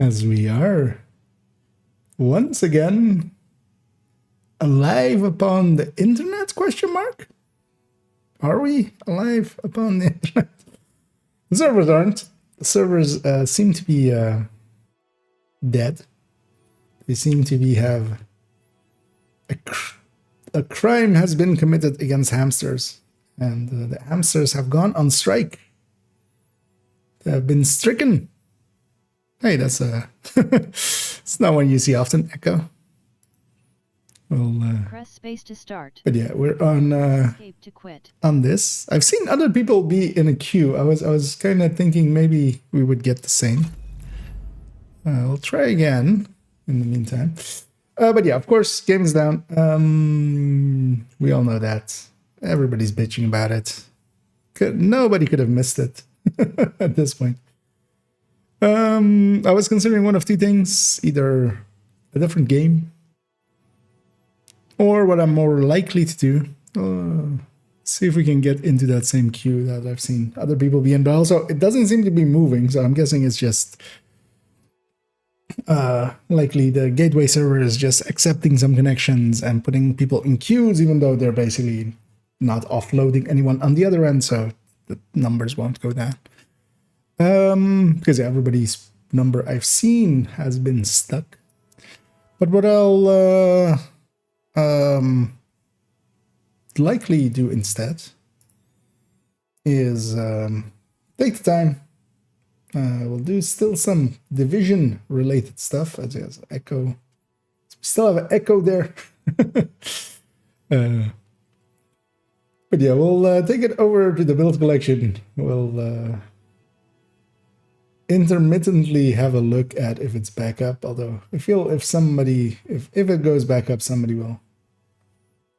As we are once again alive upon the internet, question mark? Are we alive upon the internet? The servers aren't. The servers seem to be dead. They seem to be have a crime has been committed against hamsters, and the hamsters have gone on strike. They have been stricken. Hey, that's it's not one you see often. Echo. Well, press space to start. But yeah, we're on Escape to quit. on this. I've seen other people be in a queue. I was kind of thinking maybe we would get the same. We'll try again in the meantime. But yeah, of course, game is down. We all know that. Everybody's bitching about it. Nobody could have missed it at this point. I was considering one of two things: either a different game, or what I'm more likely to do, see if we can get into that same queue that I've seen other people be in. But also, it doesn't seem to be moving, so I'm guessing it's just likely the gateway server is just accepting some connections and putting people in queues, even though they're basically not offloading anyone on the other end, so the numbers won't go down. Because everybody's number I've seen has been stuck. But what I'll likely do instead is take the time. We'll do still some division related stuff, as echo. We still have an echo there. But yeah, we'll take it over to the build collection. We'll intermittently have a look at if it's back up, although I feel if it goes back up, somebody will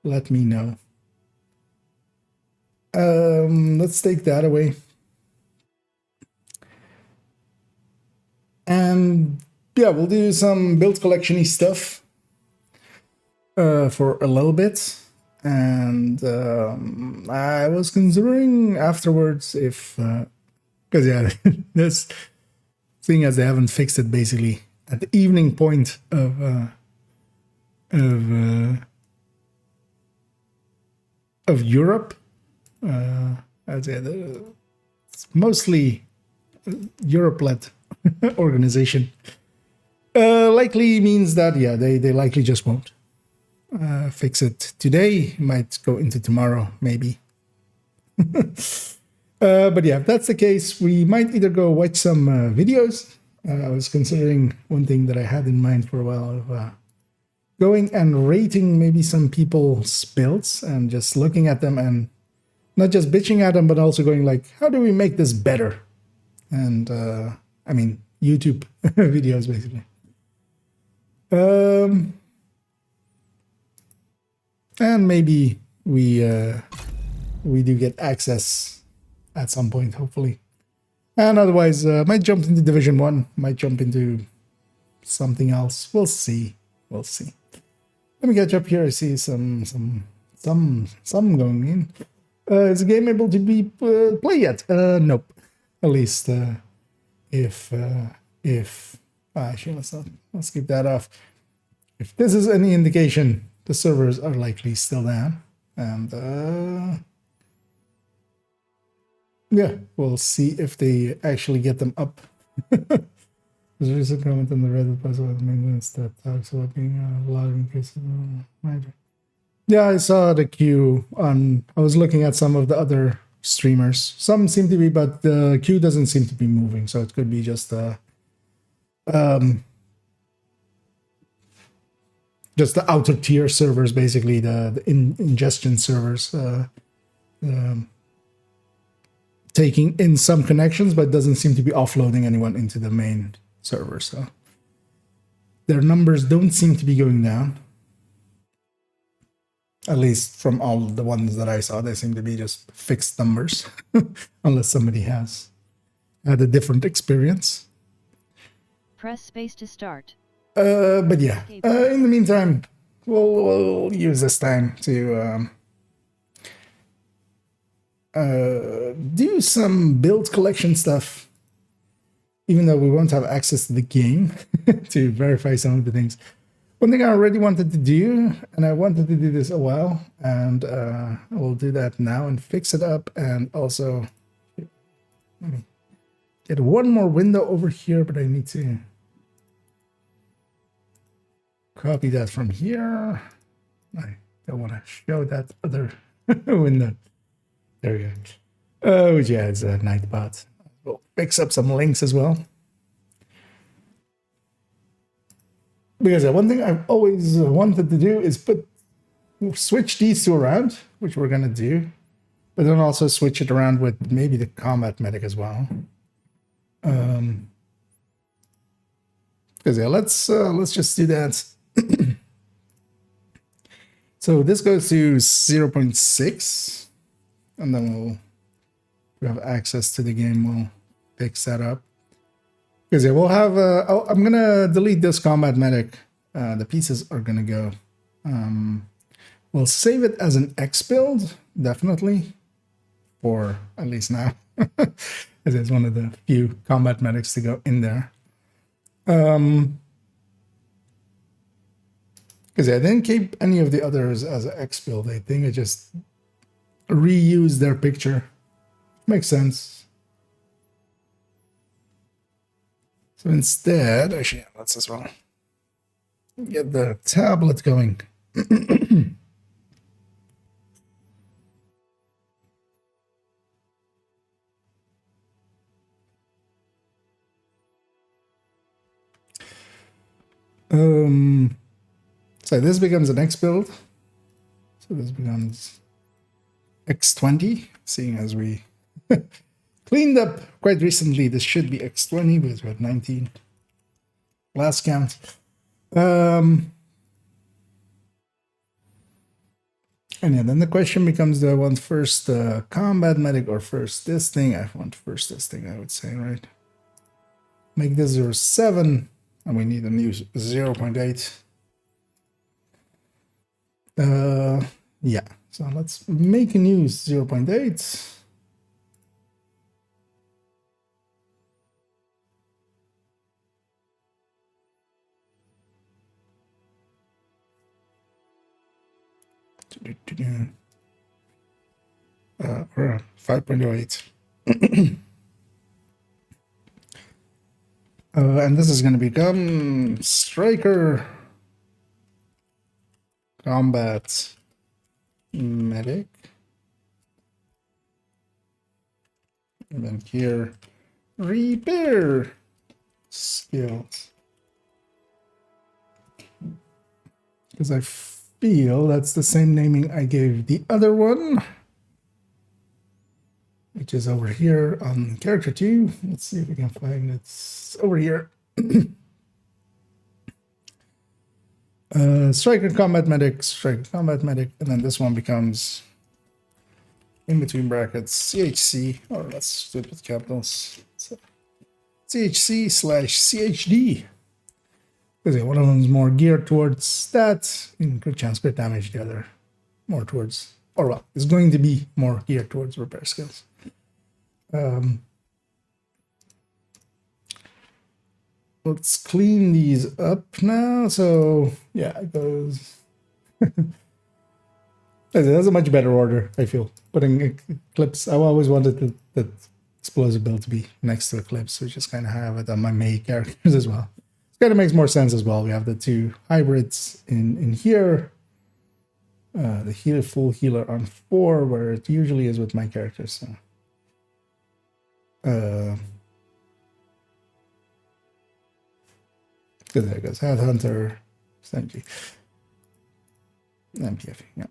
let me know. Let's take that away. And yeah, we'll do some build collection-y stuff for a little bit. And I was considering afterwards if, because yeah, this thing as they haven't fixed it basically at the evening point of Europe. It's mostly Europe-led organization. Likely means that yeah, they likely just won't fix it today. Might go into tomorrow, maybe. But yeah, if that's the case, we might either go watch some videos. I was considering one thing that I had in mind for a while of going and rating maybe some people's builds and just looking at them and not just bitching at them, but also going like, how do we make this better? And I mean, YouTube videos basically. And maybe we do get access at some point, hopefully. And otherwise, might jump into Division 1, might jump into something else. We'll see. We'll see. Let me catch up here. I see some going in. Is the game able to be played yet? Nope. At least if actually let's keep that off. If this is any indication, the servers are likely still down, and yeah, we'll see if they actually get them up. There's a recent comment on the Reddit post about maintenance that talks about being logging cases. Yeah, I saw the queue on. I was looking at some of the other streamers. Some seem to be, but the queue doesn't seem to be moving, so it could be just the outer tier servers, basically the ingestion servers, taking in some connections, but doesn't seem to be offloading anyone into the main server. So their numbers don't seem to be going down. At least from all the ones that I saw, they seem to be just fixed numbers, unless somebody has had a different experience. Press space to start. But yeah, in the meantime, we'll use this time to do some build collection stuff. even though we won't have access to the game to verify some of the things. One thing I already wanted to do, and I wanted to do this a while, and we'll do that now and fix it up. And also, let me get one more window over here, but I need to copy that from here. I don't want to show that other window. There we go. Oh, yeah, it's a Nightbot. We'll fix up some links as well. Because one thing I've always wanted to do is switch these two around, which we're going to do, but then also switch it around with maybe the combat medic as well. Because yeah, let's just do that. So this goes to 0.6, and then we have access to the game. We'll fix that up. Because yeah, we'll have. I'm gonna delete this combat medic. The pieces are gonna go. We'll save it as an X build, definitely, for at least now, as it's one of the few combat medics to go in there. Because I didn't keep any of the others as an X build. I think I just reused their picture. Makes sense. So instead, actually, let's as well get the tablet going. So this becomes an X build. So this becomes X20, seeing as we cleaned up quite recently. This should be X20 because we're at 19 last count. And yeah, then the question becomes, do I want first combat medic or first this thing? I want first this thing, I would say, right? Make this 0.7, and we need a new 0.8. Yeah, so let's make a new 0.8. Or 5.08. And this is going to become Striker Combat Medic. And then here, Repair Skills. Because I feel that's the same naming I gave the other one, which is over here on character 2. Let's see if we can find it. It's over here. Striker Combat Medic, Striker Combat Medic, and then this one becomes, in between brackets, CHC, or let's do it with capitals. So, CHC/CHD. Because one of them is more geared towards stats, in crit chance, crit damage, the other more towards, or well, it's going to be more geared towards repair skills. Let's clean these up now. So yeah, it goes. That's a much better order, I feel. Putting Eclipse, I always wanted that explosive build to be next to Eclipse, so just kind of have it on my main characters as well. It kind of makes more sense as well. We have the two hybrids in here. The full healer on 4, where it usually is with my characters. So. There it goes. Headhunter, Senji, MPF. Yeah.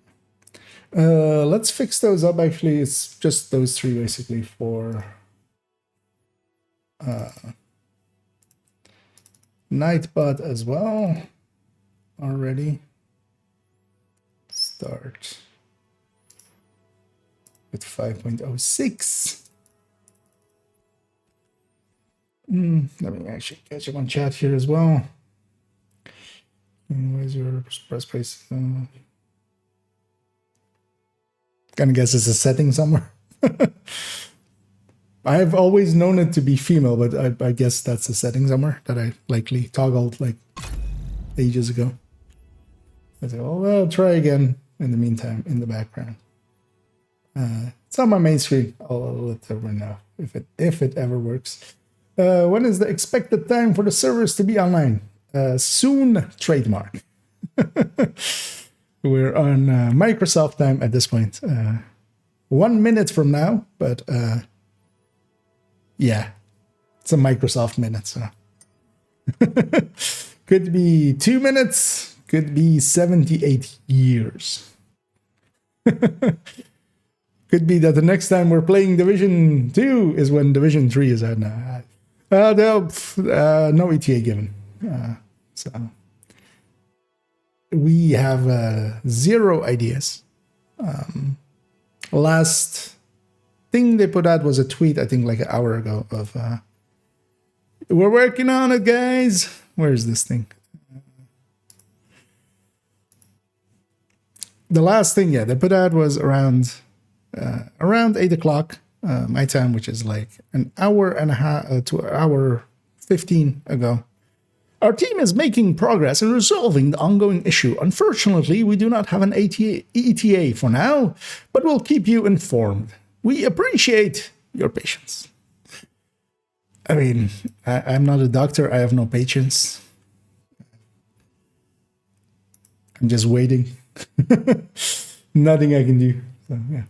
Let's fix those up. Actually, it's just those 3 basically for Nightbot as well. Already. Start with 5.06. Let me actually catch up on chat here as well. Where's your press space? Gonna guess it's a setting somewhere. I've always known it to be female, but I guess that's a setting somewhere that I likely toggled like ages ago. I said, oh, well, try again in the meantime in the background. It's on my main screen. I'll let everyone know if it ever works. When is the expected time for the servers to be online? Soon, trademark. We're on Microsoft time at this point. 1 minute from now, but yeah, it's a Microsoft minute, so. Could be 2 minutes, could be 78 years. Could be that the next time we're playing Division 2 is when Division 3 is out now. No ETA given. So we have 0 ideas. Last thing they put out was a tweet, I think like an hour ago, of we're working on it, guys. Where is this thing? The last thing, yeah, they put out was around 8 o'clock my time, which is like an hour and a half to an hour 15 ago. Our team is making progress in resolving the ongoing issue. Unfortunately, we do not have an ETA for now, but we'll keep you informed. We appreciate your patience. I mean, I'm not a doctor. I have no patience. I'm just waiting. Nothing I can do. So, yeah.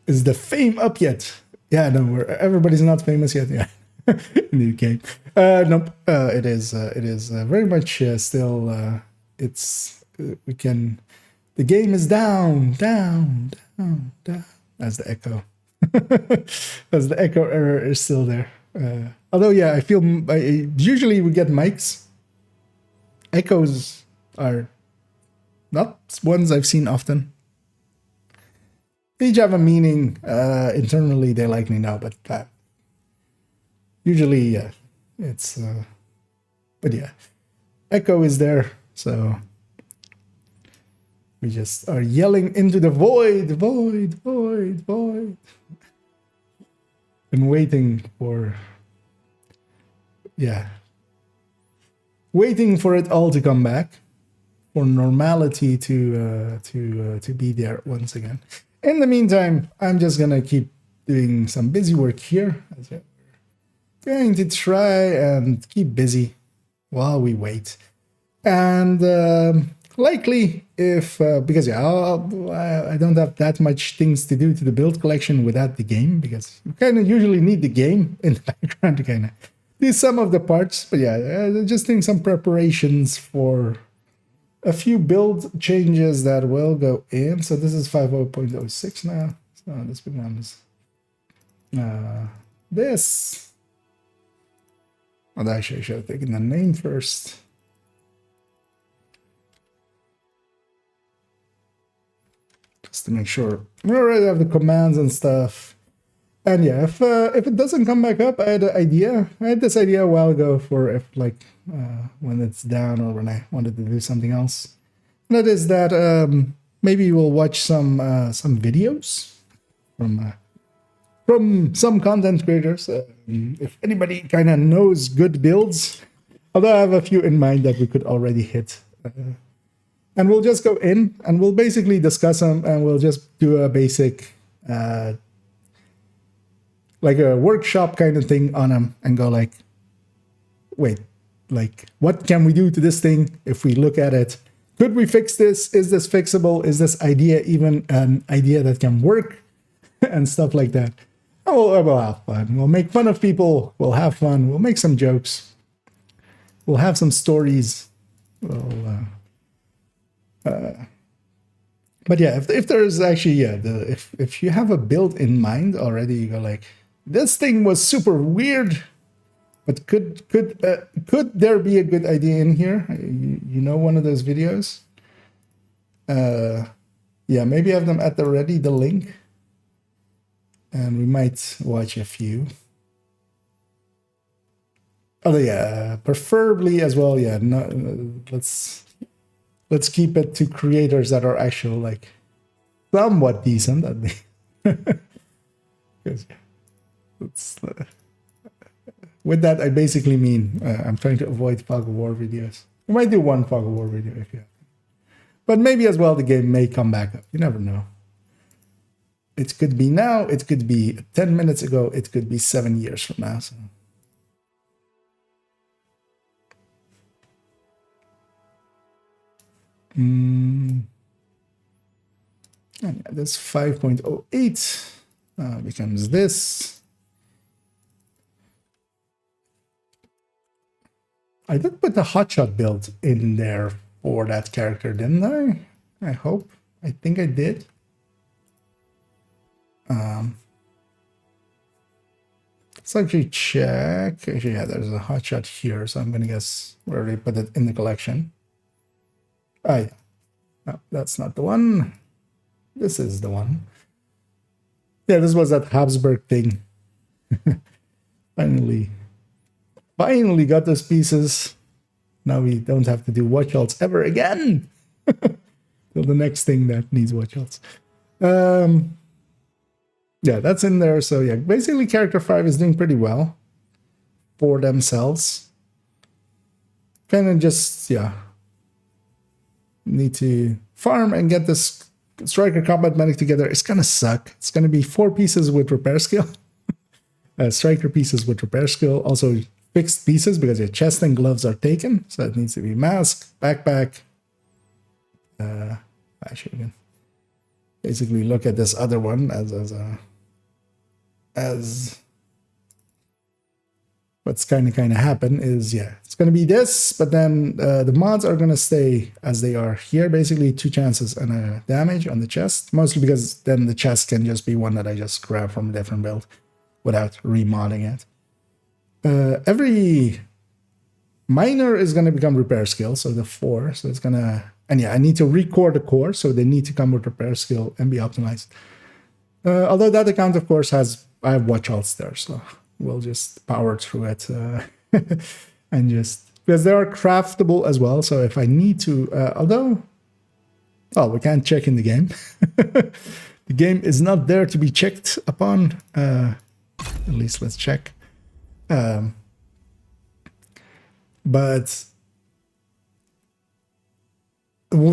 Is the fame up yet? Yeah, no, everybody's not famous yet. Yeah, in the UK. Nope. It is very much still. We can. The game is down. As the echo. As the echo error is still there. Although, yeah, I feel usually we get mics. Echoes are not ones I've seen often. They each have a meaning. Internally, they like me now, but usually, it's. But yeah, echo is there, so we just are yelling into the void, and waiting for. Yeah. Waiting for it all to come back, for normality to be there once again. In the meantime, I'm just gonna keep doing some busy work here. We're going to try and keep busy while we wait, and likely if because yeah, I don't have that much things to do to the build collection without the game, because you kind of usually need the game in the background to kind of do some of the parts, but yeah, just doing some preparations for a few build changes that will go in. So this is 5.0.06 now. So this becomes this. Well, actually, I should have taken the name first. Just to make sure we already have the commands and stuff. And yeah, if it doesn't come back up, I had this idea a while ago for if when it's down or when I wanted to do something else. And that is that maybe we'll watch some videos from some content creators. If anybody kind of knows good builds, although I have a few in mind that we could already hit. And we'll just go in and we'll basically discuss them, and we'll just do a basic like a workshop kind of thing on them, and go like, wait, like what can we do to this thing if we look at it? Could we fix this? Is this fixable? Is this idea even an idea that can work? And stuff like that. And we'll have fun. We'll make fun of people. We'll have fun. We'll make some jokes. We'll have some stories. But yeah, if there's actually if you have a build in mind already, you go like, this thing was super weird, but could there be a good idea in here? You know, one of those videos. Yeah, maybe have them at the ready, the link, and we might watch a few. Oh yeah, preferably as well. Yeah, let's keep it to creators that are actually like somewhat decent, 'Cause it's, with that, I basically mean I'm trying to avoid fog of war videos. We might do one fog of war video if you have. But maybe as well the game may come back up. You never know. It could be now, it could be 10 minutes ago, it could be 7 years from now. So. And yeah, this 5.08 becomes this. I did put the hotshot build in there for that character, didn't I? I hope. I think I did. Let's actually check. Actually, yeah, there's a hotshot here, so I'm gonna guess we already put it in the collection. Oh yeah. No, that's not the one. This is the one. Yeah, this was that Habsburg thing. Finally got those pieces. Now we don't have to do watch alts ever again. Till the next thing that needs watch alts. Yeah, that's in there. So yeah, basically character 5 is doing pretty well for themselves. Kind of just, yeah, need to farm and get this striker combat medic together. It's gonna suck. It's gonna be 4 pieces with repair skill. Striker pieces with repair skill. Also fixed pieces because your chest and gloves are taken. So it needs to be mask, backpack. Actually, again, basically look at this other one as what's kind of happen is, yeah, it's going to be this, but then the mods are going to stay as they are here. Basically 2 chances and a damage on the chest, mostly because then the chest can just be one that I just grab from a different build without remodding it. Every minor is going to become repair skill, so the 4, so it's going to, and yeah, I need to recore the core, so they need to come with repair skill and be optimized. Although that account, of course, I have watch alts there, so we'll just power through it and just, because they are craftable as well. So if I need to, although, well, we can't check in the game. The game is not there to be checked upon. At least let's check. But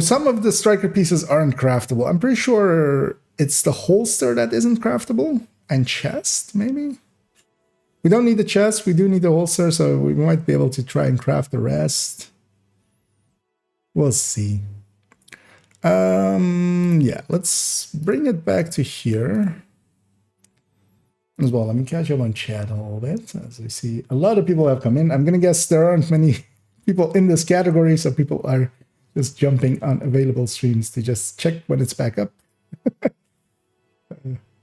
some of the striker pieces aren't craftable. I'm pretty sure it's the holster that isn't craftable, and chest, maybe? We don't need the chest, we do need the holster, so we might be able to try and craft the rest. We'll see. Yeah, let's bring it back to here. As well, let me catch up on chat a little bit. As I see, a lot of people have come in. I'm gonna guess there aren't many people in this category, so people are just jumping on available streams to just check when it's back up.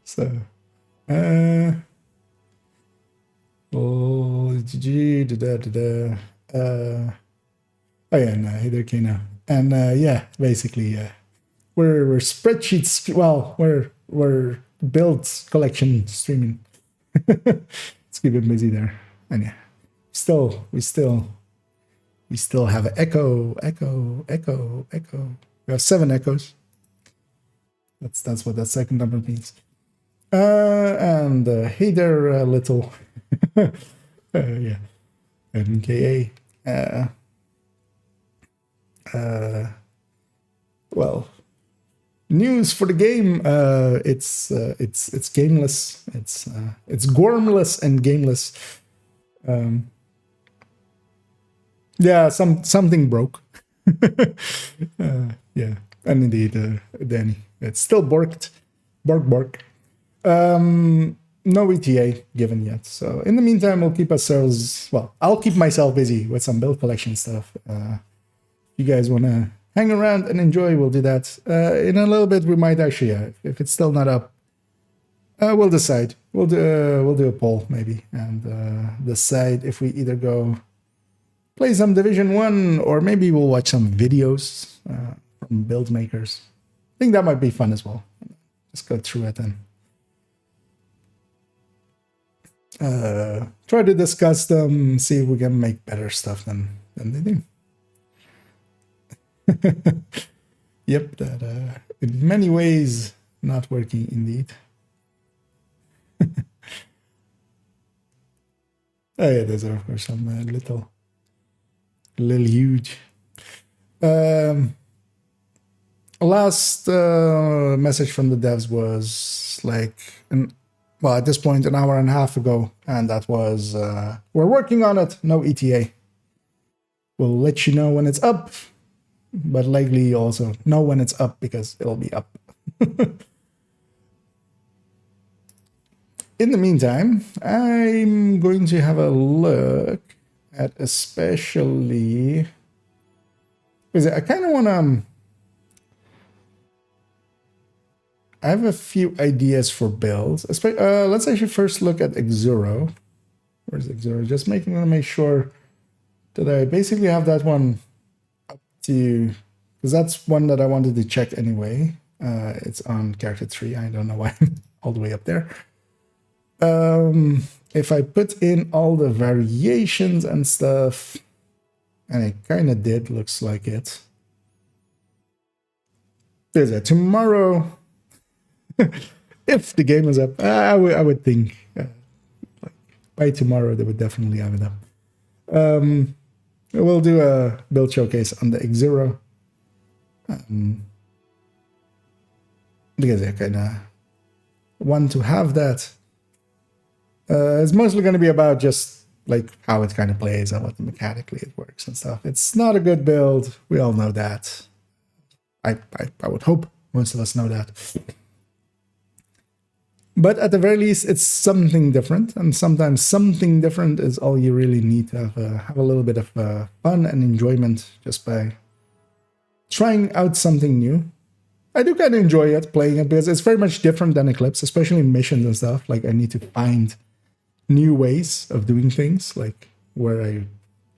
So, oh, GG, oh yeah, no, hey there, Kano. And yeah, basically, we're spreadsheets. Well, we're build collection streaming. Let's keep it busy there. And yeah, we still have an echo. We have 7 echoes. That's what that second number means. And hey there, little. Yeah, MKA. Well, news for the game. It's gameless. It's gormless and gameless. Yeah, something broke. Yeah, and indeed, Danny, it's still borked. Bork. No ETA given yet. So in the meantime, we'll keep ourselves. Well, I'll keep myself busy with some build collection stuff. You guys want to hang around and enjoy, we'll do that. In a little bit, we might actually, if it's still not up, we'll decide. We'll do a poll maybe and decide if we either go play some Division 1 or maybe we'll watch some videos from build makers. I think that might be fun as well. Just go through it and try to discuss them, see if we can make better stuff than they do. Yep, that in many ways not working indeed. Oh yeah, there's of course some little huge. Last message from the devs was like, well, at this point, an hour and a half ago, and that was, we're working on it, no ETA. We'll let you know when it's up, but likely also know when it's up because it'll be up. In the meantime, I'm going to have a look at especially, because I kind of want to, I have a few ideas for builds. Let's actually first look at Xuro. Where's Xuro? Just want to make sure that I basically have that one up to, because that's one that I wanted to check anyway. It's on character 3. I don't know why I'm all the way up there. If I put in all the variations and stuff, and I kind of did, looks like it. There's a tomorrow. If the game is up, I would think like by tomorrow they would definitely have it up. We'll do a build showcase on the Xuro. Because I kind of want to have that. It's mostly going to be about just like how it kind of plays and what mechanically it works and stuff. It's not a good build. We all know that. I would hope most of us know that. But at the very least, it's something different. And sometimes something different is all you really need to have a little bit of fun and enjoyment just by trying out something new. I do kind of enjoy it, playing it, because it's very much different than Eclipse, especially in missions and stuff. Like I need to find new ways of doing things, like where I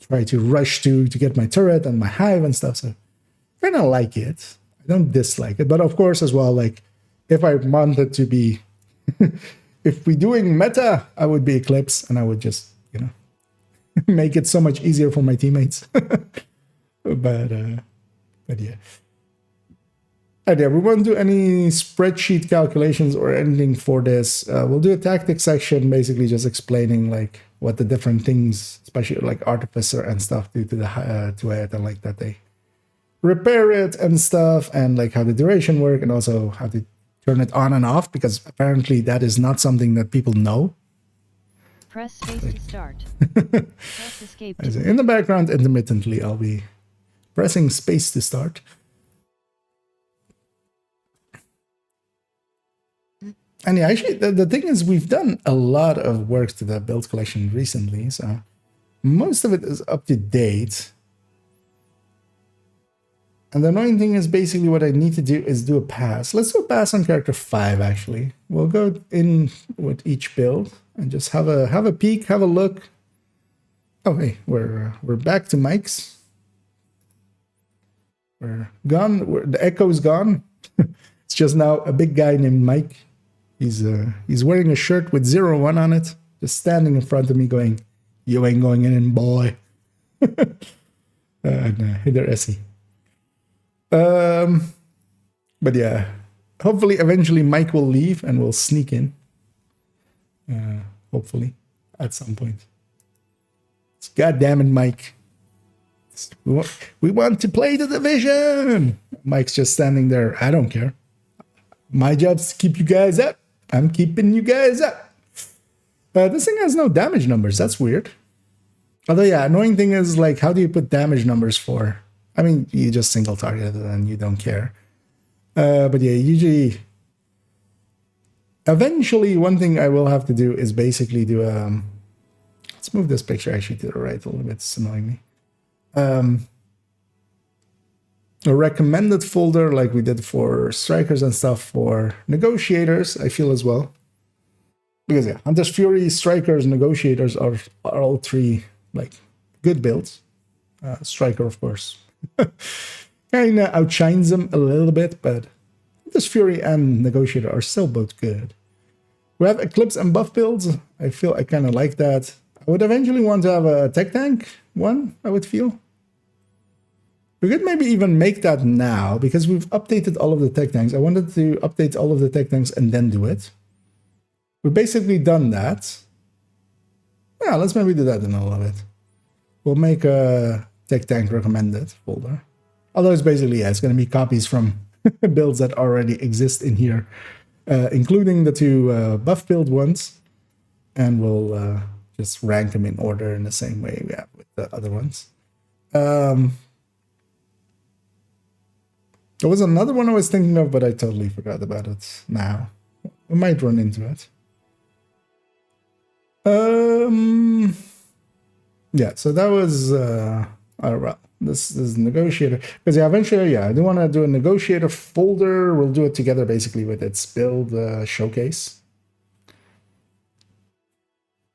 try to rush to get my turret and my hive and stuff. So I kind of like it. I don't dislike it. But of course, as well, like if I wanted to be, if we're doing meta, I would be Eclipse and I would just, you know, make it so much easier for my teammates. But yeah. And yeah, we won't do any spreadsheet calculations or anything for this. We'll do a tactics section, basically just explaining like what the different things, especially like Artificer and stuff, do to the to it, and like that they repair it and stuff, and like how the duration work, and also how to turn it on and off, because apparently that is not something that people know. Press space to start. Press escape. In the background, intermittently, I'll be pressing space to start. And yeah, actually, the thing is, we've done a lot of work to the build collection recently, so most of it is up to date. And the annoying thing is basically what I need to do is do a pass. Let's do a pass on character 5, actually. We'll go in with each build and just have a peek, have a look. Oh, hey, we're back to Mike's. We're gone. The echo's gone. It's just now a big guy named Mike. He's wearing a shirt with 01 on it, just standing in front of me going, "You ain't going in, boy." And they're Essie. But yeah, hopefully eventually Mike will leave and we'll sneak in. Hopefully, at some point. It's goddamn it, Mike. We want to play the Division. Mike's just standing there. I don't care. My job's to keep you guys up. I'm keeping you guys up. This thing has no damage numbers. That's weird. Although, yeah, annoying thing is, like, how do you put damage numbers for? I mean, you just single target it and you don't care. But yeah, usually... Eventually, one thing I will have to do is basically do... let's move this picture actually to the right a little bit. It's annoying me. A recommended folder like we did for strikers and stuff for negotiators, I feel as well. Because yeah, Hunter's Fury, strikers, negotiators are all three like good builds. Striker, of course, kind of outshines them a little bit, but Hunter's Fury and negotiator are still both good. We have Eclipse and buff builds. I feel I kind of like that. I would eventually want to have a tech tank one, I would feel. We could maybe even make that now, because we've updated all of the tech tanks. I wanted to update all of the tech tanks and then do it. We've basically done that. Yeah, let's maybe do that in a little bit. We'll make a Tech Tank recommended folder. Although it's basically, yeah, it's going to be copies from builds that already exist in here, including the two buff build ones. And we'll just rank them in order in the same way we have with the other ones. There was another one I was thinking of, but I totally forgot about it now. We might run into it. Yeah, so that was well, this is negotiator, because yeah, eventually, yeah, I do want to do a negotiator folder. We'll do it together basically with its build showcase.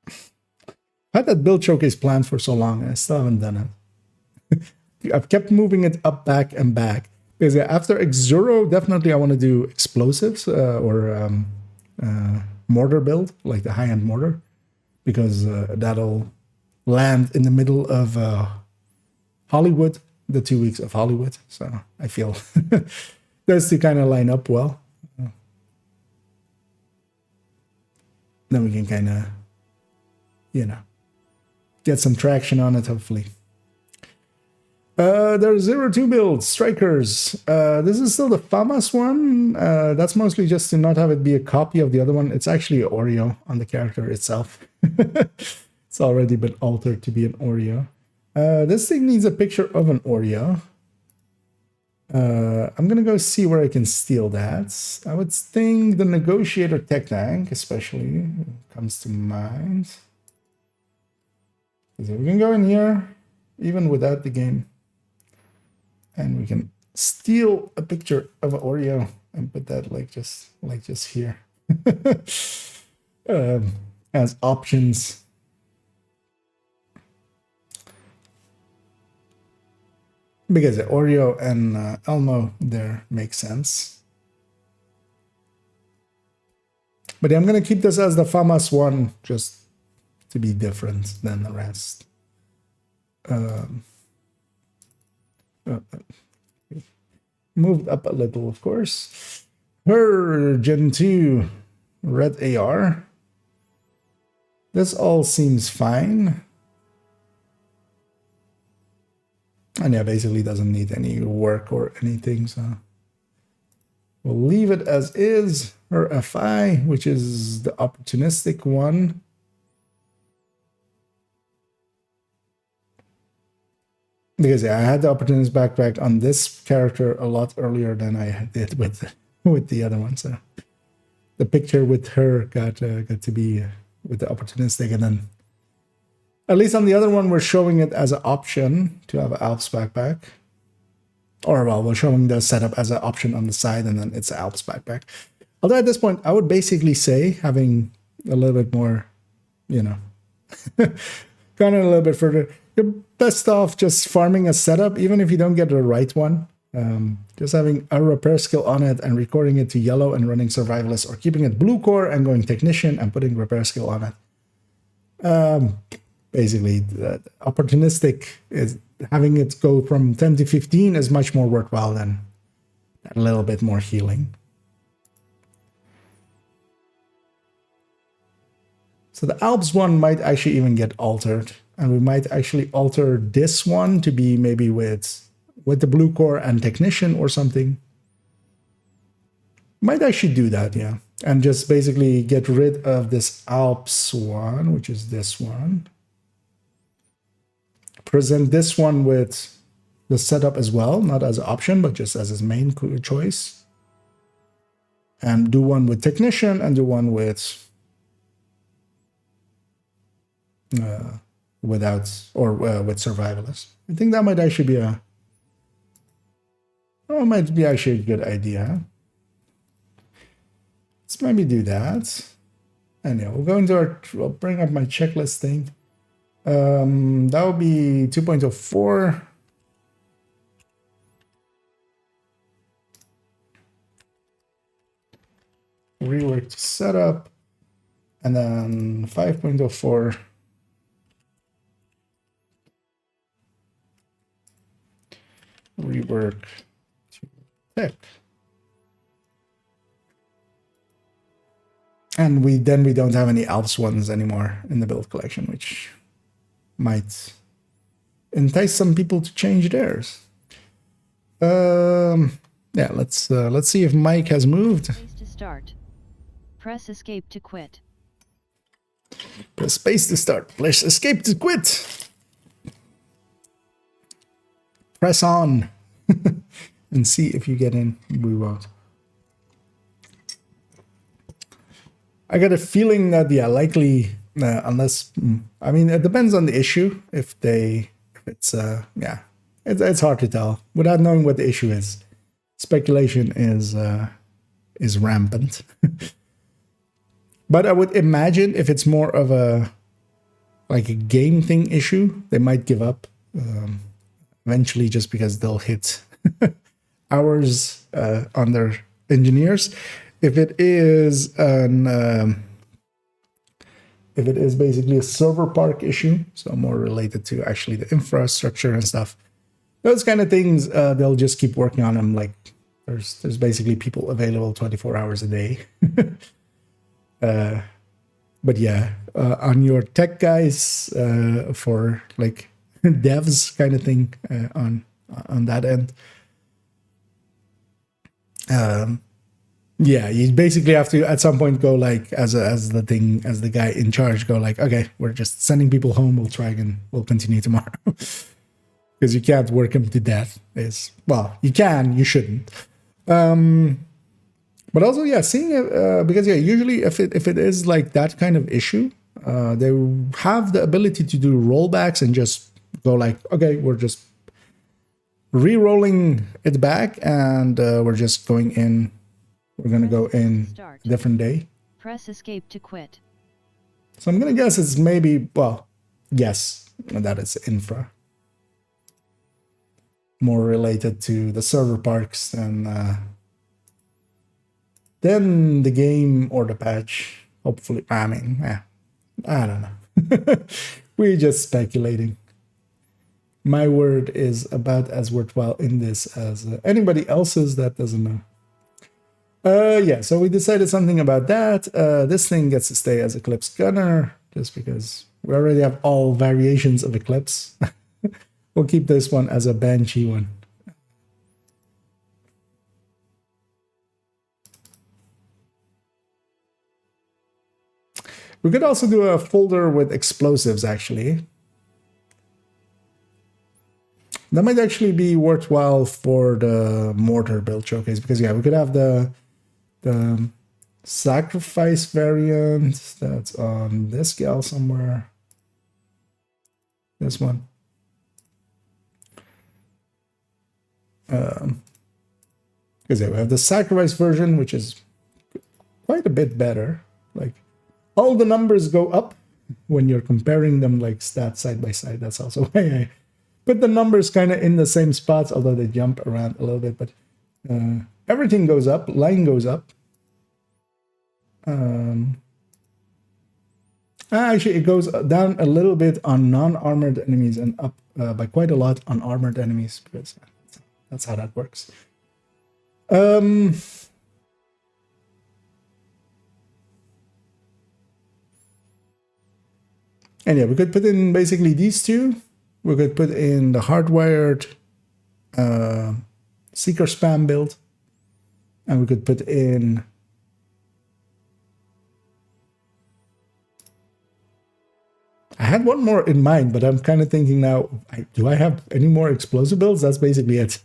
I had that build showcase planned for so long, and I still haven't done it. I've kept moving it up, back, and back. Because yeah, after Xuro, definitely I want to do explosives or mortar build, like the high-end mortar, because that'll land in the middle of Hollywood, the 2 weeks of Hollywood. So I feel those two kind of line up well. Then we can kind of, you know, get some traction on it, hopefully. There's 02 builds, strikers. This is still the FAMAS one. That's mostly just to not have it be a copy of the other one. It's actually Oreo on the character itself. It's already been altered to be an Oreo. This thing needs a picture of an Oreo. I'm gonna go see where I can steal that. I would think the negotiator tech tank, especially, comes to mind. So we can go in here, even without the game. And we can steal a picture of an Oreo and put that like just here as options. Because the Oreo and Elmo there makes sense. But yeah, I'm gonna keep this as the FAMAS one just to be different than the rest. Moved up a little, of course. Her Gen 2 red AR. This all seems fine. And yeah, basically doesn't need any work or anything, so we'll leave it as is. Her FI, which is the opportunistic one. Because yeah, I had the opportunist backpack on this character a lot earlier than I did with the other one. So the picture with her got to be with the opportunistic, and then at least on the other one we're showing it as an option to have an Alps backpack. Or well, we're showing the setup as an option on the side, and then it's an Alps backpack. Although at this point, I would basically say having a little bit more, you know, gone a little bit further. You're best off just farming a setup, even if you don't get the right one. Just having a repair skill on it and recording it to yellow and running survivalist, or keeping it blue core and going technician and putting repair skill on it. Basically, the opportunistic is having it go from 10 to 15 is much more worthwhile than a little bit more healing. So the Alps one might actually even get altered. And we might actually alter this one to be maybe with the blue core and technician or something. Might actually do that, yeah. And just basically get rid of this Alps one, which is this one. Present this one with the setup as well, not as an option, but just as his main choice. And do one with technician and do one with without, or with survivalist. I think that might actually be actually a good idea. Let's maybe do that. And yeah, we'll go into we'll bring up my checklist thing. That would be 2.04. Rework to setup. And then 5.04. Rework to tech. And we don't have any Alps ones anymore in the build collection, which might entice some people to change theirs. Yeah, let's see if Mike has moved. Space to start. Press escape to quit. Press space to start. Press escape to quit. Press on and see if you get in. We won't. I got a feeling that, yeah, likely, unless, I mean, it depends on the issue. If it's, yeah, it's hard to tell without knowing what the issue is. Speculation is rampant. But I would imagine if it's more of like a game thing issue, they might give up eventually, just because they'll hit hours on their engineers. If it is basically a server park issue, so more related to actually the infrastructure and stuff, those kind of things, they'll just keep working on them. Like there's basically people available 24 hours a day. But yeah, on your tech guys, for like devs kind of thing, on that end, yeah, you basically have to at some point go like, as the guy in charge, go like, okay, we're just sending people home. We'll try again. We'll continue tomorrow. Because you can't work them to death. Well, you can, you shouldn't. But also, yeah, seeing it, because yeah, usually if it is like that kind of issue, they have the ability to do rollbacks and just go like, okay, we're just re-rolling it back, and we're just going in. We're gonna go in a different day. Press escape to quit. So I'm gonna guess it's maybe, well, yes, that is infra. More related to the server parks than the game or the patch. Hopefully, I mean, yeah, I don't know. We're just speculating. My word is about as worthwhile in this as anybody else's that doesn't know. Yeah, so we decided something about that. This thing gets to stay as Eclipse Gunner, just because we already have all variations of Eclipse. We'll keep this one as a Banshee one. We could also do a folder with explosives, actually. That might actually be worthwhile for the mortar build showcase, because yeah, we could have the sacrifice variant that's on this gal somewhere. This one. Because yeah, we have the sacrifice version, which is quite a bit better. Like, all the numbers go up when you're comparing them like stats side by side. That's also why I put the numbers kind of in the same spots, although they jump around a little bit. But everything goes up, line goes up. Actually, it goes down a little bit on non-armored enemies and up by quite a lot on armored enemies, because that's how that works. And yeah, we could put in basically these two. We could put in the hardwired seeker spam build. And we could put in I had one more in mind, but I'm kind of thinking now, do I have any more explosive builds? That's basically it.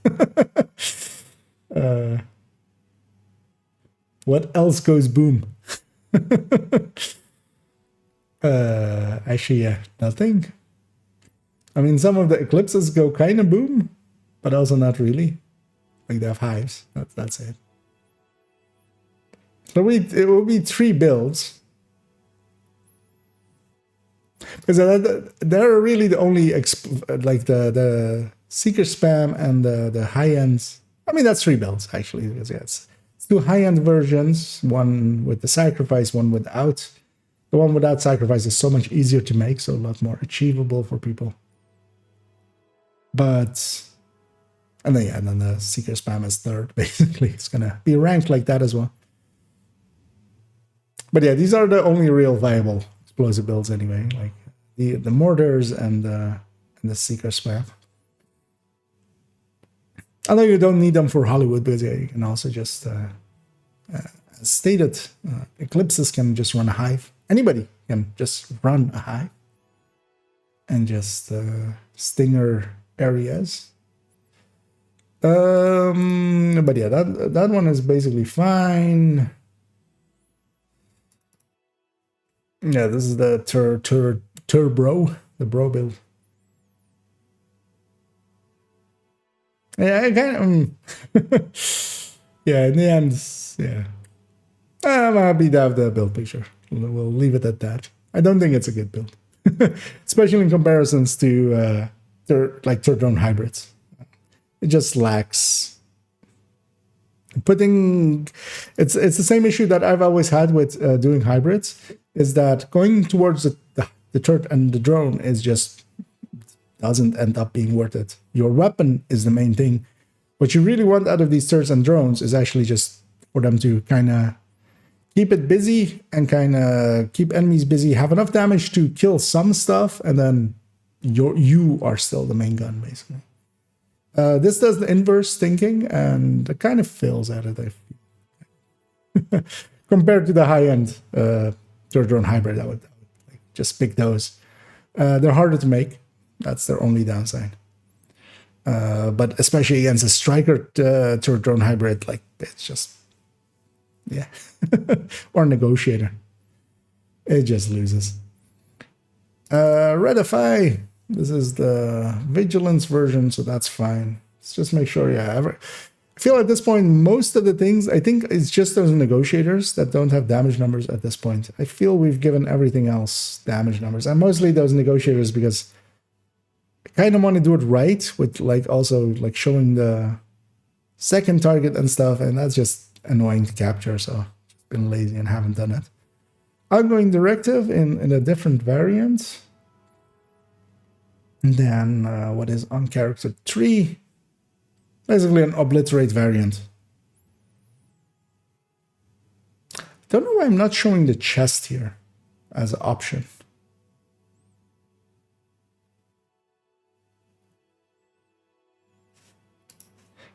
What else goes boom? Actually, yeah, nothing. I mean, some of the eclipses go kind of boom, but also not really. Like they have hives. That's it. So it will be 3 builds. Because they're really the only like the seeker spam and the high ends. I mean, that's 3 builds actually. Because yeah, it's 2 high end versions. One with the sacrifice, one without. The one without sacrifice is so much easier to make, so a lot more achievable for people. But and then the seeker spam is 3rd. Basically, it's gonna be ranked like that as well. But yeah, these are the only real viable explosive builds anyway, like the mortars and the seeker spam. Although you don't need them for Hollywood, because yeah, you can also just as stated, eclipses can just run a hive. Anybody can just run a hive and just stinger areas. But yeah, that one is basically fine. Yeah, this is the the bro build. Yeah, I kind of. Yeah, in the end, yeah. I'm happy to have the build picture. We'll leave it at that. I don't think it's a good build, especially in comparisons to third drone hybrids. It just lacks putting. It's the same issue that I've always had with doing hybrids. Is that going towards the turret and the drone is just doesn't end up being worth it. Your weapon is the main thing. What you really want out of these turrets and drones is actually just for them to kind of keep it busy and kind of keep enemies busy, have enough damage to kill some stuff, and then you are still the main gun, basically. This does the inverse thinking, and it kind of fails at it, I feel. Compared to the high-end third drone hybrid, I would like, just pick those. They're harder to make. That's their only downside. But especially against a striker third drone hybrid, like it's just, yeah. Or negotiator. It just loses. Redify. This is the vigilance version, so that's fine. Let's just make sure, yeah. I feel at this point, most of the things, I think it's just those negotiators that don't have damage numbers at this point. I feel we've given everything else damage numbers. And mostly those negotiators because I kind of want to do it right with like also like showing the second target and stuff. And that's just annoying to capture. So I've been lazy and haven't done it. Outgoing directive in a different variant than what is on character 3. Basically an obliterate variant. Don't know why I'm not showing the chest here as an option.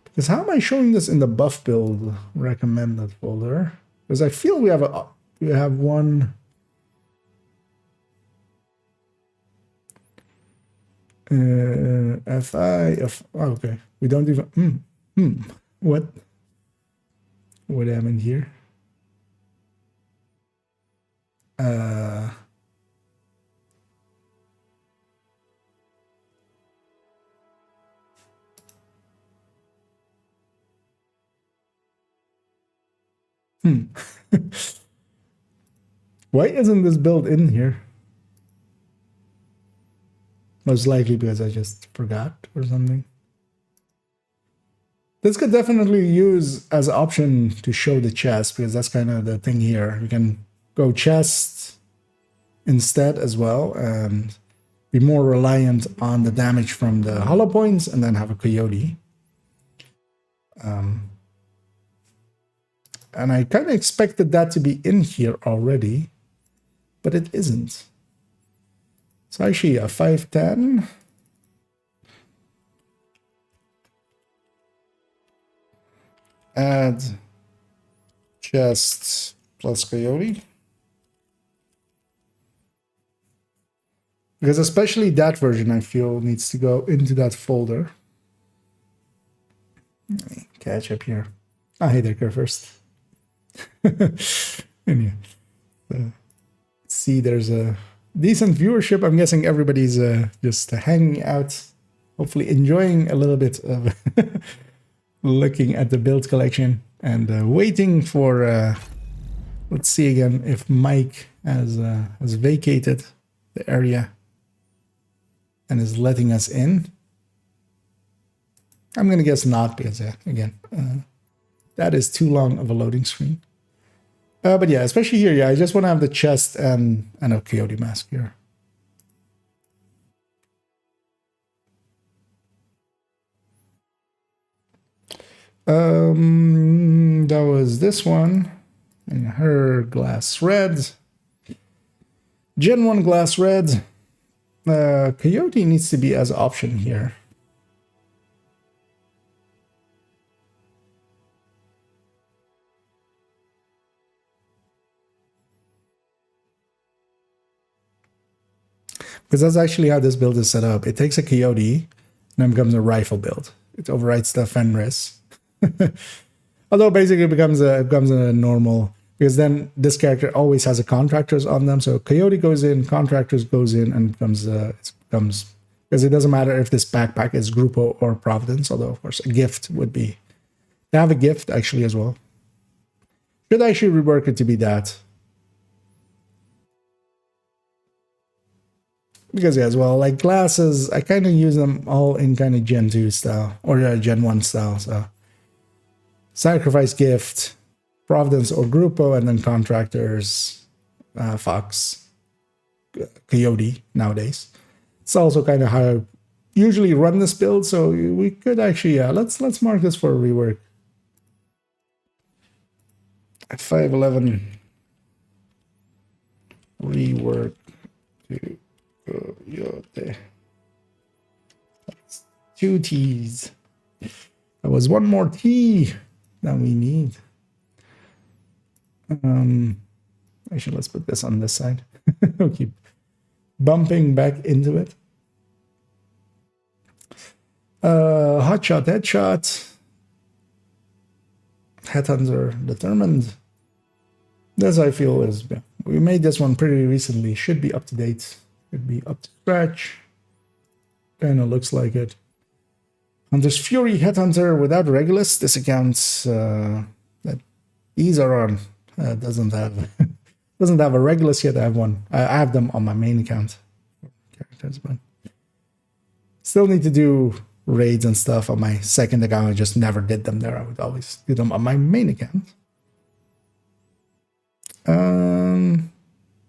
Because how am I showing this in the buff build recommended folder? Because I feel we have one. Okay, we don't even. What happened here? Why isn't this build in here? Most likely because I just forgot or something. This could definitely use as an option to show the chest, because that's kind of the thing here. You can go chest instead as well and be more reliant on the damage from the hollow points and then have a coyote. And I kind of expected that to be in here already, but it isn't. So actually a 510. Add chest plus coyote. Because especially that version I feel needs to go into that folder. Let me catch up here. Oh, hey there, Kerr first. Anyway, see, there's a decent viewership. I'm guessing everybody's just hanging out, hopefully enjoying a little bit of looking at the build collection and waiting for, let's see again if Mike has vacated the area and is letting us in. I'm going to guess not, because again, that is too long of a loading screen. But yeah, especially here, yeah, I just want to have the chest and a coyote mask here. That was this one. And her glass red. Gen 1 glass red. Coyote needs to be as option here. Because that's actually how this build is set up. It takes a Coyote and then becomes a rifle build. It overwrites the Fenris. Although basically it becomes a normal, because then this character always has a contractors on them. So Coyote goes in, contractors goes in, and becomes because it doesn't matter if this backpack is Grupo or Providence, although of course a gift would be. They have a gift actually as well. Should actually rework it to be that. Because yeah, as well, like glasses, I kind of use them all in kind of Gen 2 style or Gen 1 style. So sacrifice, gift, Providence or Grupo, and then contractors, Fox, Coyote nowadays. It's also kind of how I usually run this build. So we could actually, let's mark this for a rework. At 511, rework to Coyote. That's 2 T's. That was 1 more T than we need. Actually, let's put this on this side. We'll keep bumping back into it. Hot shot, headshot. Headhunter determined. This I feel is, yeah, we made this one pretty recently. Should be up to date. Should be up to scratch. Kind of looks like it. Hunter's Fury Headhunter without Regulus. This account that these are on doesn't have a Regulus yet. I have one. I have them on my main account. Characters, but still need to do raids and stuff on my second account. I just never did them there. I would always do them on my main account.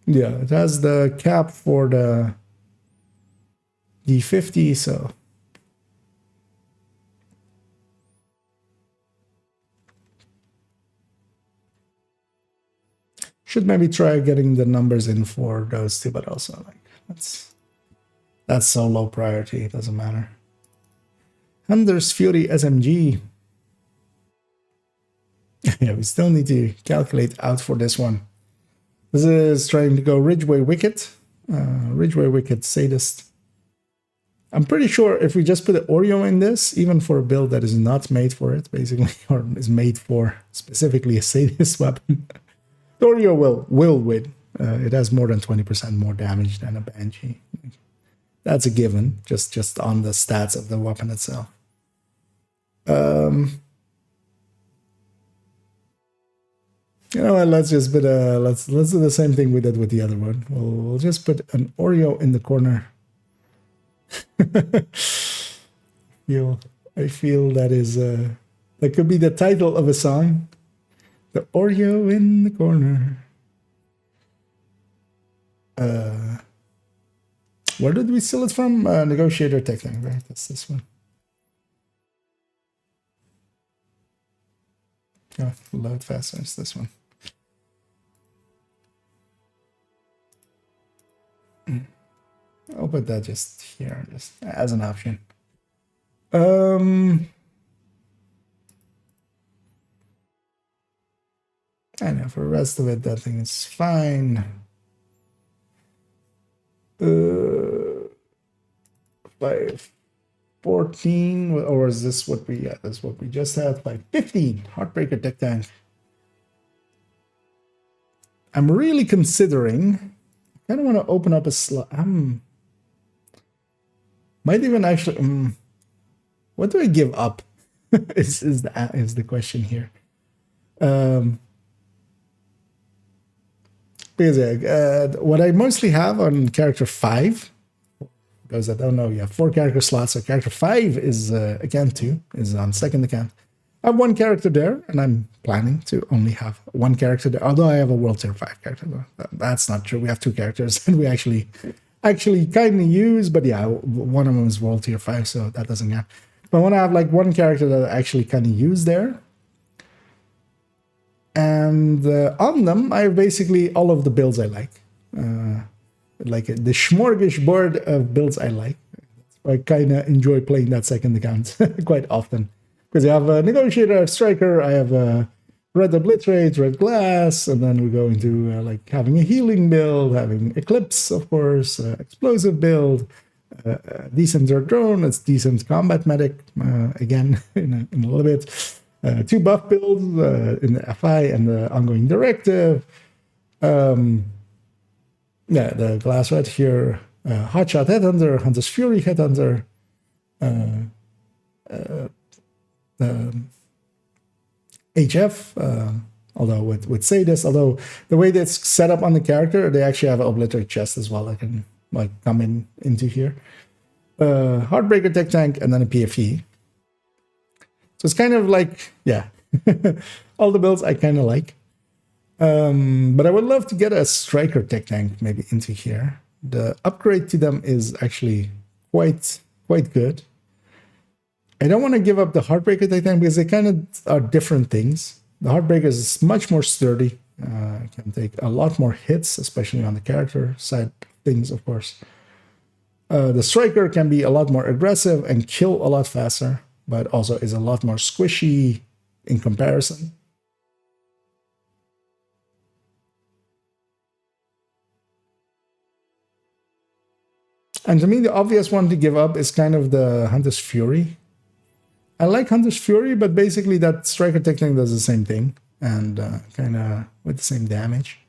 Yeah, it has the cap for the D50, so should maybe try getting the numbers in for those two, but also like that's so low priority, it doesn't matter. Hunter's Fury SMG. Yeah, we still need to calculate out for this one. This is trying to go Ridgeway Wicked. Ridgeway Wicked Sadist. I'm pretty sure if we just put an Oreo in this, even for a build that is not made for it, basically, or is made for specifically a Sadist weapon, the Oreo will win. It has more than 20% more damage than a Banshee. That's a given, just on the stats of the weapon itself. You know what? Let's just put let's do the same thing we did with the other one. We'll just put an Oreo in the corner. I feel that is that could be the title of a song. The Oreo in the corner. Where did we steal it from? Negotiator Technic, right? That's this one. Oh, load faster. It's this one. I'll put that just here, just as an option. I know for the rest of it, that thing is fine. 514, or is this what we? Yeah, that's what we just had. 515 Heartbreaker Deck Tank. I'm really considering. I kind of want to open up a slot. Might even actually. What do I give up? is the question here. Because what I mostly have on character 5, those that don't know, you have 4 character slots. So character 5 is account 2, is on second account. I have 1 character there, and I'm planning to only have 1 character there. Although I have a World Tier 5 character. That's not true. We have 2 characters that we actually kind of use, but yeah, one of them is World Tier 5, so that doesn't count. But when I have like 1 character that I actually kind of use there, And on them, I have basically all of the builds I like. The smorgasbord of builds I like. I kind of enjoy playing that second account quite often. Because you have a Negotiator, a Striker, I have a Red Obliterate, Red Glass, and then we go into like having a healing build, having Eclipse, of course, explosive build, decent drone, it's decent combat medic, again, in a little bit. 2 buff builds in the FI and the ongoing directive. Yeah, the Glass Red here, Hotshot Headhunter, Hunter's Fury Headhunter, HF, although with Sadist, although the way that's set up on the character, they actually have an Obliterate chest as well. I can like come into here. Heartbreaker Tech Tank, and then a PFE. So it's kind of like, yeah, all the builds I kind of like. But I would love to get a Striker Tech Tank maybe into here. The upgrade to them is actually quite good. I don't want to give up the Heartbreaker Tech Tank because they kind of are different things. The Heartbreaker is much more sturdy. Can take a lot more hits, especially on the character side of things, of course. The Striker can be a lot more aggressive and kill a lot faster, but also is a lot more squishy in comparison. And to me, the obvious one to give up is kind of the Hunter's Fury. I like Hunter's Fury, but basically that Striker Technique does the same thing, and kind of with the same damage.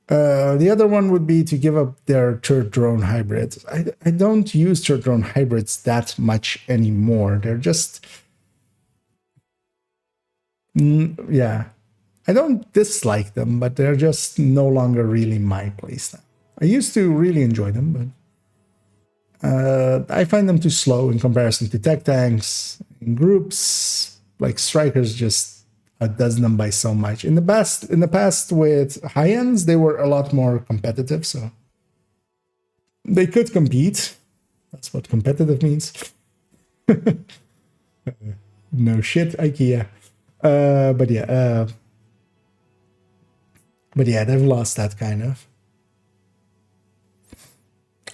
The other one would be to give up their third drone hybrids. I don't use third drone hybrids that much anymore. They're just... yeah. I don't dislike them, but they're just no longer really my playstyle. I used to really enjoy them, but I find them too slow in comparison to tech tanks. In groups, like Strikers just does them by so much. In the past with high ends, they were a lot more competitive, so they could compete. That's what competitive means. No shit, IKEA. But yeah, they've lost that kind of.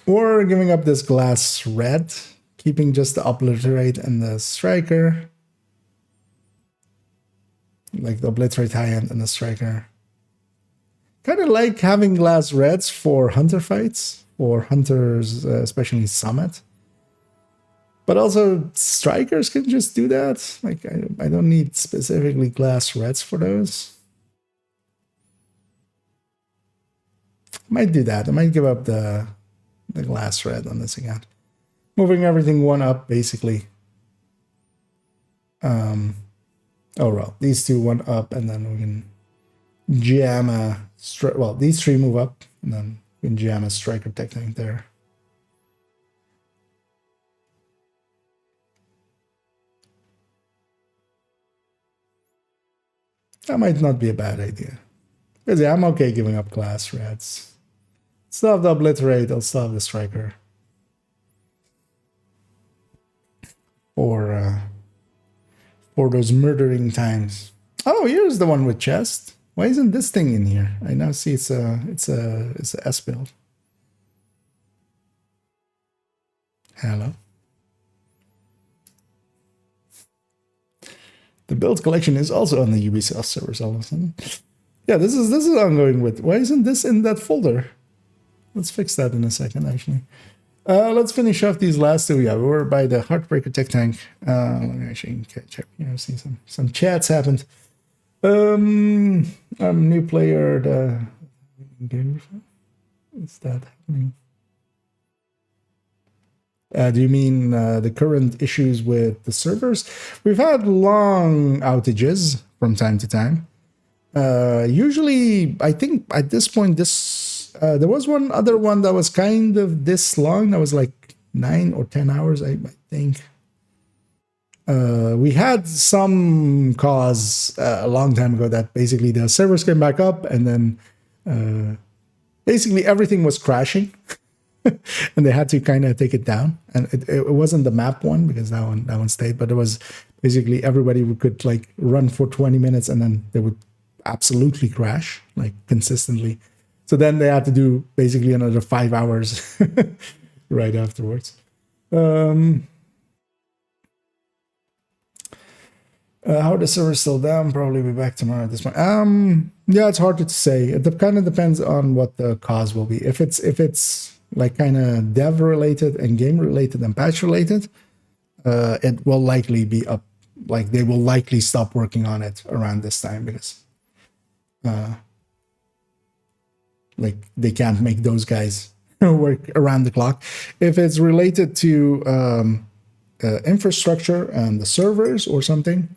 Or giving up this Glass Red, keeping just the Obliterate and the Striker. Like the Obliterate high-end and the Striker. Kind of like having Glass Reds for Hunter fights, or Hunters, especially Summit. But also, Strikers can just do that. Like, I don't need specifically Glass Reds for those. I might do that. I might give up the Glass Red on this account. Moving everything one up, basically. Oh, well, these two one up, and then we can jam a... well, these three move up, and then we can jam a Striker Technique there. That might not be a bad idea. Because yeah, I'm okay giving up Glass Reds. Still have the Obliterate, I'll still have the Striker. For those murdering times. Oh, here's the one with chest. Why isn't this thing in here? I now see it's a S build. Hello. The build collection is also on the Ubisoft servers all of a sudden. Yeah, this is ongoing with. Why isn't this in that folder? Let's fix that in a second, actually. Let's finish off these last two. Yeah, we were by the Heartbreaker Tech Tank. Let me actually check here. See some chats happened. I'm a new player. Is that happening? Do you mean the current issues with the servers? We've had long outages from time to time. Usually, I think at this point, there was one other one that was kind of this long. That was like 9 or 10 hours, I think. We had some cause a long time ago that basically the servers came back up, and then basically everything was crashing. And they had to kind of take it down, and it wasn't the map one because that one stayed, but it was basically everybody could like run for 20 minutes and then they would absolutely crash, like consistently. So then they had to do basically another 5 hours right afterwards. How the server's still down? Probably be back tomorrow at this point. Yeah, it's hard to say. It kind of depends on what the cause will be. If it's like kind of dev related and game related and patch related, it will likely be up. Like they will likely stop working on it around this time because, like they can't make those guys work around the clock. If it's related to infrastructure and the servers or something,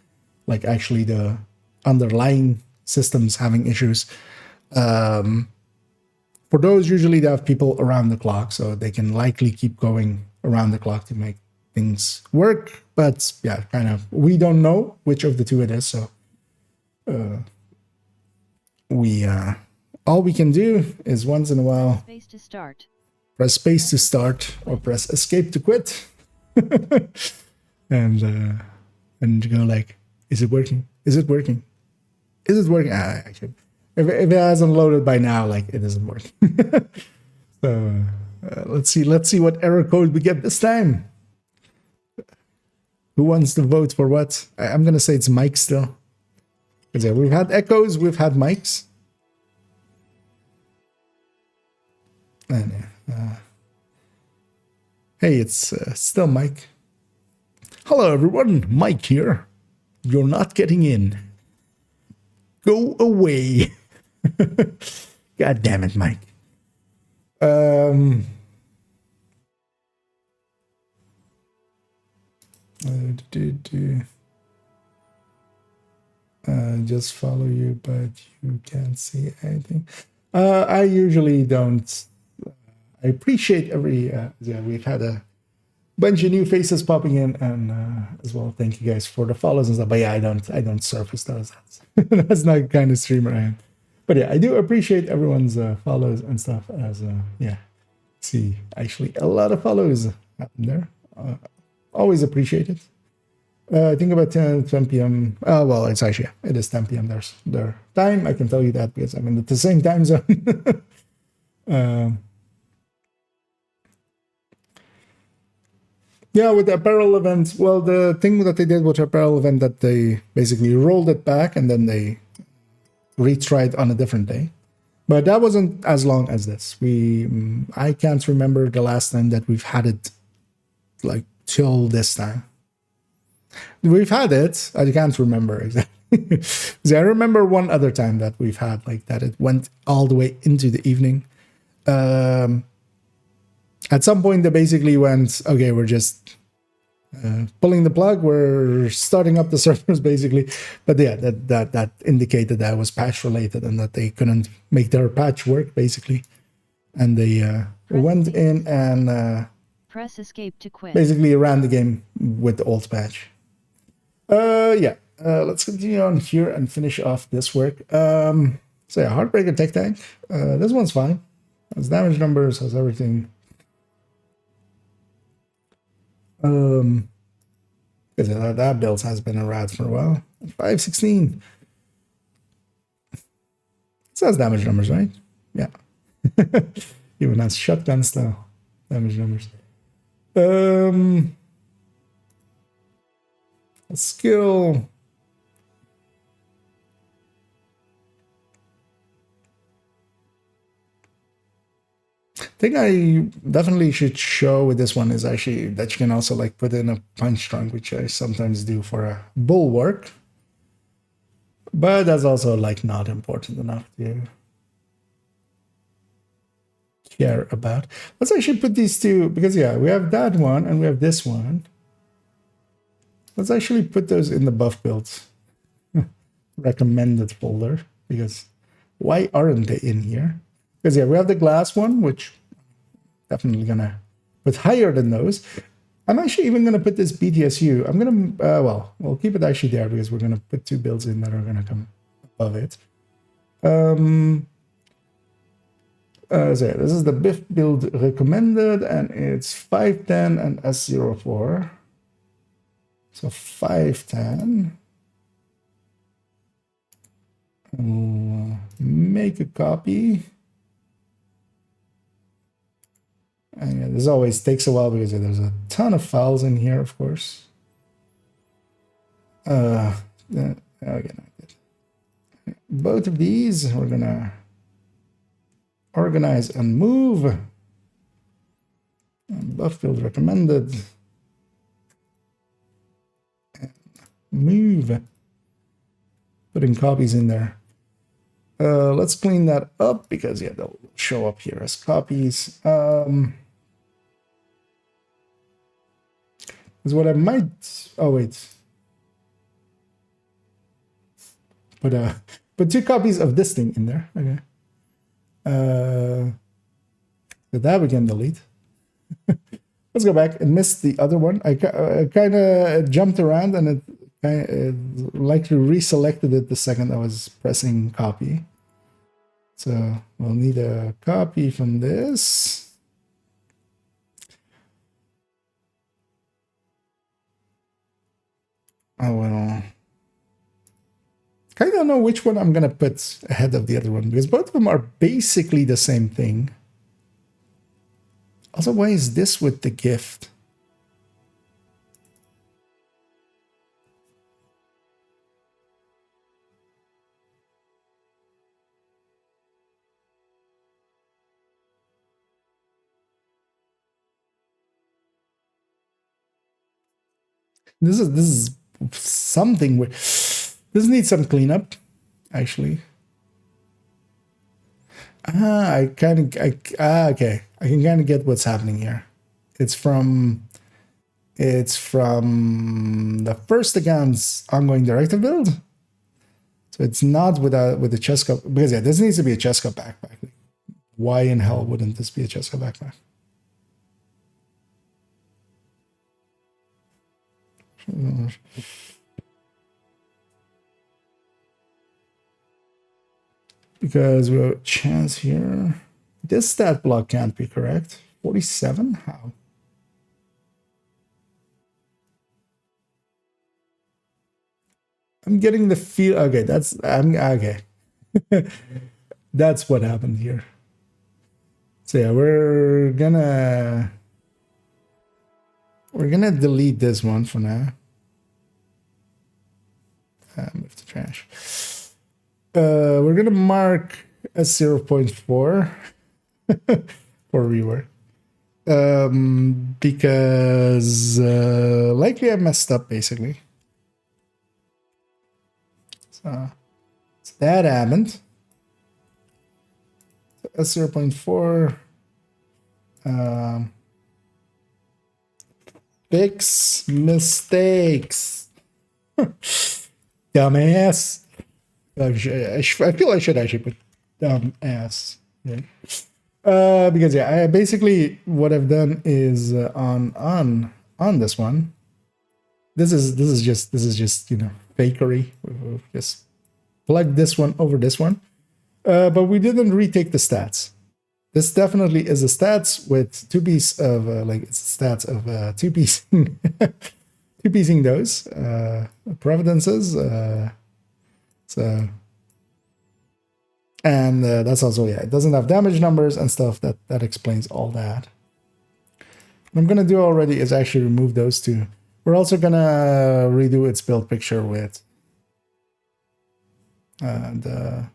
like actually the underlying systems having issues, for those usually they have people around the clock, so they can likely keep going around the clock to make things work. But yeah, kind of we don't know which of the two it is, so we all we can do is once in a while Space to start. press space to start or press escape to quit. and go like, is it working? Is it working? Is it working? Actually, if it hasn't loaded by now, like it isn't working. So let's see what error code we get this time. Who wants to vote for what? I'm gonna say it's Mike still. Because yeah, we've had echoes, we've had mics. And hey, it's still Mike. Hello everyone, Mike here. You're not getting in. Go away. God damn it, Mike. Just follow you, but you can't see anything. I usually don't. I appreciate every. Yeah, we've had a bunch of new faces popping in, and as well, thank you guys for the follows and stuff. But yeah, I don't surface those. That's not the kind of streamer I am. But yeah, I do appreciate everyone's follows and stuff. As yeah, see, actually, a lot of follows happen there. Always appreciate it. I think about 10 p.m. Well, it's actually, yeah, it is 10 p.m. Their time. I can tell you that because I'm in the same time zone. Yeah, with the apparel event, well, the thing that they did with the apparel event that they basically rolled it back and then they retried on a different day. But that wasn't as long as this. I can't remember the last time that we've had it like till this time. We've had it. I can't remember exactly. I remember one other time that we've had like that. It went all the way into the evening. At some point, they basically went, okay, we're just pulling the plug. We're starting up the servers, basically. But yeah, that indicated that it was patch related and that they couldn't make their patch work, basically. And they went in and Press escape to quit. basically ran the game with the old patch. Yeah, let's continue on here and finish off this work. So yeah, Heartbreaker Tech Tank. This one's fine. Has damage numbers, has everything. Because that build has been around for a while. 516. It says damage numbers, right? Yeah. Even has shotgun style damage numbers. Skill. Thing I definitely should show with this one is actually that you can also like put in a punch trunk, which I sometimes do for a bulwark. But that's also like not important enough to care about. Let's actually put these two, because yeah, we have that one and we have this one. Let's actually put those in the buff builds recommended folder, because why aren't they in here? Because yeah, we have the glass one, which definitely gonna put higher than those. I'm actually even gonna put this BTSU. I'm gonna well, we'll keep it actually there because we're gonna put two builds in that are gonna come above it. So yeah, this is the BIF build recommended, and it's 510 and S04. So 510 and make a copy. And yeah, this always takes a while because there's a ton of files in here, of course. Okay, both of these we're gonna organize and move. And buff field recommended. And move. Putting copies in there. Let's clean that up because yeah, they'll show up here as copies. Is what I might. Oh wait. Put 2 copies of this thing in there. Okay. So that we can delete. Let's go back and missed the other one. I kind of jumped around and it likely reselected it the second I was pressing copy. So we'll need a copy from this. I will kind of know which one I'm going to put ahead of the other one because both of them are basically the same thing. Also, why is this with the gift? This is something where this needs some cleanup, actually. Okay. I can kind of get what's happening here. It's from the first account's ongoing directive build. So it's not with a chest cup, because yeah, this needs to be a chest cup backpack. Why in hell wouldn't this be a chest cup backpack? Because we have a chance here. This stat block can't be correct. 47? How? I'm getting the feel. Okay, okay. That's what happened here. So yeah, we're gonna delete this one for now. Move to trash. We're gonna mark as 0.4 for rework. Because likely I messed up basically. So that happened. As 0.4. Fix mistakes. Dumbass. I feel I should actually put dumbass. Yeah. Because yeah, I basically what I've done is on this one. This is just you know fakery. We've just plugged this one over this one, but we didn't retake the stats. This definitely is a stats with 2 pieces of like it's stats of 2 piecing 2 piecing those providences. So and that's also yeah, it doesn't have damage numbers and stuff. That explains all that. What I'm gonna do already is actually remove those 2. We're also gonna redo its build picture with the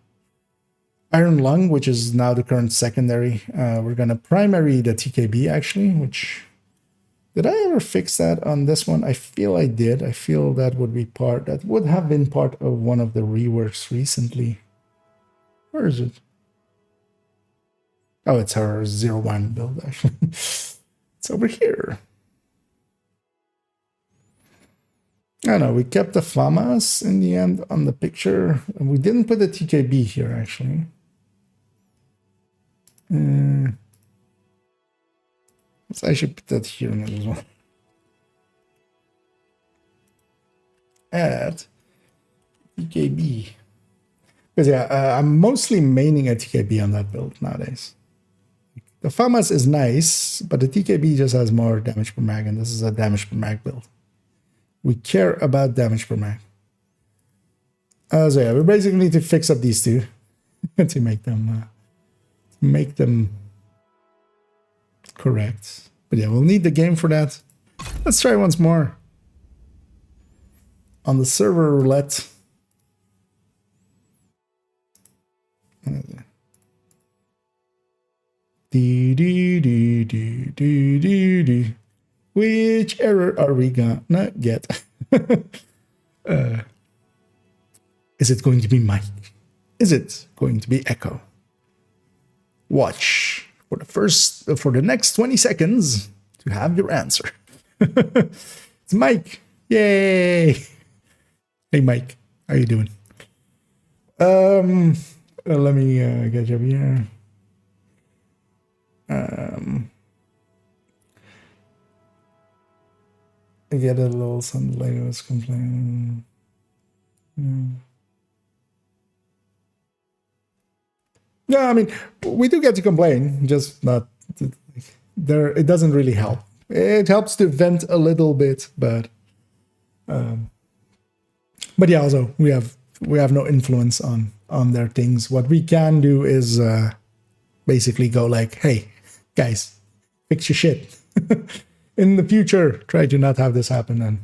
Iron Lung, which is now the current secondary. We're gonna primary the TKB actually, which did I ever fix that on this one? I feel I did. I feel that would have been part of one of the reworks recently. Where is it? Oh, it's our 01 build actually. It's over here. I don't know, we kept the FAMAS in the end on the picture. And we didn't put the TKB here, actually. Let's actually put that here as well. Add TKB. Because yeah, I'm mostly maining a TKB on that build nowadays. The FAMAS is nice, but the TKB just has more damage per mag, and this is a damage per mag build. We care about damage per mag. So yeah, we basically need to fix up these 2. to make them correct. But yeah, we'll need the game for that. Let's try once more on the server roulette. Which error are we gonna get? Is it going to be Mike? Is it going to be Echo? Watch for the next 20 seconds to have your answer. It's Mike. Yay! Hey Mike, how you doing? Let me get you up here. I get a little something later. Was complaining. No, I mean we do get to complain, just not there. It doesn't really help. It helps to vent a little bit, but yeah. Also, we have no influence on their things. What we can do is basically go like, hey, guys, fix your shit. In the future, try to not have this happen. And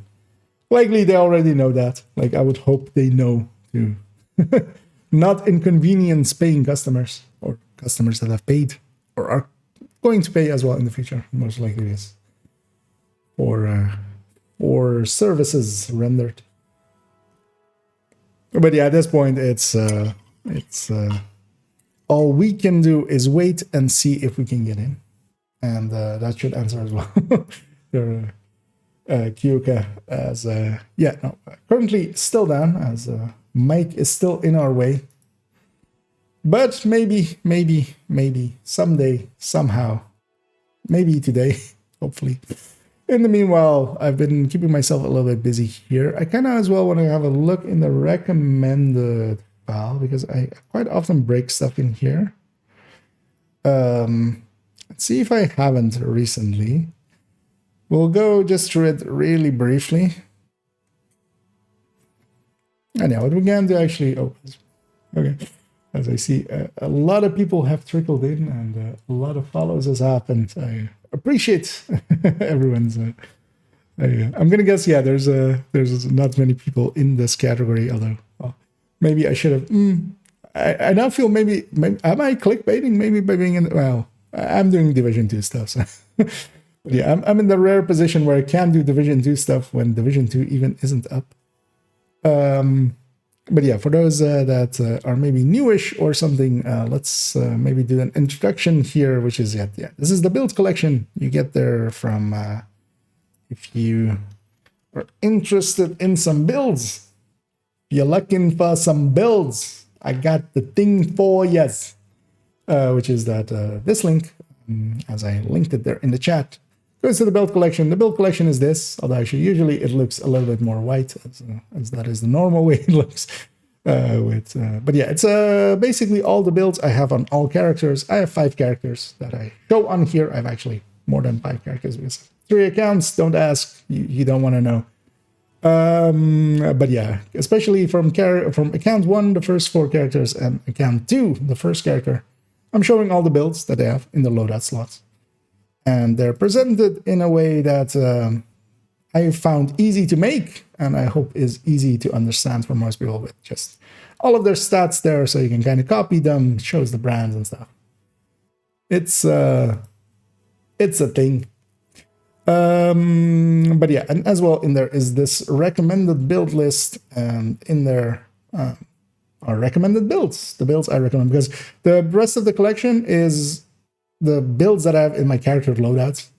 likely they already know that. Like, I would hope they know to not inconvenience paying customers or customers that have paid or are going to pay as well in the future. Most likely is for services rendered. But yeah, at this point, it's all we can do is wait and see if we can get in. And that should answer as well. Kyoka as currently still down as Mike is still in our way. But maybe someday, somehow, maybe today, hopefully. In the meanwhile, I've been keeping myself a little bit busy here. I kind of as well want to have a look in the recommended file because I quite often break stuff in here. Let's see if I haven't recently. We'll go just through it really briefly. And yeah, what we can do actually, okay. As I see, a lot of people have trickled in and a lot of follows has happened. I appreciate everyone's. I'm gonna guess, yeah, there's not many people in this category, although maybe I should have. I now feel maybe am I clickbaiting maybe by being in? Well, I'm doing Division 2 stuff, so but yeah, I'm in the rare position where I can do Division 2 stuff when Division 2 even isn't up. But yeah, for those that are maybe newish or something, let's maybe do an introduction here, which is this is the build collection you get there from if you are interested in some builds. If you're looking for some builds, I got the thing for yes, which is that this link, as I linked it there in the chat, goes to the build collection. The build collection is this, although actually usually it looks a little bit more white, as that is the normal way it looks. But yeah, it's basically all the builds I have on all characters. I have 5 characters that I show on here. I have actually more than 5 characters because 3 accounts. Don't ask, you don't want to know. But yeah, especially from account 1, the first 4 characters, and account 2, the first character, I'm showing all the builds that I have in the loadout slots. And they're presented in a way that I found easy to make, and I hope is easy to understand for most people, with just all of their stats there, so you can kind of copy them. It shows the brands and stuff. It's a thing. But yeah, and as well in there is this recommended build list, and in there are recommended builds, the builds I recommend, because the rest of the collection is the builds that I have in my character loadouts.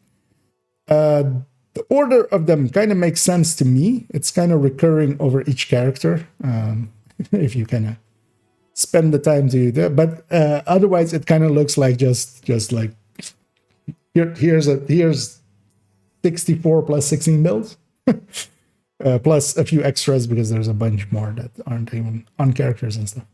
The order of them kind of makes sense to me. It's kind of recurring over each character, if you kind of spend the time to do that. But otherwise, it kind of looks like just like here's 64 plus 16 builds, plus a few extras because there's a bunch more that aren't even on characters and stuff.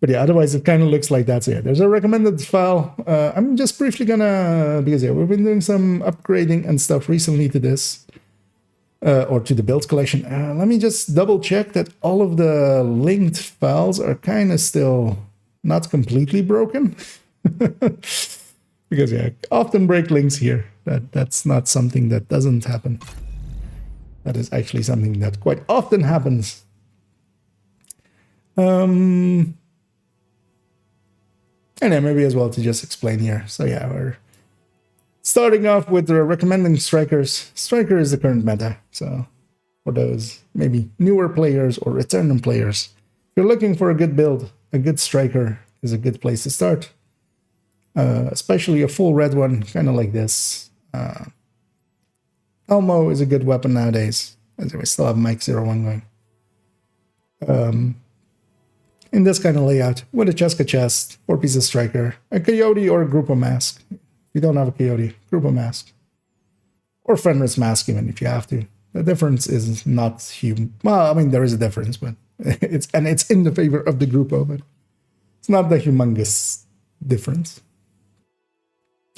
But yeah, otherwise it kind of looks like that. So yeah, there's a recommended file. I'm just briefly gonna, because yeah, we've been doing some upgrading and stuff recently to this, or to the build collection. Let me just double check that all of the linked files are kind of still not completely broken. Because yeah, often break links here. That's not something that doesn't happen. That is actually something that quite often happens. And yeah, maybe as well to just explain here. So yeah, we're starting off with recommending strikers. Striker is the current meta. So for those maybe newer players or returning players, if you're looking for a good build, a good striker is a good place to start. Especially a full red one, kind of like this. Elmo is a good weapon nowadays, as we still have Mike 01 going. In this kind of layout, with a Cheska chest, 4-piece striker, a coyote or a group of mask. If you don't have a coyote, group of mask. Or Fenris mask even, if you have to. The difference is not huge. Well, I mean, there is a difference, but it's in the favor of the Grupo, but it's not the humongous difference.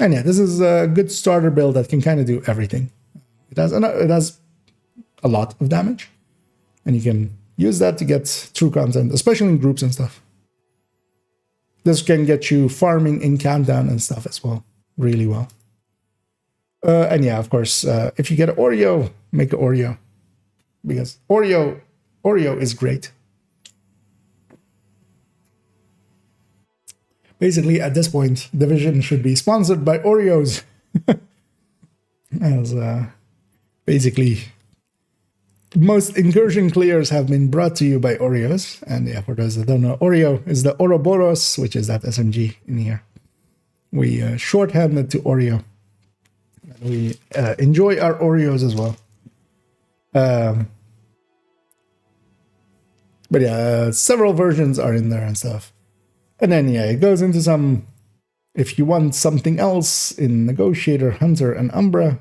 And yeah, this is a good starter build that can kind of do everything. It has a lot of damage, and you can use that to get true content, especially in groups and stuff. This can get you farming in countdown and stuff as well, really well. And yeah, of course, if you get an Oreo, make an Oreo, because Oreo is great. Basically, at this point, Division should be sponsored by Oreos. As basically, most incursion clears have been brought to you by Oreos. And yeah, for those that don't know, Oreo is the Ouroboros, which is that SMG in here. We shorthanded to Oreo. We enjoy our Oreos as well. But yeah, several versions are in there and stuff. And then, yeah, it goes into some, if you want something else in Negotiator, Hunter, and Umbra,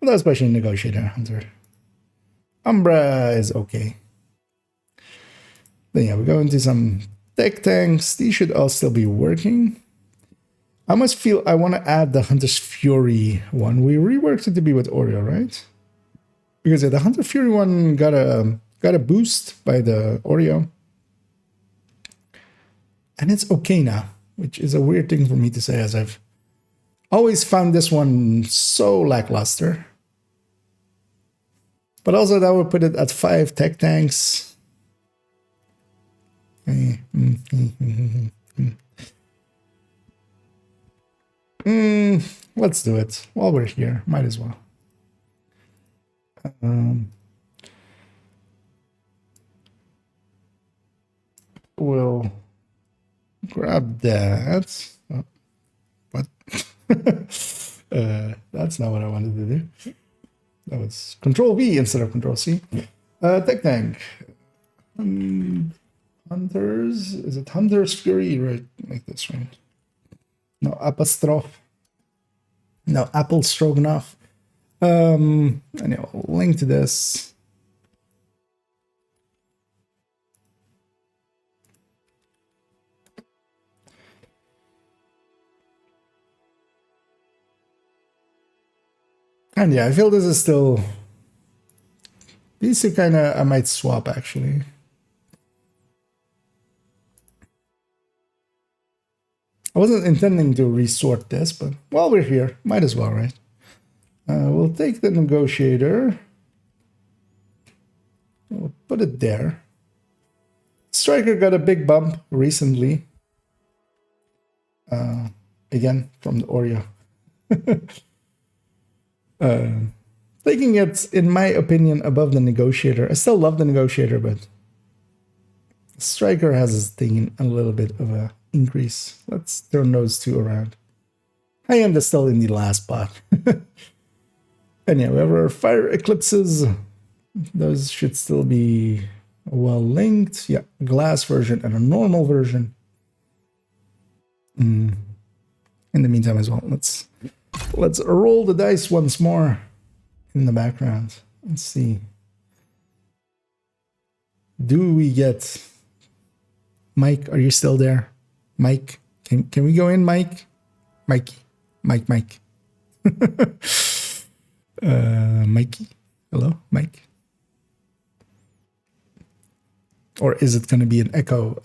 well, especially Negotiator and Hunter. Umbra is okay. Then, yeah, we go into some tech tanks. These should all still be working. I almost feel I want to add the Hunter's Fury one. We reworked it to be with Oreo, right? Because yeah, the Hunter Fury one got a boost by the Oreo. And it's okay now, which is a weird thing for me to say, as I've always found this one so lackluster. But also that would put it at 5 tech tanks. Let's do it while we're here. Might as well. We'll grab that. Oh, what? That's not what I wanted to do. That was Control V instead of Control C. Tech tank. Hunters. Is it Hunter's Fury? Right, like this, right? No, apostrophe. No, apple stroganoff. Anyway, I'll link to this. And yeah, I feel this is still... These two kind of... I might swap, actually. I wasn't intending to resort this, but while we're here, might as well, right? We'll take the Negotiator. We'll put it there. Striker got a big bump recently. Again, from the Oreo. Taking it, in my opinion, above the Negotiator. I still love the Negotiator, but Striker has taken a little bit of a increase. Let's turn those two around. High end is still in the last spot. And yeah, we have our Fire Eclipses. Those should still be well linked. Yeah, glass version and a normal version. In the meantime as well, let's roll the dice once more in the background. Let's see. Do we get... Mike, are you still there? Mike, can we go in, Mike? Mike. Mikey. Hello, Mike. Or is it going to be an echo?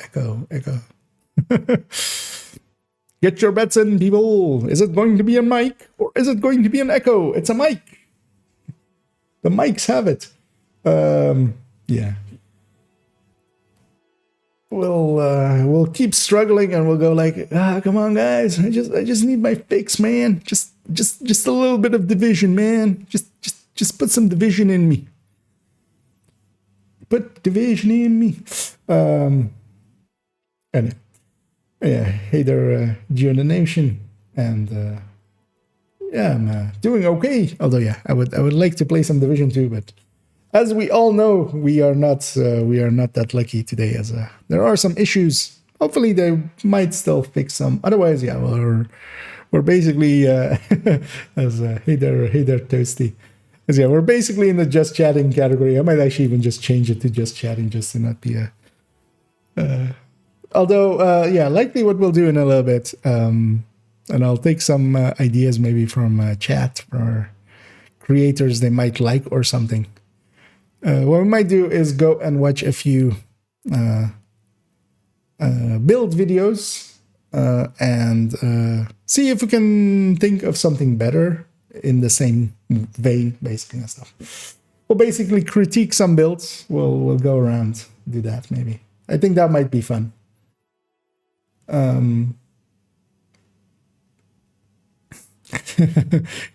Get your bets in, people. Is it going to be a mic or is it going to be an echo? It's a mic. The mics have it. Yeah. We'll keep struggling and we'll go like, come on, guys. I just need my fix, man. Just a little bit of division, man. Just put some division in me. Put division in me. Anyway. Yeah, hey there, Geo the Nation, and yeah, I'm doing okay. Although, yeah, I would like to play some Division 2, but as we all know, we are not that lucky today. As there are some issues. Hopefully, they might still fix some. Otherwise, yeah, we're basically as hey there, Toasty. As yeah, we're basically in the just chatting category. I might actually even just change it to just chatting, just to not be a. Although, yeah, likely what we'll do in a little bit, and I'll take some ideas maybe from chat or creators they might like or something. What we might do is go and watch a few build videos and see if we can think of something better in the same vein, basically, and stuff. We'll basically critique some builds. We'll go around, do that maybe. I think that might be fun.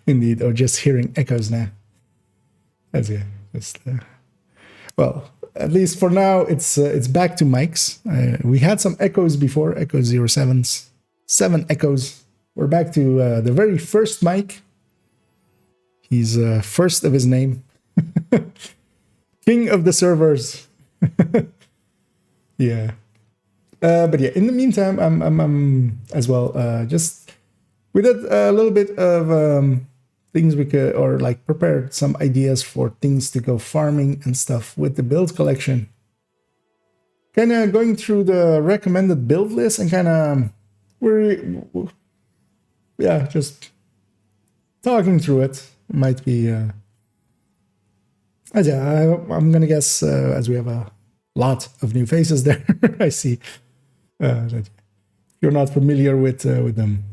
Indeed, or just hearing echoes now. That's yeah. Just well, at least for now, it's back to mics. We had some echoes before, Echo 07's 7 echoes. We're back to the very first mic. He's first of his name, king of the servers. Yeah. But yeah, in the meantime, I'm as well. Just we did a little bit of things we could, or like prepared some ideas for things to go farming and stuff with the build collection. Kind of going through the recommended build list and kind of yeah, just talking through it. Might be. Yeah, I'm gonna guess as we have a lot of new faces there. I see. That you're not familiar with them.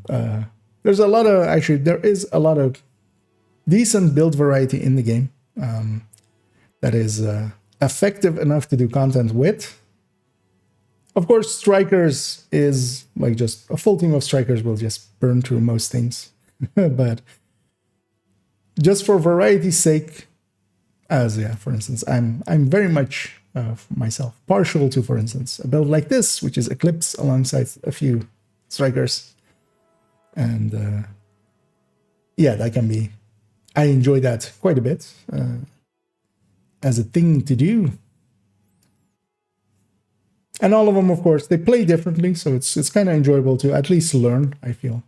There's a lot of there is a lot of decent build variety in the game that is effective enough to do content with. Of course, strikers is like just a full team of strikers will just burn through most things, but just for variety's sake, as yeah, for instance, I'm very much. Myself partial to, for instance, a build like this, which is Eclipse alongside a few strikers, and yeah, that can be. I enjoy that quite a bit as a thing to do, and all of them, of course, they play differently, so it's kind of enjoyable to at least learn. I feel.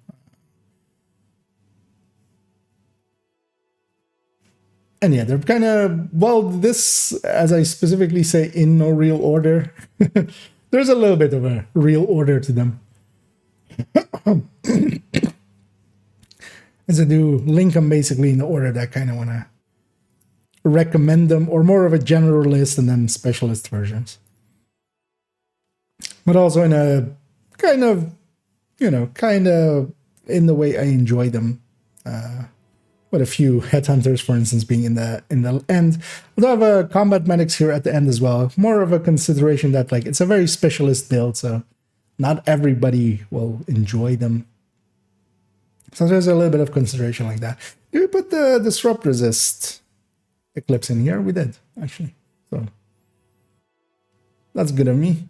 And yeah, they're kind of, well, this, as I specifically say, in no real order. There's a little bit of a real order to them. As I do link them basically in the order that I kind of want to recommend them, or more of a generalist and then specialist versions. But also in a kind of, kind of in the way I enjoy them. With a few headhunters, for instance, being in the end. Although I have a combat medics here at the end as well. More of a consideration that like it's a very specialist build, so not everybody will enjoy them. So there's a little bit of consideration like that. Did we put the disrupt resist Eclipse in here? We did, actually. So that's good of me.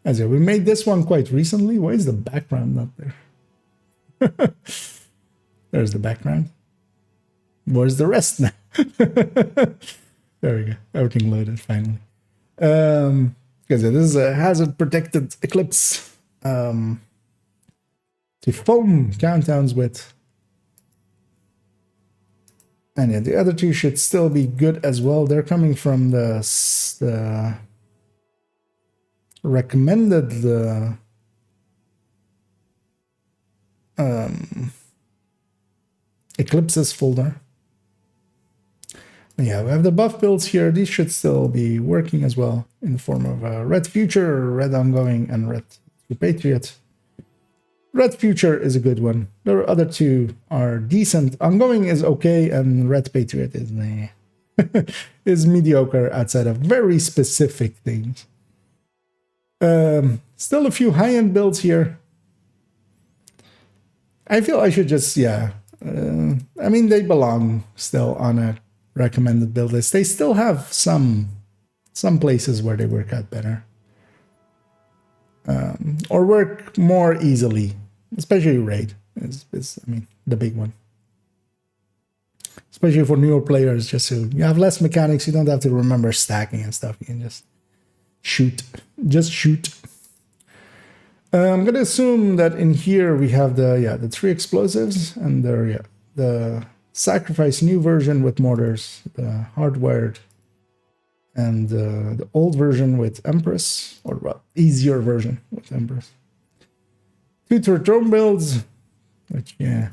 As we made this one quite recently. Why is the background not there? There's the background. Where's the rest now? There we go. Everything loaded finally. Because this is a hazard protected Eclipse to foam countdowns with. And yeah, the other two should still be good as well. They're coming from the recommended Eclipses folder. Yeah, we have the buff builds here. These should still be working as well in the form of Red Future, Red Ongoing, and Red to Patriot. Red Future is a good one. The other two are decent. Ongoing is okay, and Red Patriot is is mediocre outside of very specific things. Still a few high-end builds here. I feel I should just, I mean, they belong still on a recommended build list. They still have some places where they work out better. Or work more easily, especially Raid is I mean, the big one. Especially for newer players, just so you have less mechanics, you don't have to remember stacking and stuff. You can just shoot. Just shoot. I'm gonna assume that in here we have the 3 explosives and the sacrifice new version with mortars, the hardwired, and the old version with Empress, or well, easier version with Empress. 2 drone builds, which I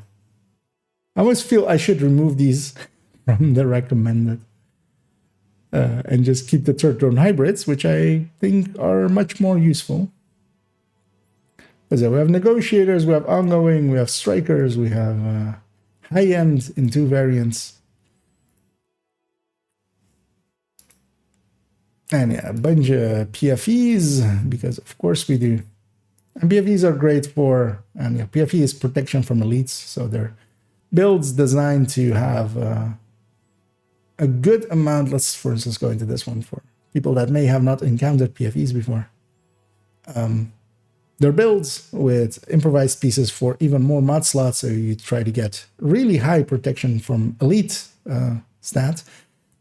always feel I should remove these from the recommended and just keep the third drone hybrids, which I think are much more useful. So we have negotiators, we have ongoing, we have strikers, we have high-end in 2 variants. And a bunch of PFEs, because of course we do. And PFEs are great for, and PFE is protection from elites, so they're builds designed to have a good amount. Let's, for instance, go into this one for people that may have not encountered PFEs before. They're builds with improvised pieces for even more mod slots, so you try to get really high protection from elite stat.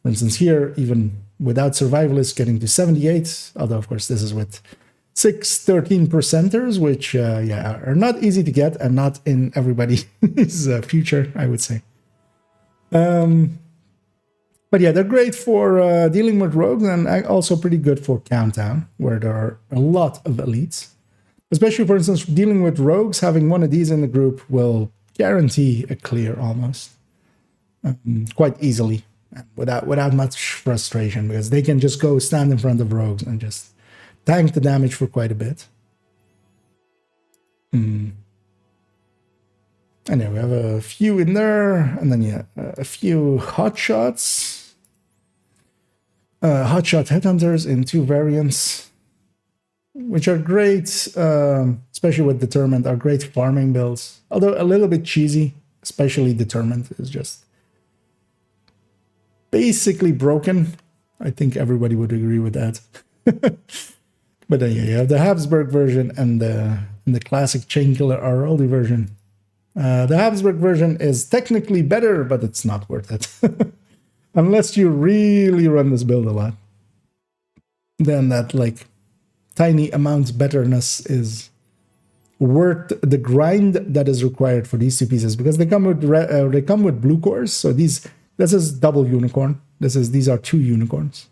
For instance, here, even without survivalists, getting to 78, although of course this is with 6 13%ers, which are not easy to get and not in everybody's future, I would say. But yeah, they're great for dealing with rogues, and also pretty good for Countdown, where there are a lot of elites. Especially, for instance, dealing with rogues, having one of these in the group will guarantee a clear almost. Quite easily, without much frustration, because they can just go stand in front of rogues and just tank the damage for quite a bit. And then we have a few in there, and then a few hotshots. Hotshot headhunters in 2 variants, which are great, especially with Determined, are great farming builds. Although a little bit cheesy, especially Determined is just basically broken. I think everybody would agree with that. But then you have the Habsburg version and the classic Chainkiller Araldi version. The Habsburg version is technically better, but it's not worth it. Unless you really run this build a lot. Then that tiny amount betterness is worth the grind that is required for these 2 pieces, because they come with blue cores. So this is double unicorn. These are 2 unicorns.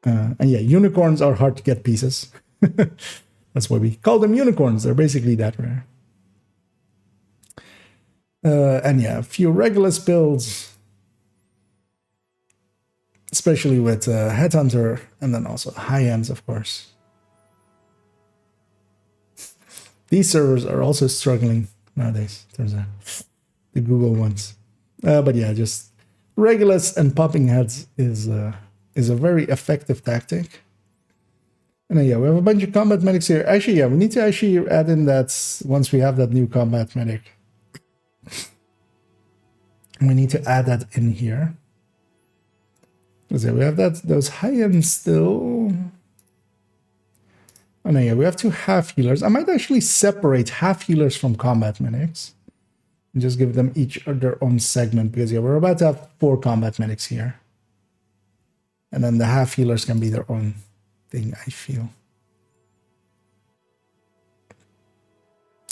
And unicorns are hard to get pieces. That's why we call them unicorns. They're basically that rare. And a few Regulus builds, especially with Headhunter, and then also high ends, of course. These servers are also struggling nowadays, turns out, the Google ones. But just Regulus and popping heads is a very effective tactic. And then, we have a bunch of combat medics here. Actually, we need to actually add in that once we have that new combat medic. We need to add that in here. So we have those high-end still. Oh no, we have 2 half healers. I might actually separate half healers from combat medics and just give them each their own segment, because we're about to have 4 combat medics here. And then the half healers can be their own thing, I feel.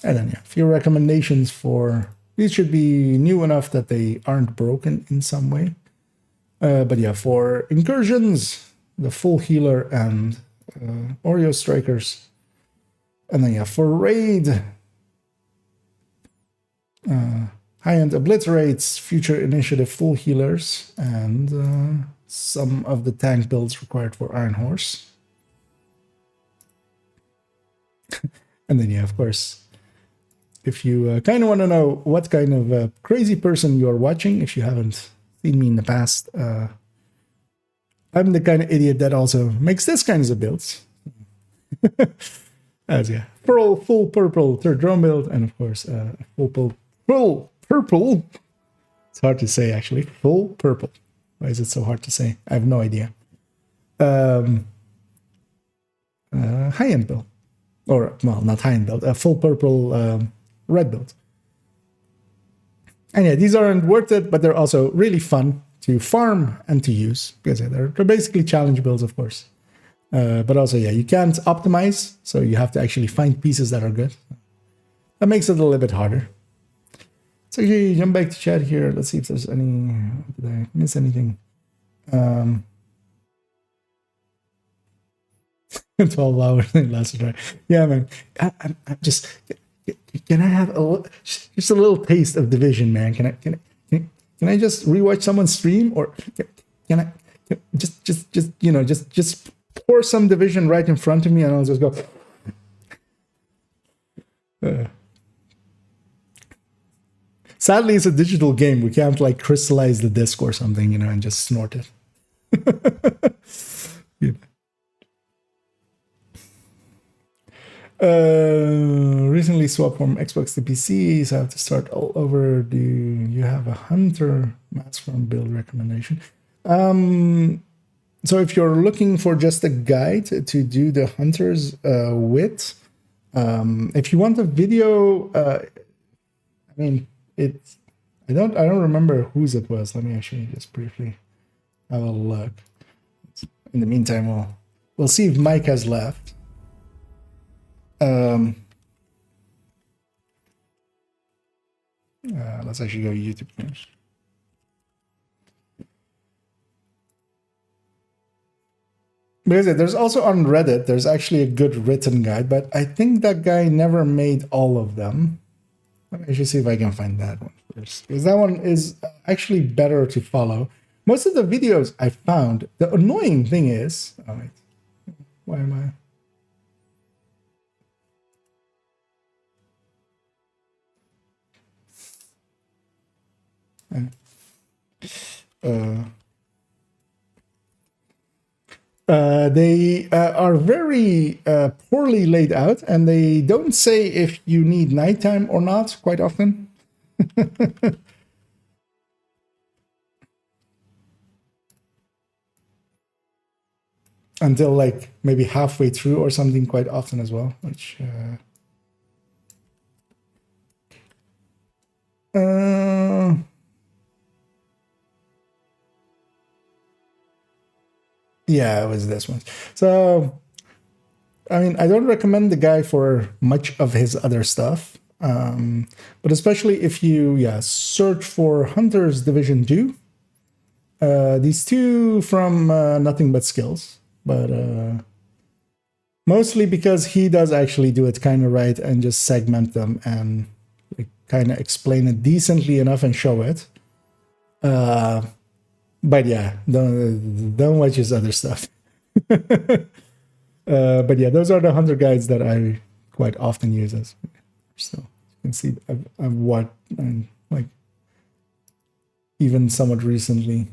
And then, a few recommendations for... These should be new enough that they aren't broken in some way. But for incursions, the full healer and Oreo strikers. And then, for raid, high-end obliterates, future initiative full healers, and some of the tank builds required for Iron Horse. And then, yeah, of course, if you kind of want to know what kind of crazy person you're watching, if you haven't seen me in the past, I'm the kind of idiot that also makes this kinds of builds. As yeah, full purple third drone build, and of course, full purple. It's hard to say actually. Full purple. Why is it so hard to say? I have no idea. High-end build, or well, not high-end build. A full purple red build. And yeah, these aren't worth it, but they're also really fun to farm and to use because yeah, they're basically challenge builds, of course. But also, yeah, you can't optimize, so you have to actually find pieces that are good. That makes it a little bit harder. So you jump back to chat here. Let's see if there's any. Did I miss anything? 12 hours last try. Yeah, man. I'm just. Can I have just a little taste of Division, man? Can I just rewatch someone's stream, or can I just pour some Division right in front of me and I'll just go. Sadly, it's a digital game. We can't like crystallize the disc or something, and just snort it. Yeah. Recently swapped from Xbox to PC, so I have to start all over. Do you have a Hunter mask from build recommendation? So if you're looking for just a guide to do the Hunters with, if you want a video, I mean, it's I don't remember whose it was. Let me actually just briefly have a look. In the meantime, we'll see if Mike has left. Let's actually go YouTube first. Because there's also on Reddit, there's actually a good written guide, but I think that guy never made all of them. Let me actually see if I can find that one first, because that one is actually better to follow. Most of the videos I found, the annoying thing is, oh wait, why am I? They are very poorly laid out, and they don't say if you need nighttime or not quite often. Until like maybe halfway through or something quite often as well, which yeah, it was this one. So, I mean, I don't recommend the guy for much of his other stuff, but especially if you, search for Hunter's Division 2. These two from Nothing But Skills, but mostly because he does actually do it kind of right and just segment them and like, kind of explain it decently enough and show it. But yeah, don't watch his other stuff. But yeah, those are the Hunter guides that I quite often use as. So you can see I've watched and like even somewhat recently.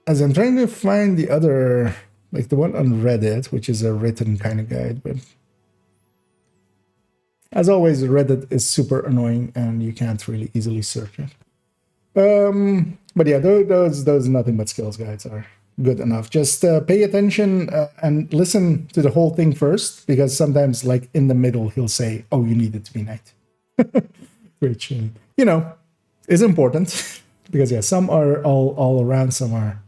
As I'm trying to find the other, like the one on Reddit, which is a written kind of guide, but as always, Reddit is super annoying and you can't really easily search it. But yeah, those Nothing But Skills guides are good enough. Just pay attention and listen to the whole thing first, because sometimes, like in the middle, he'll say, "Oh, you need it to be night," which is important because yeah, some are all around, some are.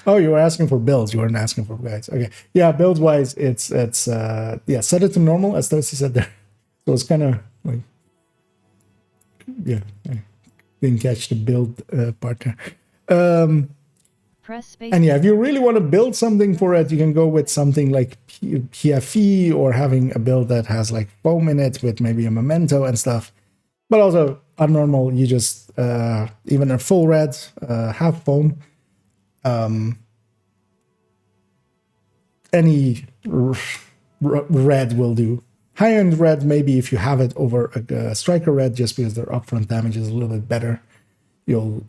Oh, you were asking for builds. You weren't asking for guides. Okay. Yeah, build wise, it's set it to normal, as Toasty said there. So it's kind of like, yeah, I didn't catch the build part there. Press space. And yeah, if you really want to build something for it, you can go with something like PFE or having a build that has like foam in it with maybe a memento and stuff. But also on normal, you just even a full red, half foam. Any red will do. High-end red, maybe if you have it over a striker red, just because their upfront damage is a little bit better, you'll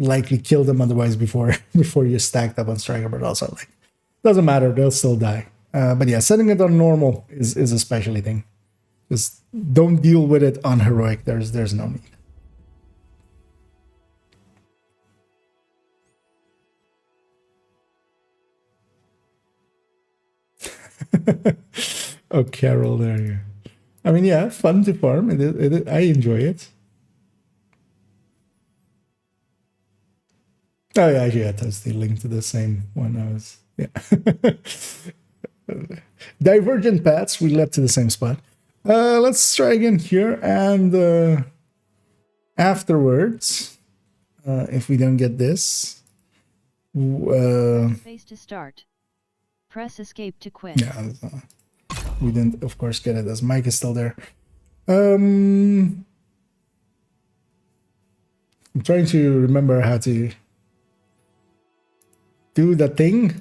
likely kill them otherwise before you stacked up on striker. But also, like, doesn't matter, they'll still die. But yeah, setting it on normal is a specialty thing. Just don't deal with it on heroic. There's no need. Oh, Carol, there you. I mean, yeah, fun to farm. I enjoy it. Oh yeah, actually, that's the link to the same one. I was divergent paths. We led to the same spot. Let's try again here, and afterwards, if we don't get this, Space to start. Press escape to quit. Yeah, we didn't, of course, get it as Mike is still there. I'm trying to remember how to do the things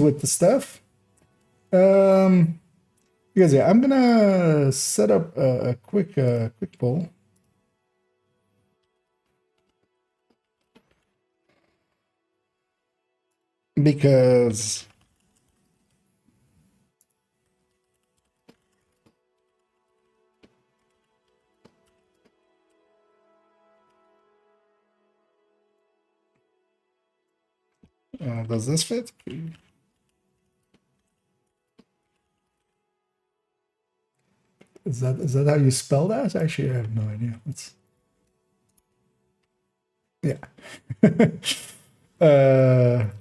with the stuff. Because yeah, I'm gonna set up a quick poll. Because does this fit? Is that how you spell that? Actually, I have no idea.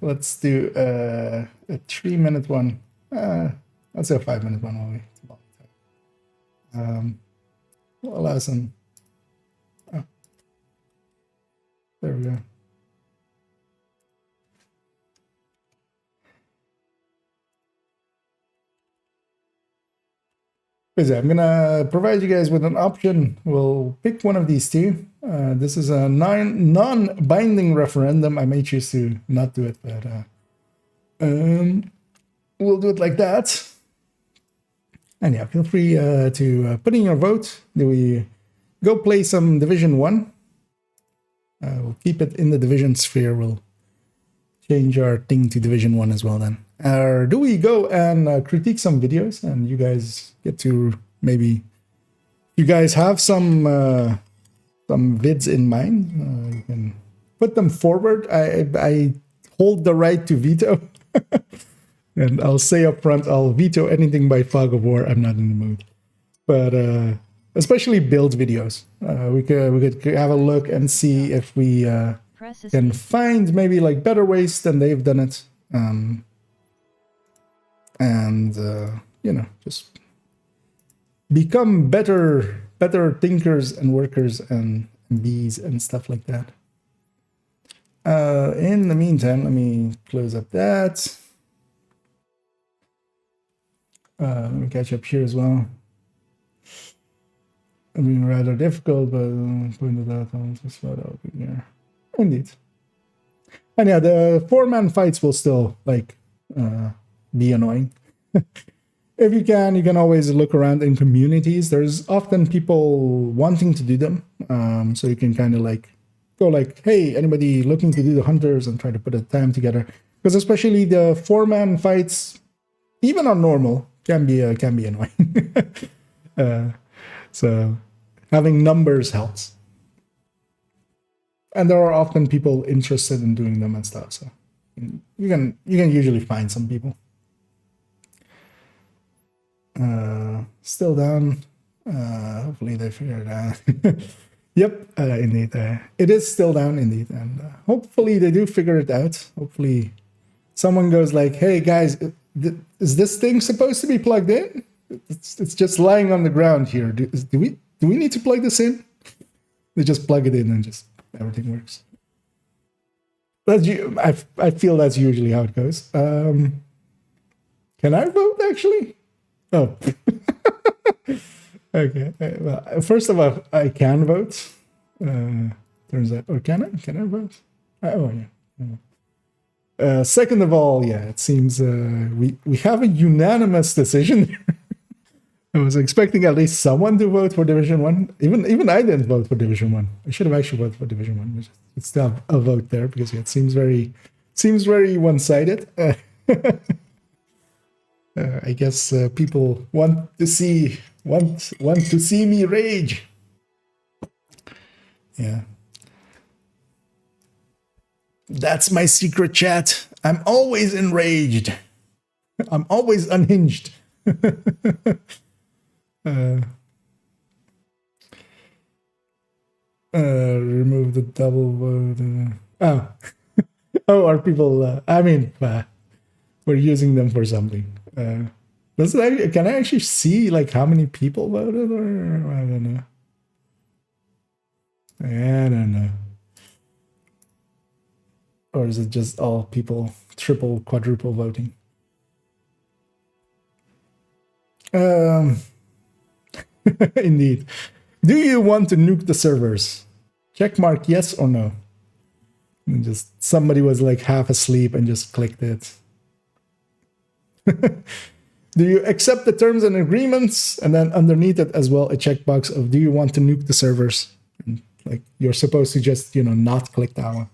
Let's do a 3-minute one. Let's say a 5-minute one. We'll allow some. Oh, there we go. I'm gonna provide you guys with an option. We'll pick one of these two. This is a non-binding referendum. I may choose to not do it, but we'll do it like that. And yeah, feel free to put in your vote. Do we go play some Division 1? We'll keep it in the Division sphere. We'll change our thing to Division 1 as well then. Or do we go and critique some videos, and you guys get to maybe, you guys have some vids in mind, you can put them forward. I hold the right to veto. And I'll say up front, I'll veto anything by Fog of War. I'm not in the mood. But especially build videos. We could have a look and see if we can find maybe like better ways than they've done it. And you know, just become better thinkers and workers and bees and stuff like that. In the meantime, let me close up that. Let me catch up here as well. I mean, rather difficult, but pointed out on just about out here. Indeed. And yeah, the 4-man fights will still like be annoying. If you can always look around in communities. There's often people wanting to do them, so you can kind of like go like, hey, anybody looking to do the hunters, and try to put a time together. Because especially the 4-man fights, even on normal, can be annoying. So having numbers helps, and there are often people interested in doing them and stuff. So you can usually find some people. Still down. Hopefully they figure it out. Yep, indeed. It is still down, indeed. And hopefully they do figure it out. Hopefully someone goes like, hey guys, is this thing supposed to be plugged in? It's just lying on the ground here. Do we need to plug this in? They just plug it in and just everything works. I feel that's usually how it goes. Can I vote actually? Oh, okay. Well, first of all, I can vote. Turns out, or can I? Can I vote? Oh yeah. Second of all, yeah, it seems we have a unanimous decision. I was expecting at least someone to vote for Division 1. Even I didn't vote for Division 1. I should have actually voted for Division 1. It's still have a vote there because yeah, it seems very one-sided. I guess people want to see me rage. Yeah. That's my secret chat. I'm always enraged. I'm always unhinged. Remove the double vote. Oh, are people? I mean, we're using them for something. Does it? Can I actually see like how many people voted, or I don't know. I don't know. Or is it just all people triple, quadruple voting? Indeed. Do you want to nuke the servers? Check mark yes or no. And just somebody was like half asleep and just clicked it. Do you accept the terms and agreements? And then underneath it as well, a checkbox of do you want to nuke the servers? And like you're supposed to just, not click that one.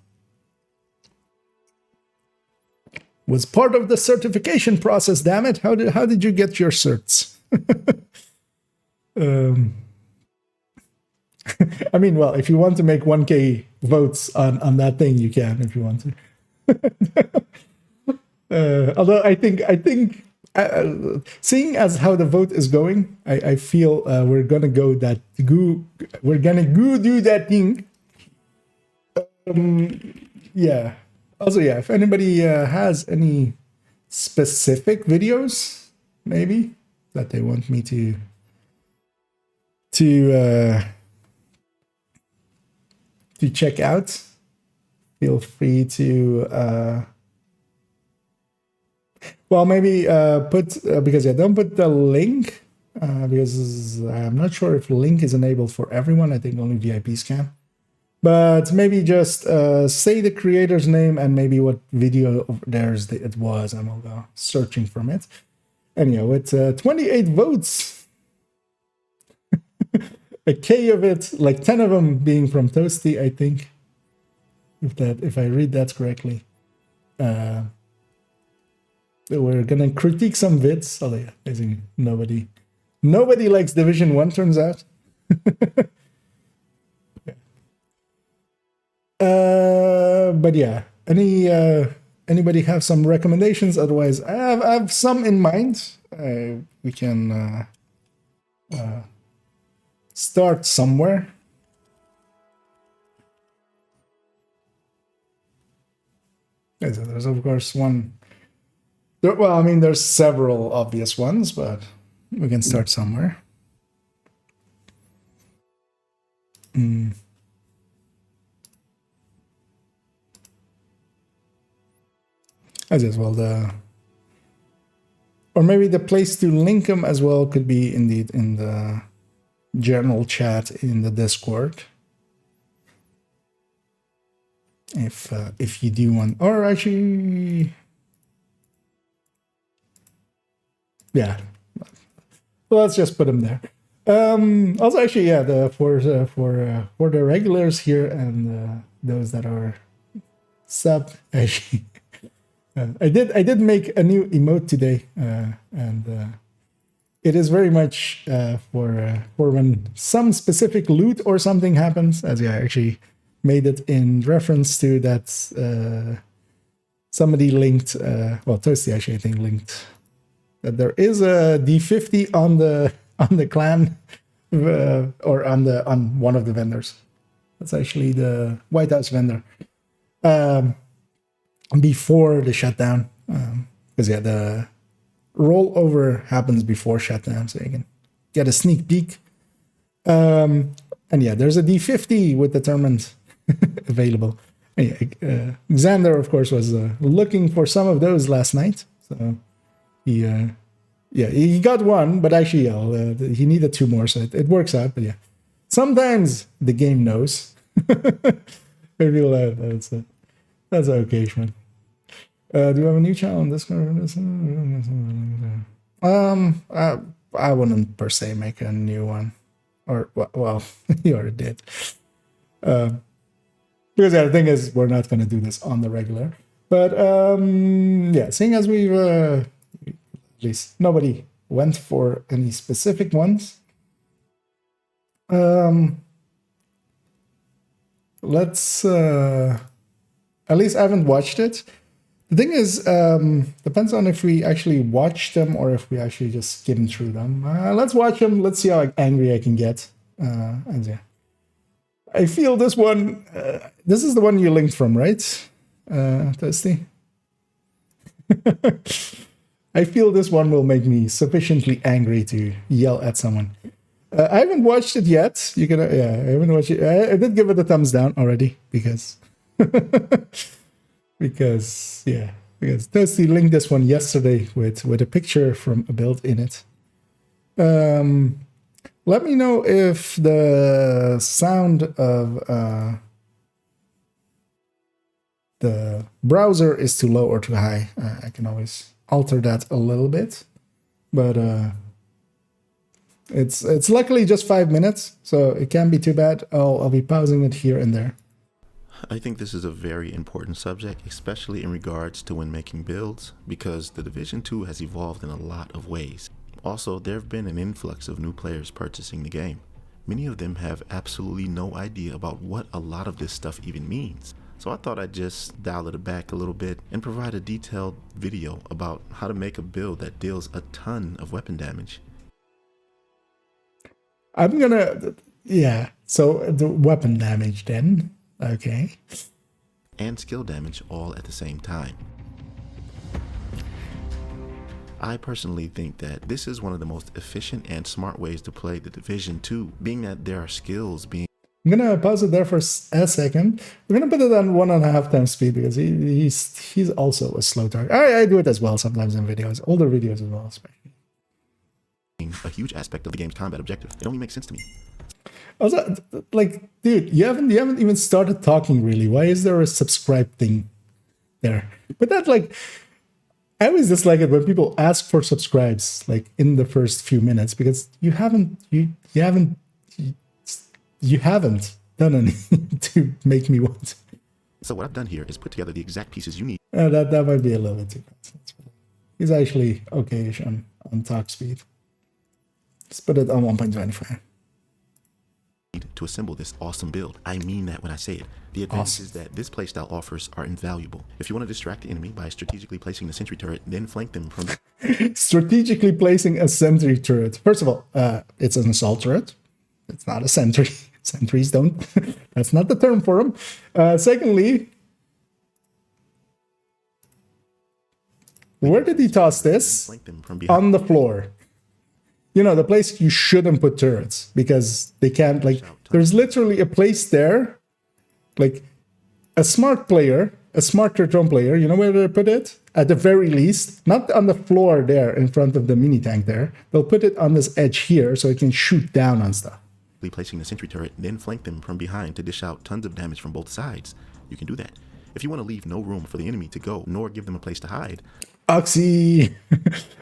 Was part of the certification process, damn it. How did you get your certs? I mean, well, if you want to make 1K votes on that thing, you can if you want to. Although I think seeing as how the vote is going, I feel we're gonna do that thing. Yeah. Also, yeah, if anybody has any specific videos, maybe that they want me to check out, feel free to well, maybe put because don't put the link because I'm not sure if link is enabled for everyone. I think only VIPs can. But maybe just say the creator's name and maybe what video of theirs it was, and we'll go searching from it. Anyhow, with 28 votes, a K of it, like 10 of them being from Toasty, I think, if I read that correctly. We're gonna critique some vids. Oh yeah, basically nobody likes Division 1, turns out. But yeah, anybody have some recommendations? Otherwise, I have some in mind. We can start somewhere. There's of course one. Well, I mean, there's several obvious ones, but we can start somewhere. As well, or maybe the place to link them as well could be indeed in the general chat in the Discord. If you do want, or actually, yeah, well, let's just put them there. Also, actually, yeah, for the regulars here and those that are sub, actually. I did make a new emote today, and it is very much for when some specific loot or something happens. As I actually made it in reference to that somebody linked, well, Toasty actually I think linked that there is a D50 on the clan or on one of the vendors. That's actually the White House vendor. Before the shutdown, because yeah, the rollover happens before shutdown, so you can get a sneak peek. And yeah, there's a D50 with determined available. Xander, of course, was looking for some of those last night. So he got one, but actually he needed two more, so it works out. But yeah, sometimes the game knows. Maybe that's okay, man. Do you have a new channel on Discord? I wouldn't per se make a new one, or well, you already did. Because the thing is, we're not going to do this on the regular. But yeah, seeing as we've at least nobody went for any specific ones. Let's at least I haven't watched it. The thing is, depends on if we actually watch them or if we actually just skim through them. Let's watch them. Let's see how angry I can get. And yeah, I feel this one. This is the one you linked from, right? Toasty. I feel this one will make me sufficiently angry to yell at someone. I haven't watched it yet. You can, yeah, I haven't watched it. I did give it a thumbs down already because. Because Toasty linked this one yesterday with a picture from a build in it. Let me know if the sound of the browser is too low or too high. I can always alter that a little bit, but it's luckily just 5 minutes, so it can't be too bad. I'll be pausing it here and there. I think this is a very important subject, especially in regards to when making builds, because the Division 2 has evolved in a lot of ways. Also, there have been an influx of new players purchasing the game. Many of them have absolutely no idea about what a lot of this stuff even means. So I thought I'd just dial it back a little bit and provide a detailed video about how to make a build that deals a ton of weapon damage. I'm gonna, yeah, so the weapon damage then. Okay. And skill damage all at the same time. I personally think that this is one of the most efficient and smart ways to play the Division 2, being that there are skills being... I'm gonna pause it there for a second. We're gonna put it on 1.5 times speed because he's also a slow target. I do it as well sometimes in videos, older videos as well, especially. A huge aspect of the game's combat objective. It only makes sense to me. Also, like, dude, you haven't even started talking really. Why is there a subscribe thing there? But that, like, I always dislike it when people ask for subscribes, like, in the first few minutes, because you haven't done anything to make me want. So what I've done here is put together the exact pieces you need. That might be a little bit too fast. He's actually okay-ish on talk speed. Let's put it on 1.25. To assemble this awesome build. I mean that when I say it. The advantages that this playstyle offers are invaluable. If you want to distract the enemy by strategically placing the sentry turret, then flank them from... Strategically placing a sentry turret. First of all, it's an assault turret. It's not a sentry. Sentries don't... That's not the term for them. Secondly, where did he toss this? On the floor. You know, the place you shouldn't put turrets because they can't, like, there's literally a place there, like a smart player, a smart turret player, you know where they put it? At the very least, not on the floor there in front of the mini tank there. They'll put it on this edge here so it can shoot down on stuff. Placing the sentry turret, then flank them from behind to dish out tons of damage from both sides. You can do that. If you want to leave no room for the enemy to go, nor give them a place to hide. Oxy.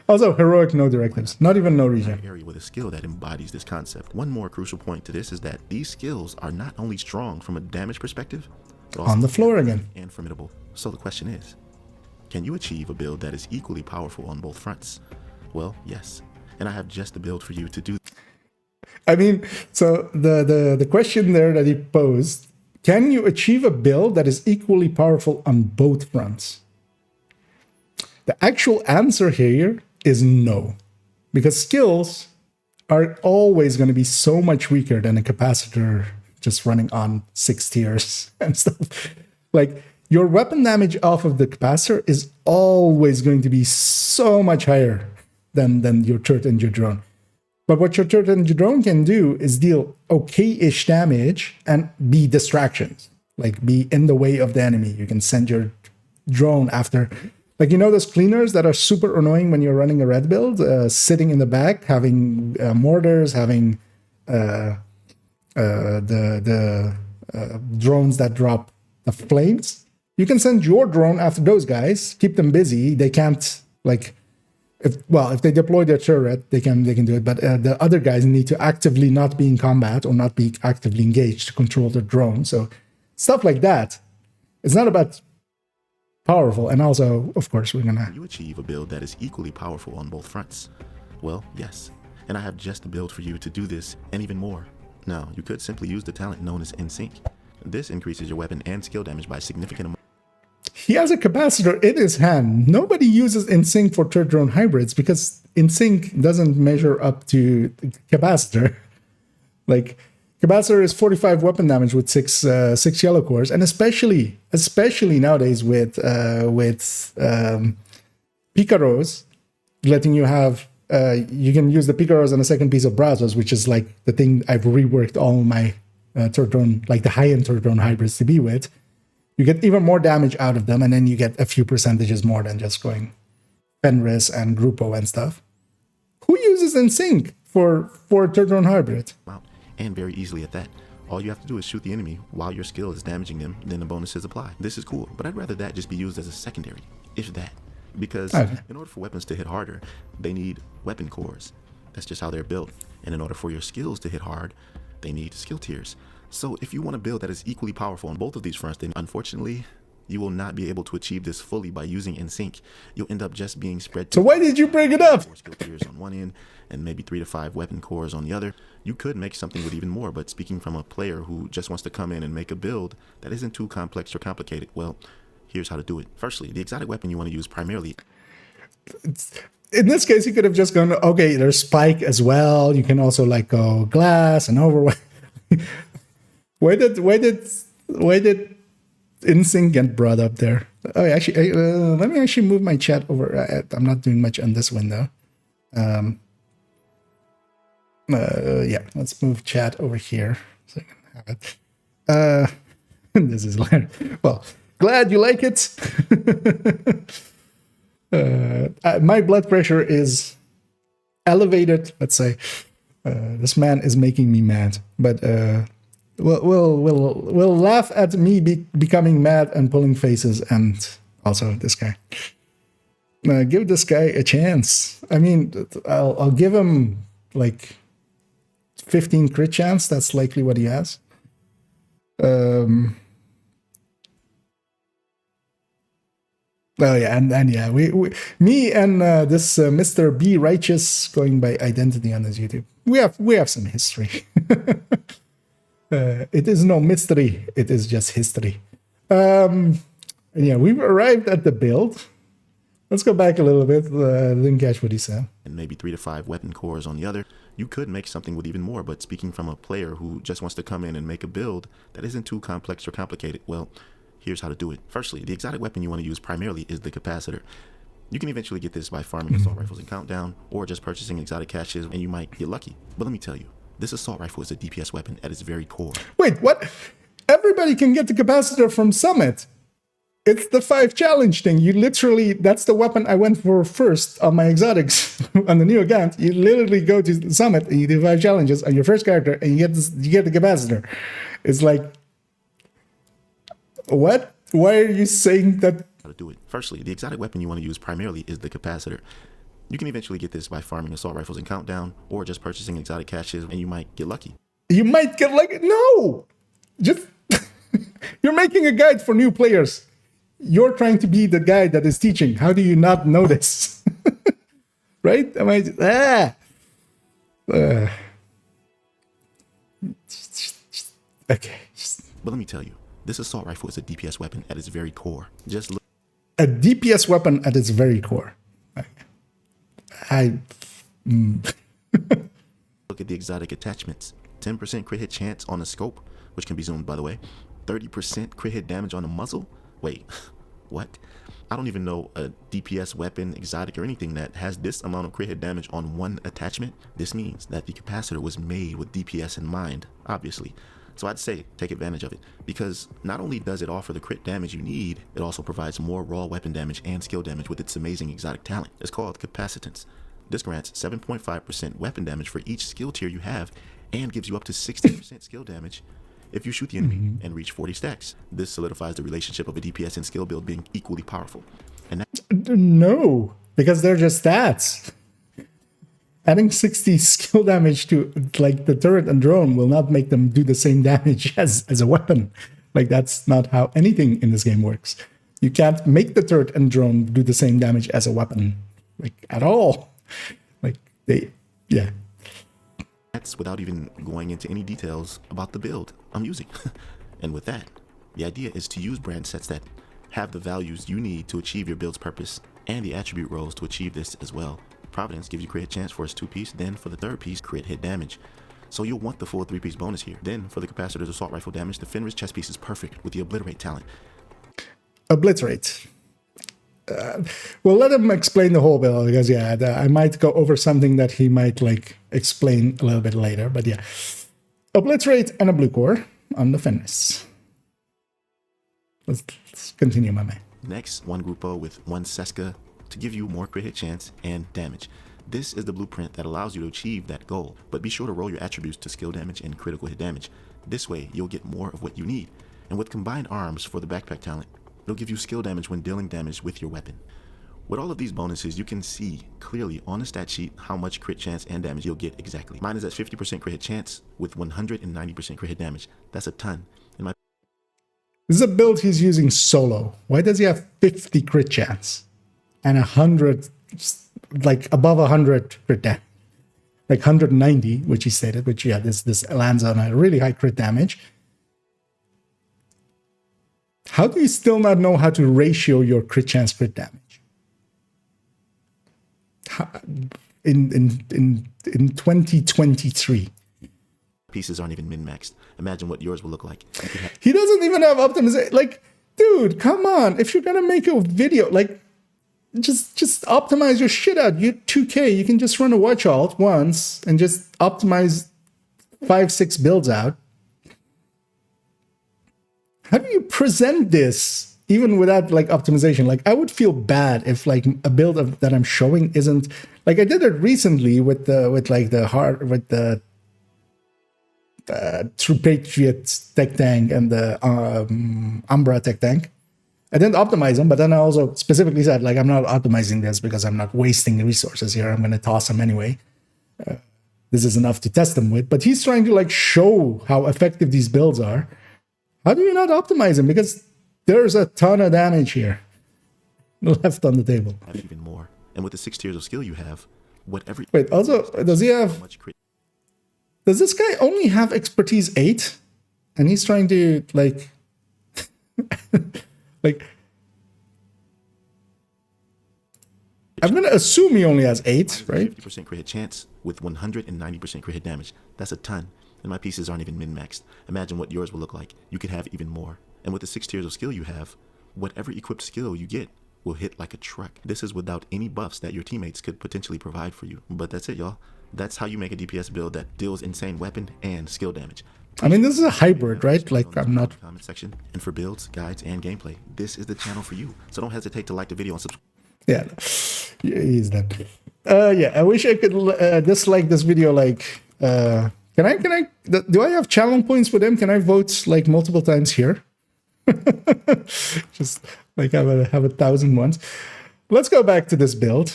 Also, heroic no directives. Not even no regen. Area with a skill that embodies this concept. One more crucial point to this is that these skills are not only strong from a damage perspective, but also on the floor again. And formidable. So the question is, can you achieve a build that is equally powerful on both fronts? Well, yes. And I have just the build for you to do. I mean, so the question there that he posed, can you achieve a build that is equally powerful on both fronts? The actual answer here is no, because skills are always going to be so much weaker than a capacitor just running on 6 tiers and stuff. Like, your weapon damage off of the capacitor is always going to be so much higher than your turret and your drone. But what your turret and your drone can do is deal okay-ish damage and be distractions. like be in the way of the enemy. You can send your drone after, like, you know, those cleaners that are super annoying when you're running a red build, sitting in the back, having mortars, having the drones that drop the flames. You can send your drone after those guys, keep them busy. They can't, like, if they deploy their turret, they can do it. But the other guys need to actively not be in combat or not be actively engaged to control the drone. So stuff like that. It's not about powerful. And also, of course, we're gonna... You achieve a build that is equally powerful on both fronts. Well, yes. And I have just the build for you to do this and even more. Now, you could simply use the talent known as In Sync. This increases your weapon and skill damage by significant amounts. He has a capacitor in his hand. Nobody uses In Sync for third drone hybrids because In Sync doesn't measure up to capacitor. Like, capacitor is 45 weapon damage with six yellow cores, and especially nowadays with Picaros, letting you have you can use the Picaros and a second piece of Brazos, which is like the thing I've reworked all my third drone, like the high-end third drone hybrids to be with. You get even more damage out of them, and then you get a few percentages more than just going Fenris and Grupo and stuff. Who uses In Sync for third drone hybrid? And very easily at that. All you have to do is shoot the enemy while your skill is damaging them, then the bonuses apply. This is cool, but I'd rather that just be used as a secondary, if that. Because in order for weapons to hit harder, they need weapon cores. That's just how they're built. And in order for your skills to hit hard, they need skill tiers. So if you want a build that is equally powerful on both of these fronts, then unfortunately, you will not be able to achieve this fully by using In Sync. You'll end up just being spread. So why did you bring it up? 4 skill tiers on one end and maybe 3 to 5 weapon cores on the other. You could make something with even more, but speaking from a player who just wants to come in and make a build that isn't too complex or complicated, well, here's how to do it. Firstly, the exotic weapon you want to use primarily. In this case, you could have just gone, okay, there's Spike as well. You can also like go Glass and Overwatch. Why did In Sync get brought up there? Oh, actually, let me actually move my chat over. I'm not doing much on this window. Yeah, let's move chat over here so I can have it. This is hilarious. Well, glad you like it. My blood pressure is elevated. Let's say this man is making me mad, but we'll laugh at me becoming mad and pulling faces, and also this guy. Give this guy a chance. I mean, I'll give him like 15 crit chance. That's likely what he has. Oh yeah, and yeah, me and this Mr. B Righteous, going by identity on his YouTube, we have some history. It is no mystery; it is just history. And yeah, we've arrived at the build. Let's go back a little bit. Didn't catch what he said. And maybe 3 to 5 weapon cores on the other. You could make something with even more, but speaking from a player who just wants to come in and make a build that isn't too complex or complicated, well, here's how to do it. Firstly, the exotic weapon you want to use primarily is the capacitor. You can eventually get this by farming assault rifles in Countdown, or just purchasing exotic caches, and you might get lucky. But let me tell you, this assault rifle is a DPS weapon at its very core. Wait, what? Everybody can get the capacitor from Summit. It's the 5 challenge thing. You literally, that's the weapon I went for first on my exotics on the new account. You literally go to the Summit and you do 5 challenges on your first character and you get the capacitor. It's like, what? Why are you saying that? How to do it. Firstly, the exotic weapon you want to use primarily is the capacitor. You can eventually get this by farming assault rifles in Countdown, or just purchasing exotic caches, and you might get lucky. You might get lucky. No! Just, you're making a guide for new players. You're trying to be the guy that is teaching. How do you not know this? Right? Am I? Okay. But let me tell you, this assault rifle is a DPS weapon at its very core. Just look. A DPS weapon at its very core. Look at the exotic attachments. 10% crit hit chance on the scope, which can be zoomed, by the way. 30% crit hit damage on the muzzle. Wait, what? I don't even know a DPS weapon, exotic, or anything that has this amount of crit hit damage on one attachment. This means that the capacitor was made with DPS in mind, obviously. So I'd say take advantage of it, because not only does it offer the crit damage you need, it also provides more raw weapon damage and skill damage with its amazing exotic talent. It's called Capacitance. This grants 7.5% weapon damage for each skill tier you have, and gives you up to 60% skill damage if you shoot the enemy and reach 40 stacks. This solidifies the relationship of a DPS and skill build being equally powerful. And No, because they're just stats. Adding 60 skill damage to like the turret and drone will not make them do the same damage as a weapon. Like that's not how anything in this game works. You can't make the turret and drone do the same damage as a weapon, like at all. Like yeah. That's without even going into any details about the build I'm using. And with that, the idea is to use brand sets that have the values you need to achieve your build's purpose, and the attribute roles to achieve this as well. Providence gives you crit hit chance for its 2-piece, then for the 3rd piece, crit hit damage. So you'll want the full 3-piece bonus here. Then for the capacitor's assault rifle damage, the Fenrir's chest piece is perfect with the obliterate talent. Obliterate. Well, let him explain the whole build, because yeah, I might go over something that he might like explain a little bit later. But yeah, obliterate and a blue core on the Fenris. Let's continue, my man. Next, 1 Grupo with 1 Seska to give you more crit hit chance and damage. This is the blueprint that allows you to achieve that goal, but be sure to roll your attributes to skill damage and critical hit damage. This way, you'll get more of what you need. And with combined arms for the backpack talent, it'll give you skill damage when dealing damage with your weapon. With all of these bonuses, you can see clearly on the stat sheet how much crit chance and damage you'll get exactly. Mine is at 50% crit hit chance with 190% crit hit damage. That's a ton. This is a build he's using solo. Why does he have 50 crit chance and 100, like above 100 crit damage? Like 190, which he stated, which yeah, this lands on a really high crit damage. How do you still not know how to ratio your crit chance crit damage? In 2023. Pieces aren't even min-maxed. Imagine what yours will look like. He doesn't even have optimization. Like, dude, come on. If you're gonna make a video, like, just optimize your shit out. You're 2K. You can just run a watch alt once and just optimize 5-6 builds out. How do you present this even without like optimization? Like, I would feel bad if like a build that I'm showing isn't like I did it recently with the True Patriot tech tank and the Umbra tech tank. I didn't optimize them, but then I also specifically said, like, I'm not optimizing this because I'm not wasting resources here. I'm going to toss them anyway. This is enough to test them with. But he's trying to, like, show how effective these builds are. How do you not optimize them? Because there's a ton of damage here left on the table. Have even more. And with the 6 tiers of skill you have, whatever... Wait, also, does he have... Does this guy only have expertise 8? And he's trying to, like... like... I'm going to assume he only has 8, right? 50% crit hit chance with 190% crit hit damage. That's a ton. And my pieces aren't even min-maxed. Imagine what yours will look like. You could have even more. And with the 6 tiers of skill you have, whatever equipped skill you get will hit like a truck. This is without any buffs that your teammates could potentially provide for you. But that's it, y'all. That's how you make a DPS build that deals insane weapon and skill damage. I mean, this is a hybrid, right? Like, I'm not... Comment section. And for builds, guides, and gameplay, this is the channel for you. So don't hesitate to like the video and subscribe. Yeah, he's dead. Yeah, I wish I could dislike this video. Like, can I? Do I have channel points for them? Can I vote like multiple times here? Just like have 1,000 ones. Let's go back to this build.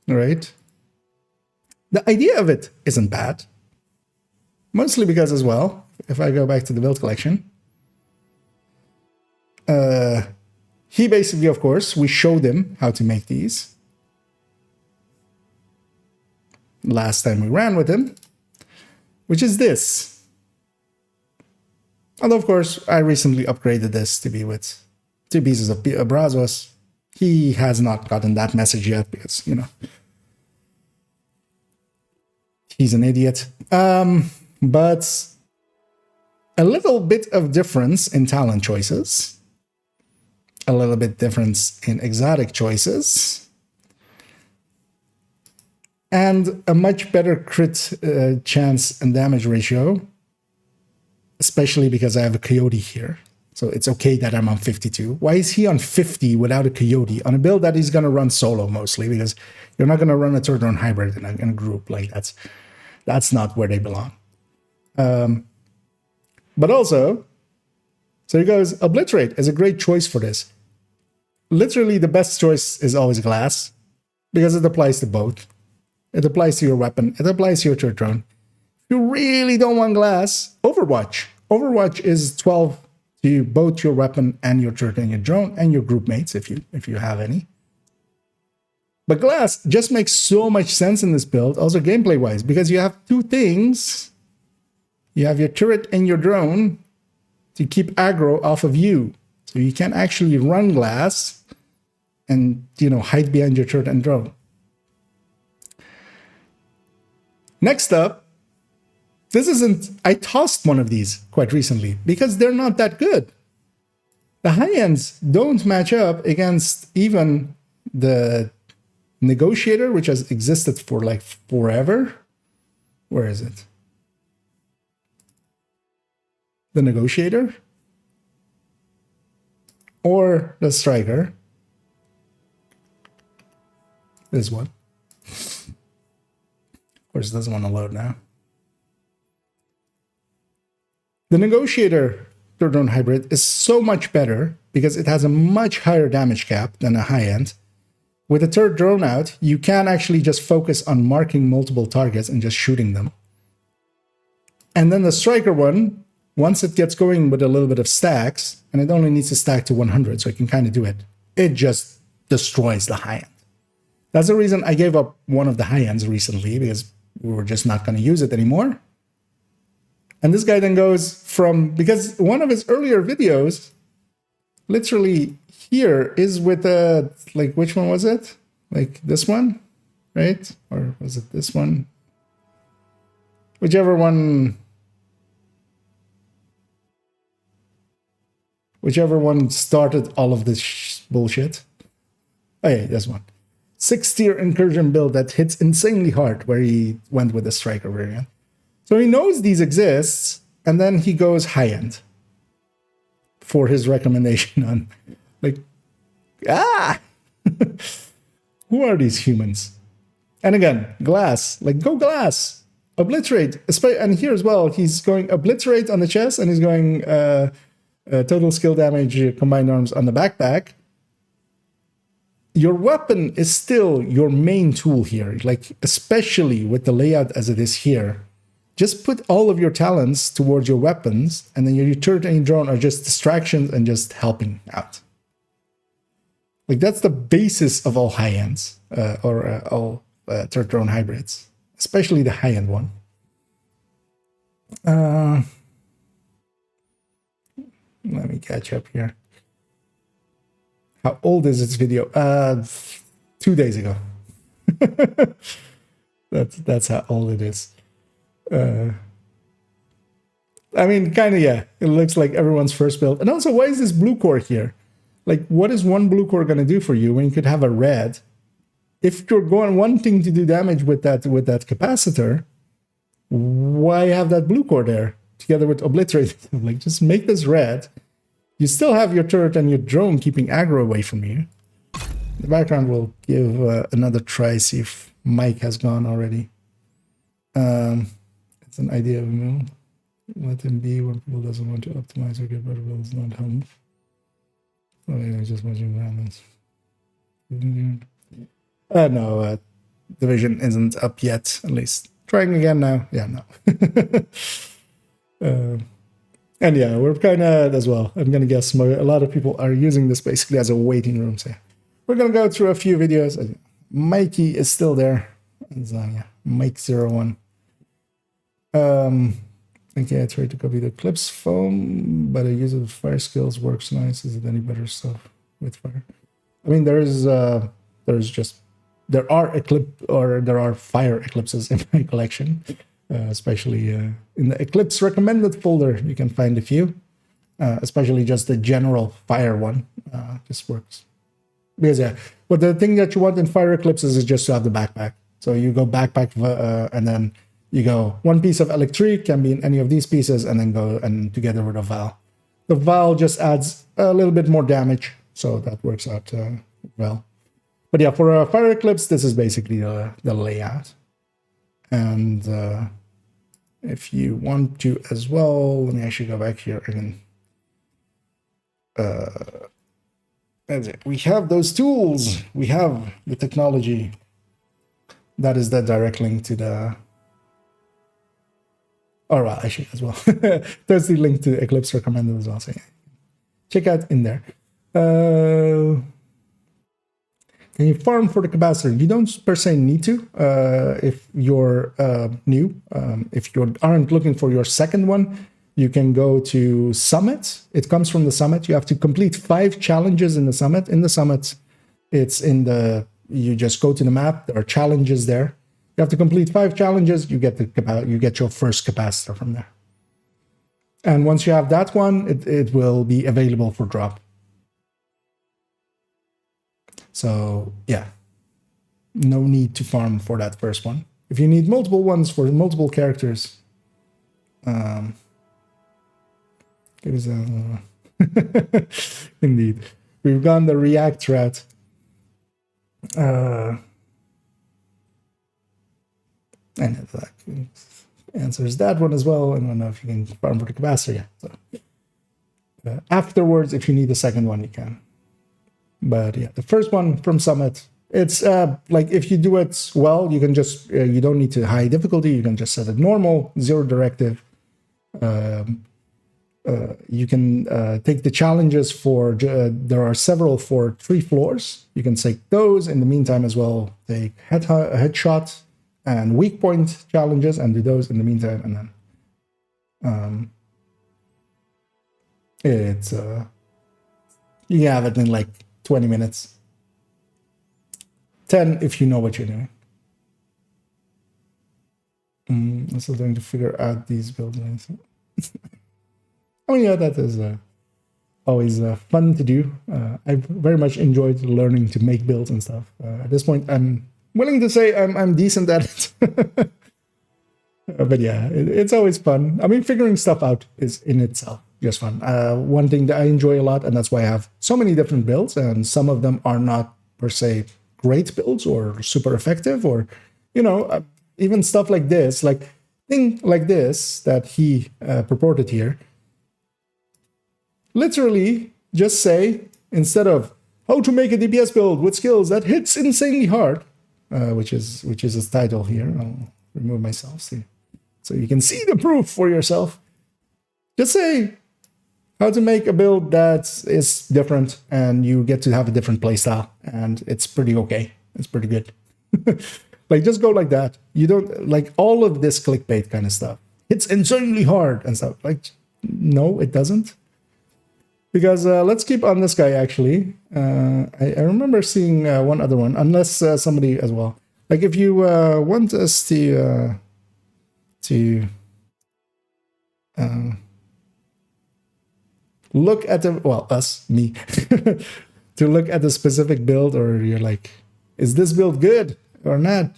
All right. The idea of it isn't bad. Mostly because as well, if I go back to the build collection, he basically, of course, we showed him how to make these last time we ran with him, which is this. And of course, I recently upgraded this to be with 2 pieces of Brazos. He has not gotten that message yet because, you know, he's an idiot. But a little bit of difference in talent choices. A little bit difference in exotic choices. And a much better crit chance and damage ratio. especially because I have a coyote here. So it's okay that I'm on 52. Why is he on 50 without a coyote on a build that he's going to run solo mostly? Because you're not going to run a third run hybrid in a group. Like that's not where they belong. But also, so he goes, Obliterate is a great choice for this. Literally the best choice is always glass because it applies to both. It applies to your weapon. It applies to your third drone. If you really don't want glass, Overwatch. Overwatch is 12 to both your weapon and your turret and your drone and your group mates if you have any. But glass just makes so much sense in this build, also gameplay wise, because you have two things. You have your turret and your drone to keep aggro off of you. So you can actually run glass and hide behind your turret and drone. Next up, I tossed one of these quite recently because they're not that good. The high ends don't match up against even the Negotiator, which has existed for like forever. Where is it? The Negotiator or the Striker. This one. Of course, it doesn't want to load now. The Negotiator third drone hybrid is so much better because it has a much higher damage cap than a high-end. With a third drone out, you can actually just focus on marking multiple targets and just shooting them. And then the Striker one, once it gets going with a little bit of stacks, and it only needs to stack to 100, so it can kind of do it, it just destroys the high-end. That's the reason I gave up one of the high-ends recently, because we were just not going to use it anymore. And this guy then goes from, because one of his earlier videos, literally here is with a, like, which one was it? Like this one, right? Or was it this one? Whichever one started all of this bullshit. Oh yeah, this one. 6-tier incursion build that hits insanely hard, where he went with the Striker variant. So he knows these exist, and then he goes high-end for his recommendation on, like, who are these humans? And again, glass, like, go glass, obliterate. And here as well, he's going obliterate on the chest, and he's going total skill damage, combined arms on the backpack. Your weapon is still your main tool here, like, especially with the layout as it is here. Just put all of your talents towards your weapons, and then your turret and your drone are just distractions and just helping out. Like, that's the basis of all high-ends, or all third drone hybrids, especially the high-end one. Let me catch up here. How old is this video? 2 days ago. That's how old it is. I mean, kind of, yeah. It looks like everyone's first build. And also, why is this blue core here? Like, what is one blue core going to do for you when you could have a red? If you're wanting to do damage with that capacitor, why have that blue core there together with obliterate? Like, just make this red. You still have your turret and your drone keeping aggro away from you. The background will give another try, see if Mike has gone already. It's an idea of a mill. Let him be when people doesn't want to optimize or get better builds, not home. Oh yeah, just watching balance. No, Division isn't up yet, at least. Trying again now. Yeah, no. And yeah, we're kind of, as well, I'm going to guess a lot of people are using this basically as a waiting room. So we're going to go through a few videos. Mikey is still there. It's, yeah, Mike01. Okay, I tried to copy the Eclipse foam, but I use it with fire skills. Works nice. Is it any better stuff with fire? I mean, there are fire eclipses in my collection, especially in the Eclipse recommended folder. You can find a few, especially just the general fire one. Just works because but the thing that you want in fire eclipses is just to have the backpack. So you go backpack and then you go one piece of electric can be in any of these pieces, and then go and together with a vial. The vial just adds a little bit more damage, so that works out well. But yeah, for a fire eclipse, this is basically the layout. And if you want to as well, let me actually go back here and that's it. We have those tools. We have the technology. That is the direct link to the. All right, actually as well. There's the link to the Eclipse recommended as well. So yeah, check out in there. Can you farm for the capacitor? You don't per se need to if you're new. If you aren't looking for your second one, you can go to Summit. It comes from the Summit. You have to complete 5 challenges in the Summit. In the Summit, it's in the, you just go to the map. There are challenges there. You have to complete 5 challenges. You get your first capacitor from there. And once you have that one, it will be available for drop. So yeah, no need to farm for that first one. If you need multiple ones for multiple characters, it is indeed. We've gone the React route. And that answers that one as well. And I don't know if you can farm for the capacitor. Yeah. So, afterwards, if you need a second one, you can. But yeah, the first one from Summit, it's like if you do it well, you can just, you don't need to high difficulty. You can just set it normal, 0 directive. You can take the challenges for, there are several for 3 floors. You can take those. In the meantime as well, take headshot and weak point challenges and do those in the meantime. And then it's, you have it in like 20 minutes. 10 if you know what you're doing. I'm still trying to figure out these buildings. I mean, yeah, that is always fun to do. I very much enjoyed learning to make builds and stuff. At this point, I'm willing to say I'm decent at it. But yeah, it's always fun. I mean, figuring stuff out is in itself just fun. One thing that I enjoy a lot, and that's why I have so many different builds, and some of them are not per se great builds or super effective, or, you know, even stuff like this, like thing like this that he purported here. Literally, just say, instead of how to make a DPS build with skills that hits insanely hard, which is his title here. I'll remove myself so you can see the proof for yourself. Just say how to make a build that is different, and you get to have a different playstyle, and it's pretty okay. It's pretty good. Like, just go like that. You don't like all of this clickbait kind of stuff. It's insanely hard and stuff. Like, no, it doesn't. Because let's keep on this guy, actually. I remember seeing one other one, unless somebody as well. Like, if you want us to look at the, well, me, to look at the specific build, or you're like, is this build good or not?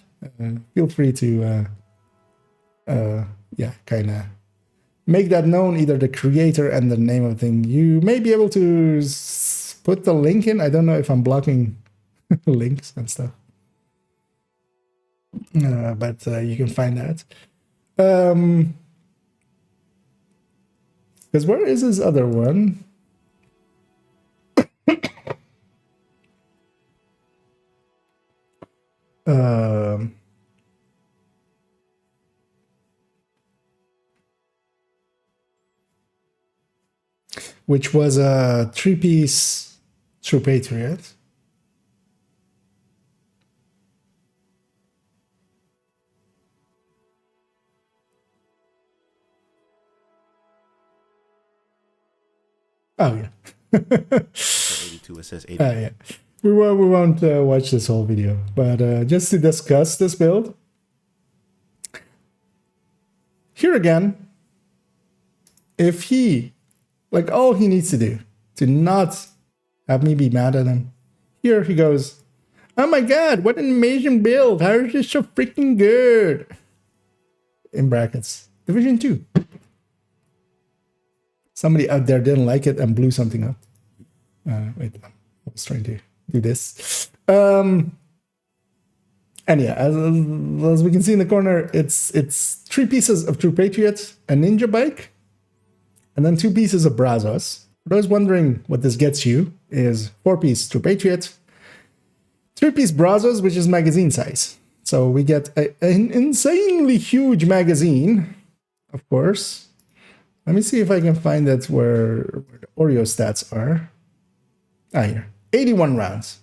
Feel free to, yeah, kind of make that known, either the creator and the name of the thing. You may be able to put the link in. I don't know if I'm blocking links and stuff. But you can find that. Because where is this other one? Which was a 3-piece True Patriot. Oh yeah. 82. It says 80. Yeah. We won't watch this whole video, but just to discuss this build. Here again, if he, like, all he needs to do to not have me be mad at him, here he goes, oh my god, what an amazing build, how is this so freaking good? in brackets, Division 2. Somebody out there didn't like it and blew something up. Wait, I was trying to do this. And yeah, as we can see in the corner, it's 3 pieces of True Patriot, a Ninja Bike, and then 2 pieces of Brazos. For those wondering what this gets you, is 4-piece True Patriot, 3-piece Brazos, which is magazine size. So we get an insanely huge magazine, of course. Let me see if I can find that where the Oreo stats are. Here. 81 rounds.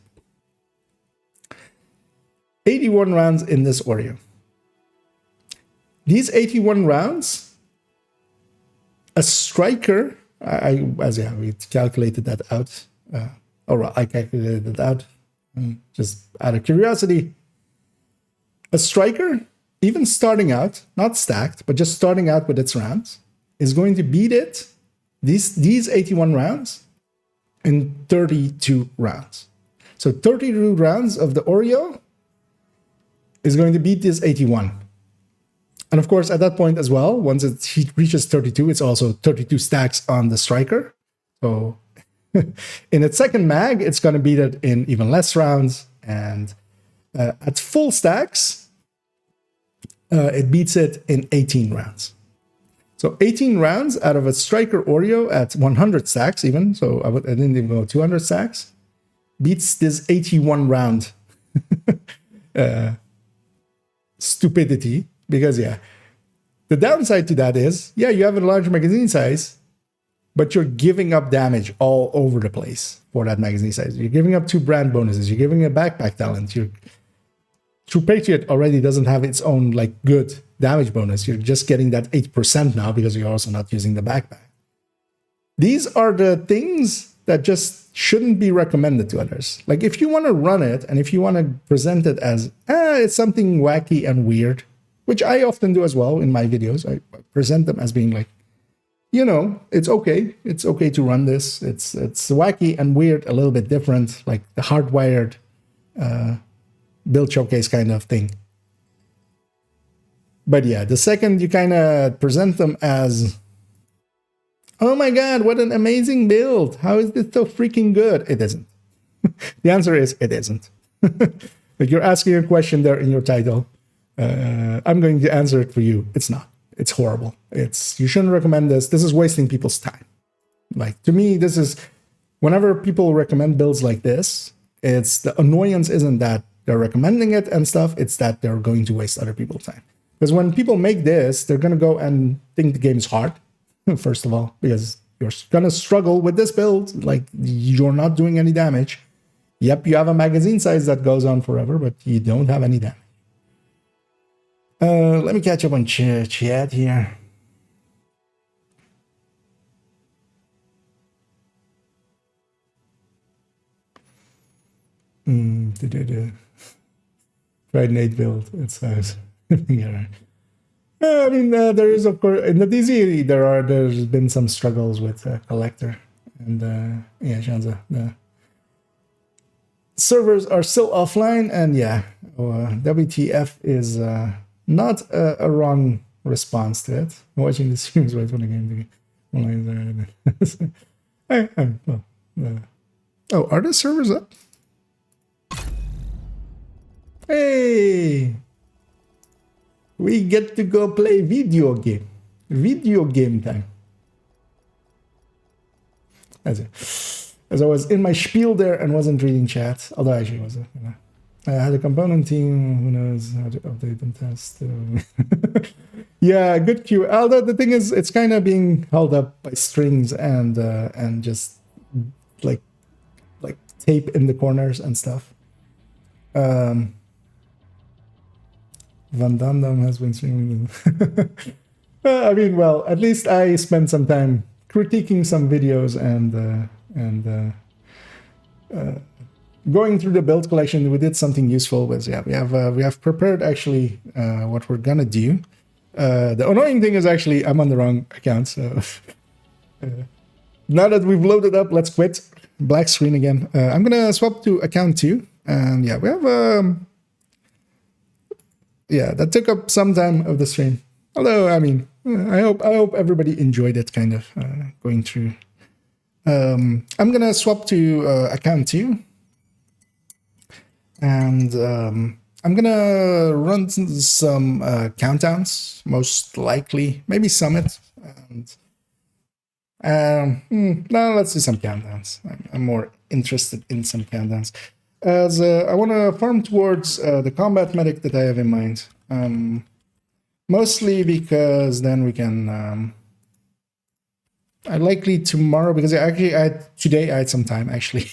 81 rounds in this Oreo. These 81 rounds, a striker, we calculated that out. I calculated it out just out of curiosity. A striker, even starting out, not stacked, but just starting out with its rounds, is going to beat it, these 81 rounds, in 32 rounds. So 32 rounds of the Oreo is going to beat this 81. And of course, at that point as well, once it reaches 32, it's also 32 stacks on the striker. So in its second mag, it's going to beat it in even less rounds. And at full stacks, it beats it in 18 rounds. So 18 rounds out of a striker Oreo at 100 stacks even, so I didn't even go 200 stacks, beats this 81 round stupidity. Because yeah, the downside to that is, yeah, you have a large magazine size, but you're giving up damage all over the place for that magazine size. You're giving up 2 brand bonuses, you're giving a backpack talent, True Patriot already doesn't have its own like good damage bonus. You're just getting that 8% now because you're also not using the backpack. These are the things that just shouldn't be recommended to others. Like if you want to run it and if you want to present it as, it's something wacky and weird, which I often do as well in my videos. I present them as being like, it's okay. It's okay to run this. It's wacky and weird, a little bit different, like the hardwired build showcase kind of thing. But yeah, the second you kind of present them as, oh my god, what an amazing build. How is this so freaking good? It isn't. The answer is it isn't. Like you're asking a question there in your title. I'm going to answer it for you. It's not. It's horrible. You shouldn't recommend this. This is wasting people's time. Like to me, this is, whenever people recommend builds like this, it's the annoyance isn't that they're recommending it and stuff, it's that they're going to waste other people's time. Because when people make this, they're going to go and think the game is hard, first of all, because you're going to struggle with this build. Like, you're not doing any damage. Yep, you have a magazine size that goes on forever, but you don't have any damage. Let me catch up on chat here. Tried Nate build. It says, yeah. I mean, there is, of course, in the DZ, there's been some struggles with Collector. And yeah, Shanza, the servers are still offline. And yeah, WTF is not a wrong response to it. Watching the streams right when the game online. Oh, are the servers up? Hey, we get to go play video game. Video game time. As I was in my spiel there and wasn't reading chat, although I actually was. I had a component team. Who knows how to update and test? Yeah, good queue. Although the thing is, it's kind of being held up by strings and just like tape in the corners and stuff. Van Damme has been streaming. I mean, well, at least I spent some time critiquing some videos and going through the build collection. We did something useful. With we have prepared actually what we're gonna do. The annoying thing is actually I'm on the wrong account. So now that we've loaded up, let's quit. Black screen again. I'm gonna swap to account 2, and yeah, we have. Yeah, that took up some time of the stream. Although, I mean, I hope everybody enjoyed it. Kind of going through. I'm gonna swap to account 2, and I'm gonna run some countdowns, most likely, maybe Summit. And no, let's do some countdowns. I'm more interested in some countdowns, as I want to farm towards the combat medic that I have in mind. Mostly because then we can. I likely tomorrow, because today I had some time actually,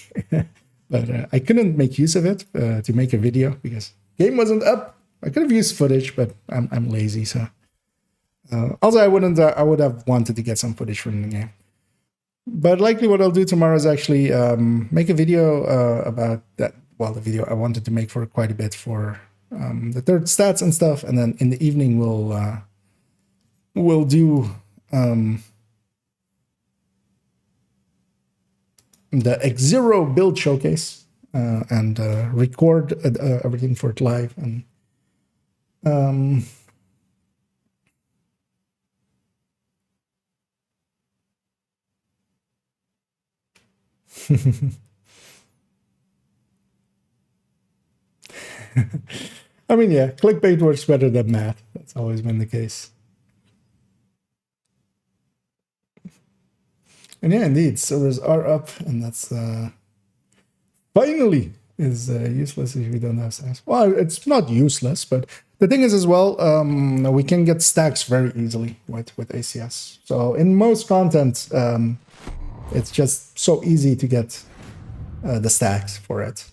but I couldn't make use of it to make a video because game wasn't up. I could have used footage, but I'm lazy. So also I would have wanted to get some footage from the game. But likely what I'll do tomorrow is actually make a video about that. Well, the video I wanted to make for quite a bit for the third stats and stuff, and then in the evening we'll do the X0 build showcase and record everything for it live. And I mean, yeah, clickbait works better than math. That's always been the case. And yeah, indeed, servers are up, and that's finally is useless if we don't have stacks. Well, it's not useless, but the thing is as well, we can get stacks very easily with ACS. So in most content, it's just so easy to get the stacks for it.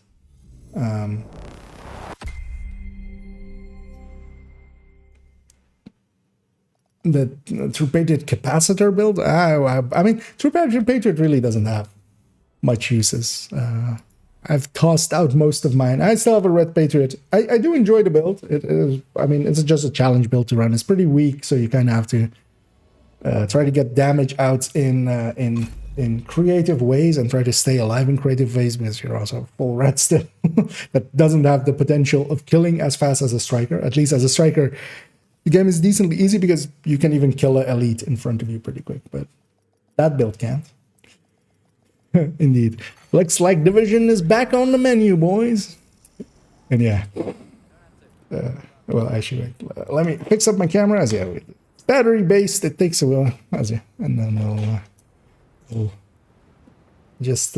The True Patriot capacitor build, I mean, True Patriot really doesn't have much uses. I've tossed out most of mine. I still have a Red Patriot. I do enjoy the build. It is, I mean, it's just a challenge build to run. It's pretty weak, so you kind of have to try to get damage out in creative ways and try to stay alive in creative ways, because you're also full red still. That doesn't have the potential of killing as fast as a striker. At least as a striker, the game is decently easy because you can even kill an elite in front of you pretty quick, but that build can't. Indeed. Looks like Division is back on the menu, boys. And yeah. Well, actually, wait, let me fix up my camera. As yeah, battery based, it takes a while. As yeah, and then we'll just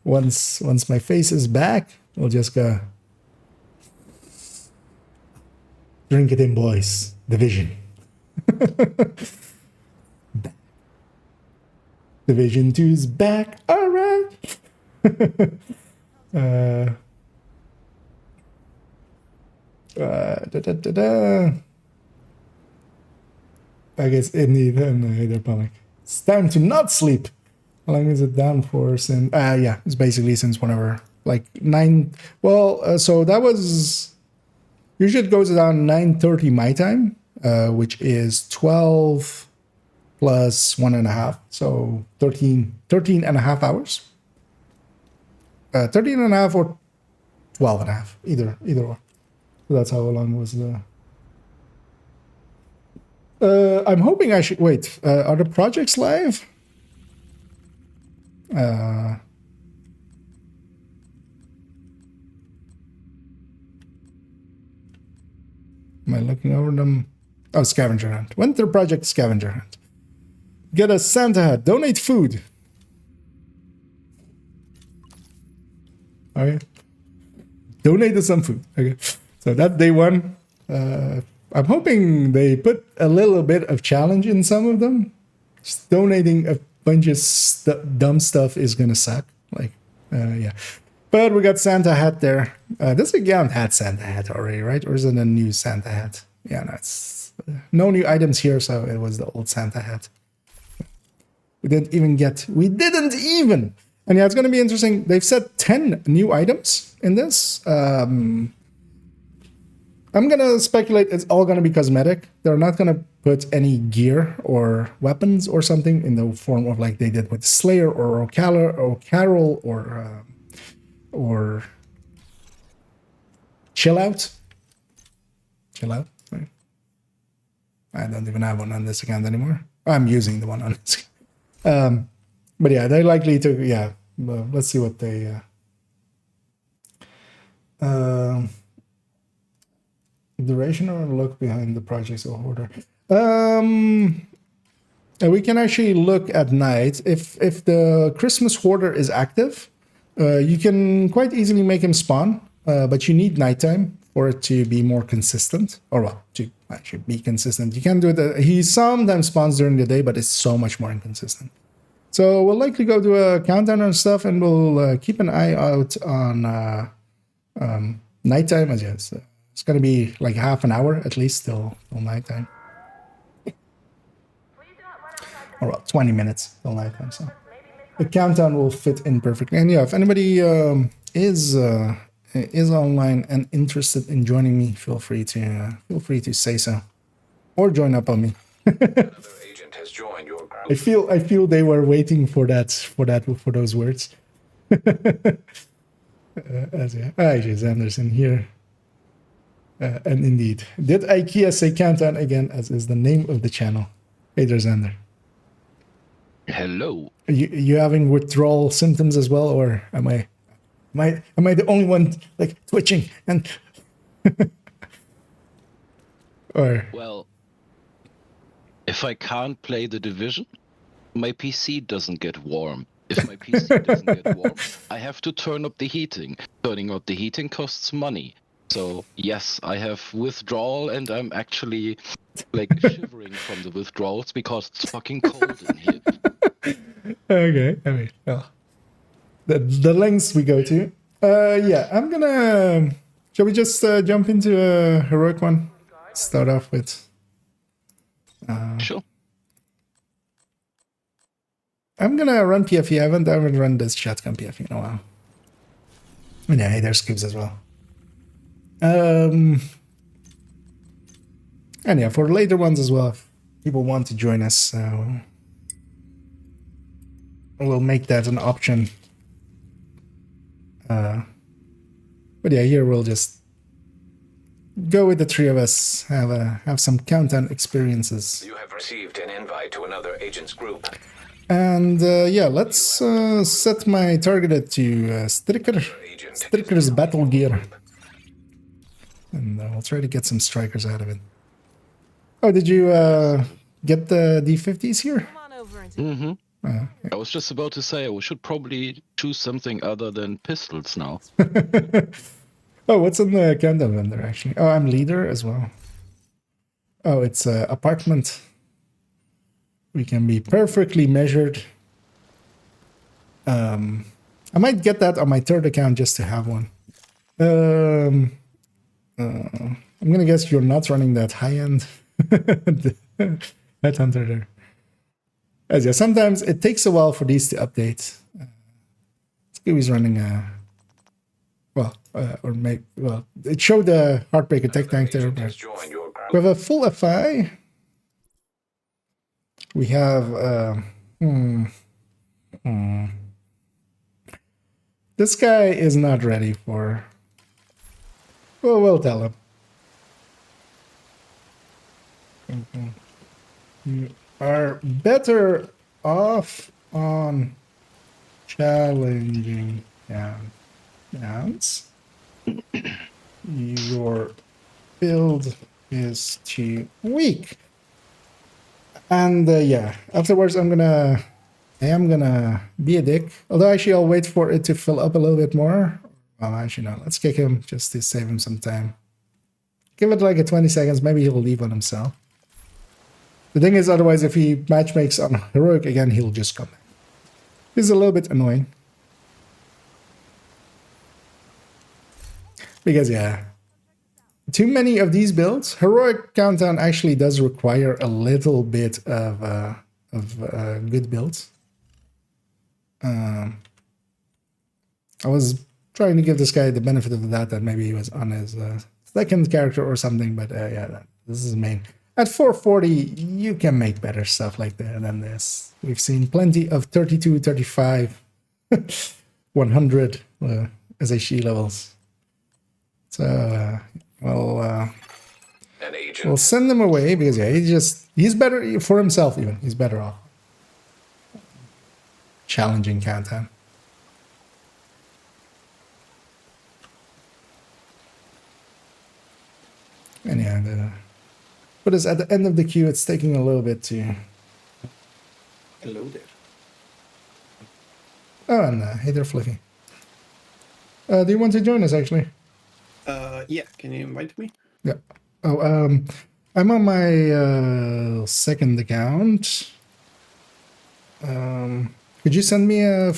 once my face is back, we'll just go drink it in, boys. Division. Division 2's back. All right. I guess indeed, hydroponic. It's time to not sleep. How long is it down for? Since yeah, it's basically since whenever, like 9. Well, so that was usually it goes down 9:30 my time, which is 12 plus 1.5, so 13 and a half hours. 13 and a half or 12 and a half, either or. So that's how long was the. I'm hoping I should wait. Are the projects live? Am I looking over them? Oh, scavenger hunt. Winter project scavenger hunt. Get a Santa hat. Donate food. Okay. Donate some food. Okay. So that's day one. I'm hoping they put a little bit of challenge in some of them. Just donating a bunch of dumb stuff is gonna suck. Like, yeah. But we got Santa hat there. This account had Santa hat already, right? Or is it a new Santa hat? Yeah, no, it's no new items here, so it was the old Santa hat. We didn't even. And yeah, it's going to be interesting. They've said 10 new items in this. I'm going to speculate it's all going to be cosmetic. They're not going to put any gear or weapons or something in the form of like they did with Slayer or Carol or Chill Out. Chill Out. Right. I don't even have one on this account anymore. I'm using the one on this. But yeah, they're likely to. Yeah, well, let's see what they. Duration or look behind the projects or order. We can actually look at night. If the Christmas hoarder is active, you can quite easily make him spawn, but you need nighttime for it to be more consistent. Or well, to actually be consistent. You can do it. He sometimes spawns during the day, but it's so much more inconsistent. So we'll likely go to a countdown and stuff, and we'll keep an eye out on nighttime. As yes, it's going to be like half an hour at least till nighttime. Or well, 20 minutes till nighttime. So the countdown will fit in perfectly. And yeah, if anybody is online and interested in joining me, feel free to say so, or join up on me. I feel they were waiting for those words. Actually, Anderson here. And indeed, did IKEA say countdown again, as is the name of the channel? Hey there, Xander. Hello. Are you having withdrawal symptoms as well, or am I the only one like twitching and or Well, if I can't play the Division, my PC doesn't get warm. If my PC doesn't get warm, I have to turn up the heating. Turning up the heating costs money. So yes, I have withdrawal, and I'm actually like shivering from the withdrawals because it's fucking cold in here. Okay, I mean, well, the lengths we go to. Yeah, I'm gonna. Shall we just jump into a heroic one? Start off with. Sure. I'm gonna run PFE. I haven't run this shotgun PFE in a while. And yeah, hey, there's Cubes as well. And yeah, for later ones as well, if people want to join us, we'll make that an option. But yeah, here we'll just go with the three of us, have some countdown experiences. You have received an invite to another agent's group. And yeah, let's set my target to Strikker's battle gear. And we'll try to get some strikers out of it. Oh, did you get the D50s here? Mm-hmm. Okay. I was just about to say, we should probably choose something other than pistols now. Oh, what's on the countdown vendor, actually? Oh, I'm leader as well. Oh, it's apartment. We can be perfectly measured. I might get that on my third account just to have one. I'm gonna guess you're not running that high-end headhunter there. As yeah, sometimes it takes a while for these to update. Scooby's running it showed the Heartbreaker Tech Tank there, but we have a full FI. We have this guy is not ready for. Well, we'll tell him. You are better off on challenging counts. Your build is too weak. And yeah, afterwards I am gonna be a dick. Although actually I'll wait for it to fill up a little bit more. Well, actually no, let's kick him just to save him some time. Give it like a 20 seconds, maybe he'll leave on himself. The thing is, otherwise if he matchmakes on heroic again, he'll just come back. It's a little bit annoying. Because yeah, too many of these builds, heroic countdown actually does require a little bit of good builds. I was trying to give this guy the benefit of that maybe he was on his second character or something, but yeah, this is main. At 440, you can make better stuff like that than this. We've seen plenty of 32, 35, 100 SHE levels. So, An agent. We'll send him away because yeah, he's better for himself even. He's better off. Challenging countdown. And yeah, but it's at the end of the queue. It's taking a little bit to. Hello there. Oh, and hey there, Fliffy. Do you want to join us actually? Yeah, can you invite me? Yeah. Oh, I'm on my second account. Could you send me a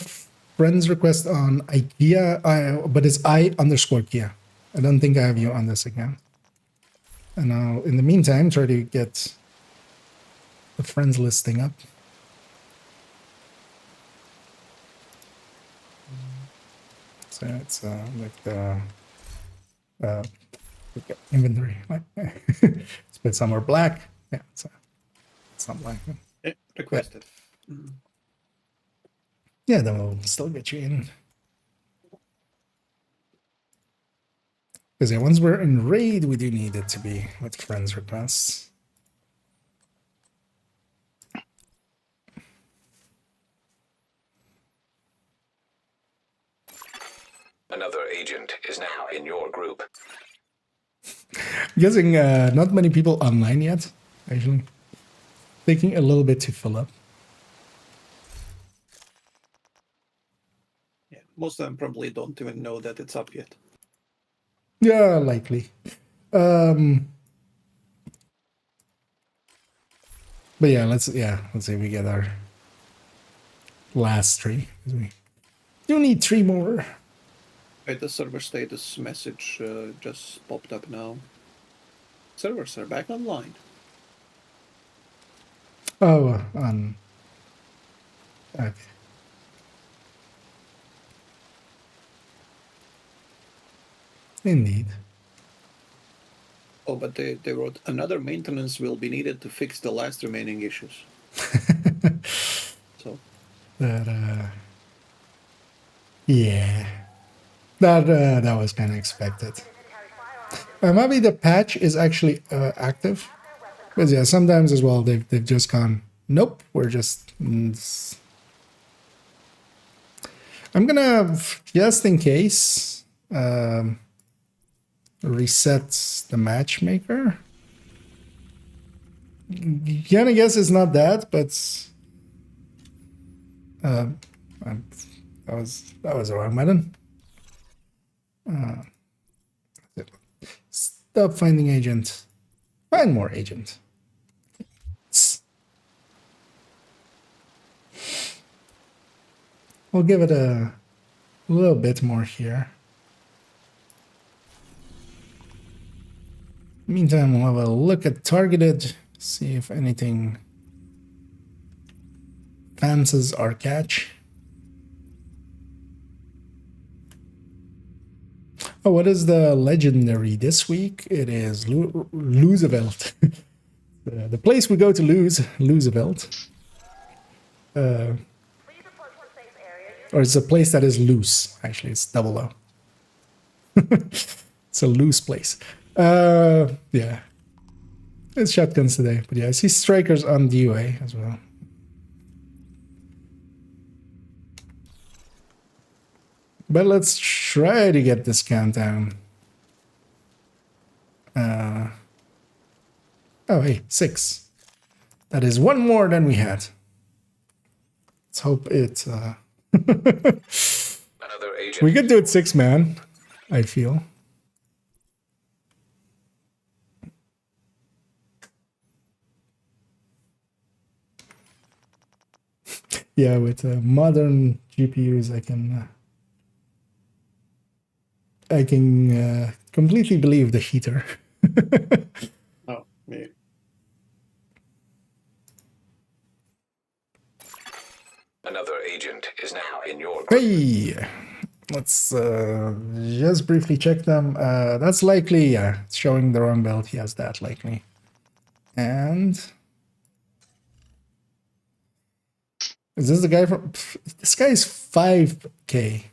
friend's request on IKEA? But it's I_Kia. I don't think I have you on this account. And I'll, in the meantime, try to get the friends listing up. So it's like the inventory. Let's put somewhere black. Yeah, it's not black. Yeah, requested. Yeah, then we'll still get you in. Because yeah, once we're in raid, we do need it to be with friends requests. Another agent is now in your group. I'm guessing not many people online yet, actually. Taking a little bit to fill up. Yeah, most of them probably don't even know that it's up yet. Yeah, likely. But yeah, let's say we get our last 3. We do need 3 more. Wait, the server status message just popped up now. Servers are back online. Oh, okay. Indeed. Oh, but they wrote another maintenance will be needed to fix the last remaining issues. So That yeah, that was kind of expected. Maybe the patch is actually active, because yeah, sometimes as well they've just gone. Nope, we're just. I'm gonna, just in case, reset the matchmaker. Gonna guess it's not that, but that was the wrong button. Stop finding agent. Find more agent. We'll give it a little bit more here. Meantime, we'll have a look at targeted, see if anything fancies our catch. Oh, what is the legendary this week? It is Loosevelt. the place we go to lose, Loosevelt. Or it's a place that is loose. Actually, it's double O. It's a loose place. Yeah. It's shotguns today. But yeah, I see strikers on DOA as well. But let's try to get this countdown. Oh, hey, 6. That is 1 more than we had. Let's hope it... Another agent. We could do it 6 man, I feel. Yeah, with modern GPUs, I can completely believe the heater. oh, yeah. Another agent is now in your group. Hey, let's just briefly check them. That's likely, yeah, it's showing the wrong build. He has that likely. And is this the guy from... This guy is 5K.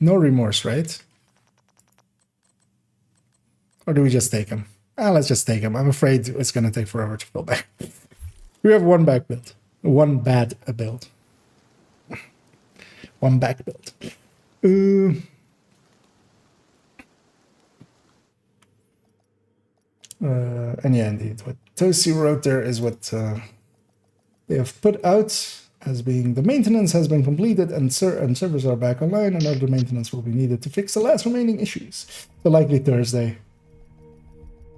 No remorse, right? Or do we just take him? Let's just take him. I'm afraid it's going to take forever to fill back. We have one back build. One bad build. One back build. And yeah, indeed. What Tosi wrote there is what they have put out as being the maintenance has been completed and servers are back online and other maintenance will be needed to fix the last remaining issues. So likely Thursday.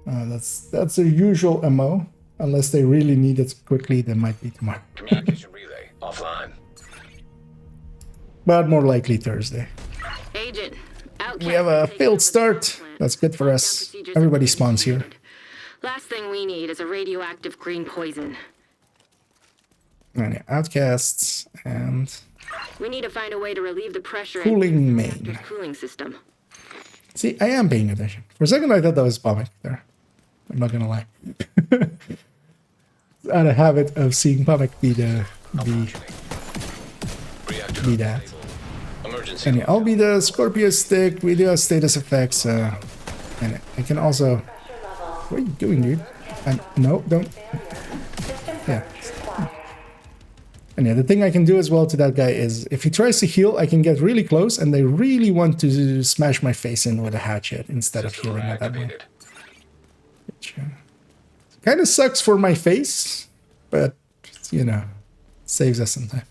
That's their usual MO. Unless they really need it quickly, they might be tomorrow. Communication relay offline. But more likely Thursday. Agent, We have a failed start. That's good for us. Everybody spawns here. Last thing we need is a radioactive green poison. And yeah, outcasts and We need to find a way to relieve the pressure Cooling in the main. reactor's cooling system. see, I am paying attention. For a second, I thought that was Pomic there. I'm not gonna lie. It's out of habit of seeing Pomic be that. Emergency. And yeah, I'll be the Scorpio stick. We do have status effects. And I can also. What are you doing, dude? No, don't. Yeah. And yeah, the thing I can do as well to that guy is if he tries to heal, I can get really close and they really want to smash my face in with a hatchet instead of healing at that way. Which kind of sucks for my face, but, you know, saves us some time.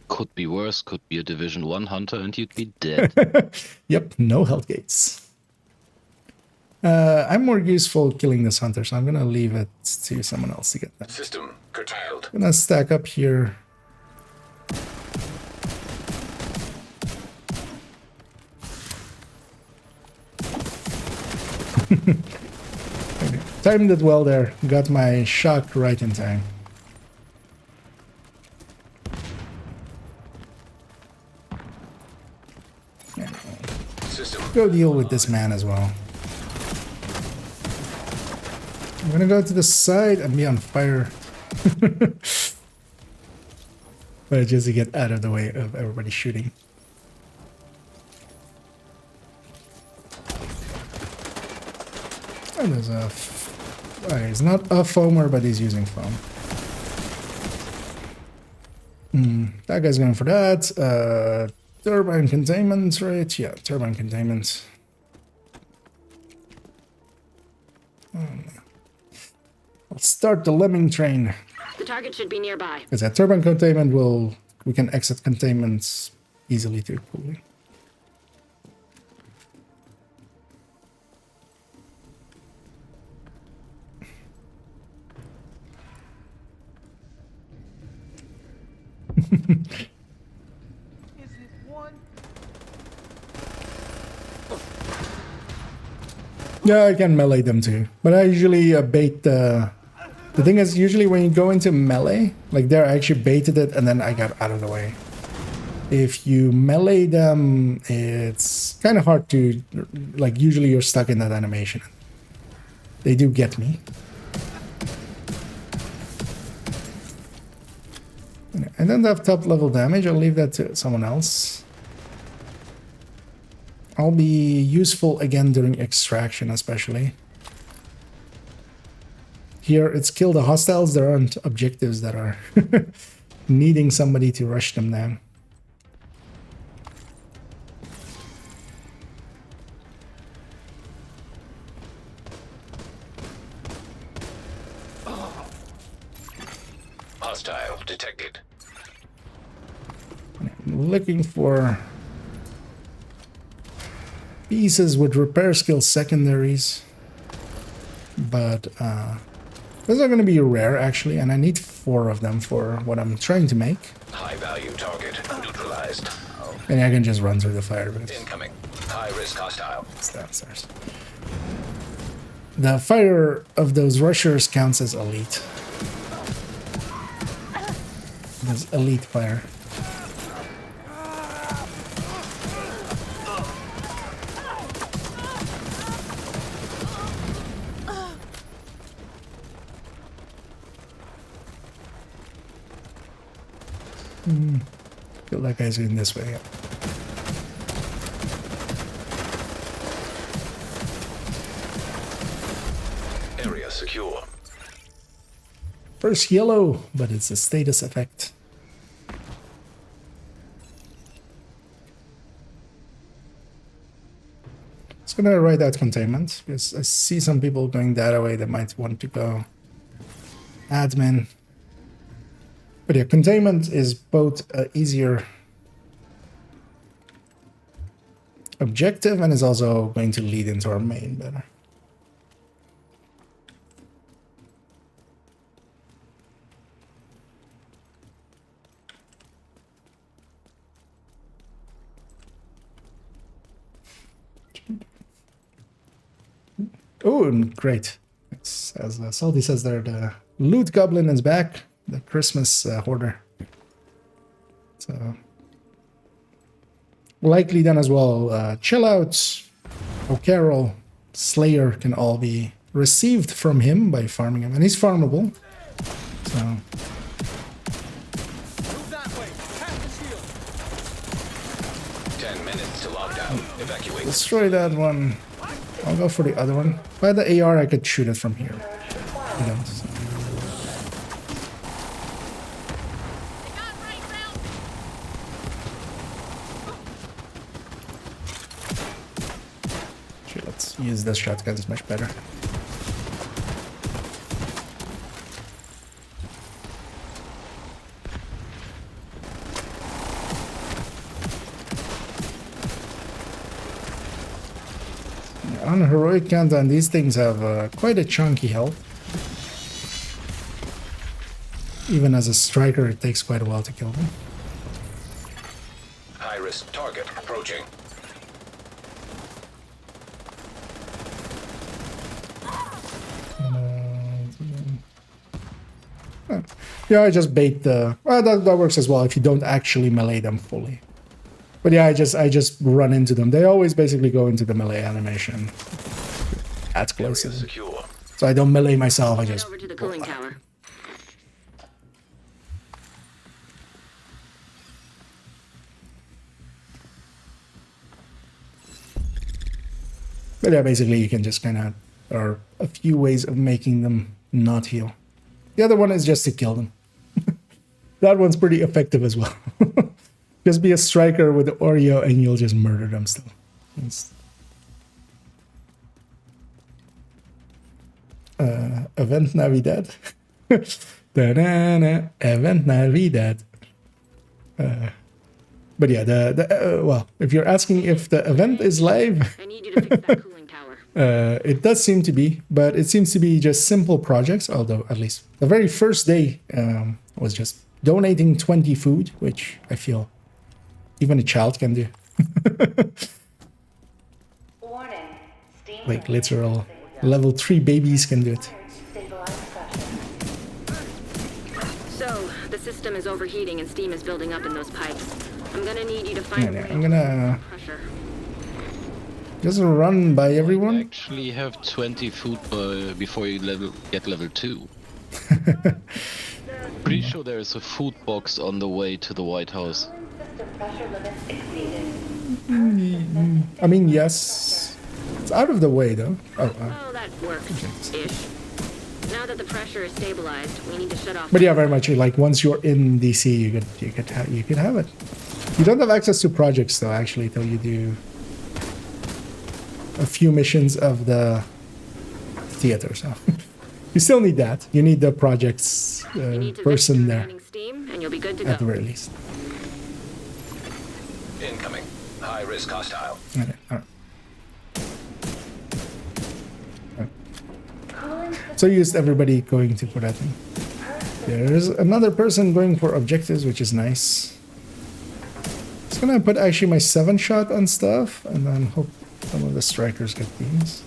Could be worse, could be a Division 1 hunter and you'd be dead. Yep, no health gates. I'm more useful killing this hunter, so I'm gonna leave it to someone else to get that. System curtailed. Gonna stack up here. Timed it well there. Got my shock right in time. System. Go deal with this man as well. I'm gonna go to the side and be on fire. But just to get out of the way of everybody shooting. And there's a... he's not a foamer, but he's using foam. That guy's going for that. Turbine containment, right? Yeah, turbine containment. I'll start the lemming train. The target should be nearby. Because that turbine containment will... we can exit containments easily too. Coolly. Yeah, I can melee them too. But I usually bait the... the thing is, usually when you go into melee, like there I actually baited it and then I got out of the way. If you melee them, it's kind of hard to... like usually you're stuck in that animation. They do get me. I don't have top level damage, I'll leave that to someone else. I'll be useful again during extraction, especially. Here, it's kill the hostiles. There aren't objectives that are needing somebody to rush them down. Hostile detected. I'm looking for pieces with repair skill secondaries, but those are going to be rare actually, and I need 4 of them for what I'm trying to make. High value target neutralized. And I can just run through the fire because Incoming. High risk hostile. it's downstairs. The fire of those rushers counts as elite. There's elite fire. Feel like guy's going this way. secure. First yellow, but it's a status effect. Just gonna write out containment because I see some people going that way that might want to go admin. But yeah, containment is both easier objective and is also going to lead into our main better. Oh, great. It's, as Salty says there, the loot goblin is back. The Christmas hoarder. So, likely then as well, Chill Out, O'Carroll, Slayer can all be received from him by farming him. And he's farmable. So, Move that way. Pass the shield. 10 minutes to lockdown. Evacuate. destroy that one. I'll go for the other one. If I had the AR, I could shoot it from here. I don't. So. Sure, let's use this shotgun. It's much better. On a heroic countdown, these things have quite a chunky health. Even as a striker, it takes quite a while to kill them. High-risk target approaching. Yeah, I just bait the... Well, that works as well if you don't actually melee them fully. But yeah, I just run into them. They always basically go into the melee animation. That's Area close. secure. So I don't melee myself, I Head just... over to the cooling tower. But yeah, basically you can just kind of... There are a few ways of making them not heal. The other one is just to kill them. That one's pretty effective as well. Just be a striker with Oreo and you'll just murder them still. Event Navidad. Da-da-da, Event Navidad. But yeah, well, if you're asking if the event is live, I need you to fix that cooling tower. it does seem to be, but it seems to be just simple projects, although at least the very first day was just donating 20 food, which I feel even a child can do. Like literal level 3 babies can do it. So, the system is overheating and steam is building up in those pipes. I'm gonna need you to find Yeah, a I'm way to gonna pressure. just run by everyone. Actually have 20 food before you get level 2. Pretty sure there is a food box on the way to the White House. I mean, yes. It's out of the way though. Oh, Oh, that works-ish. Now that the pressure is stabilized, we need to shut off... but yeah, very much like once you're in DC, you could have it. You don't have access to projects though, actually, till you do a few missions of the theater. So you still need that. You need the projects You need to person vent the there remaining steam, and you'll be good to at the go. very least. Incoming. High-risk hostile. Okay, all right. So you used everybody going to for that thing. There's another person going for objectives, which is nice. Just gonna put actually my 7-shot on stuff, and then hope some of the strikers get these.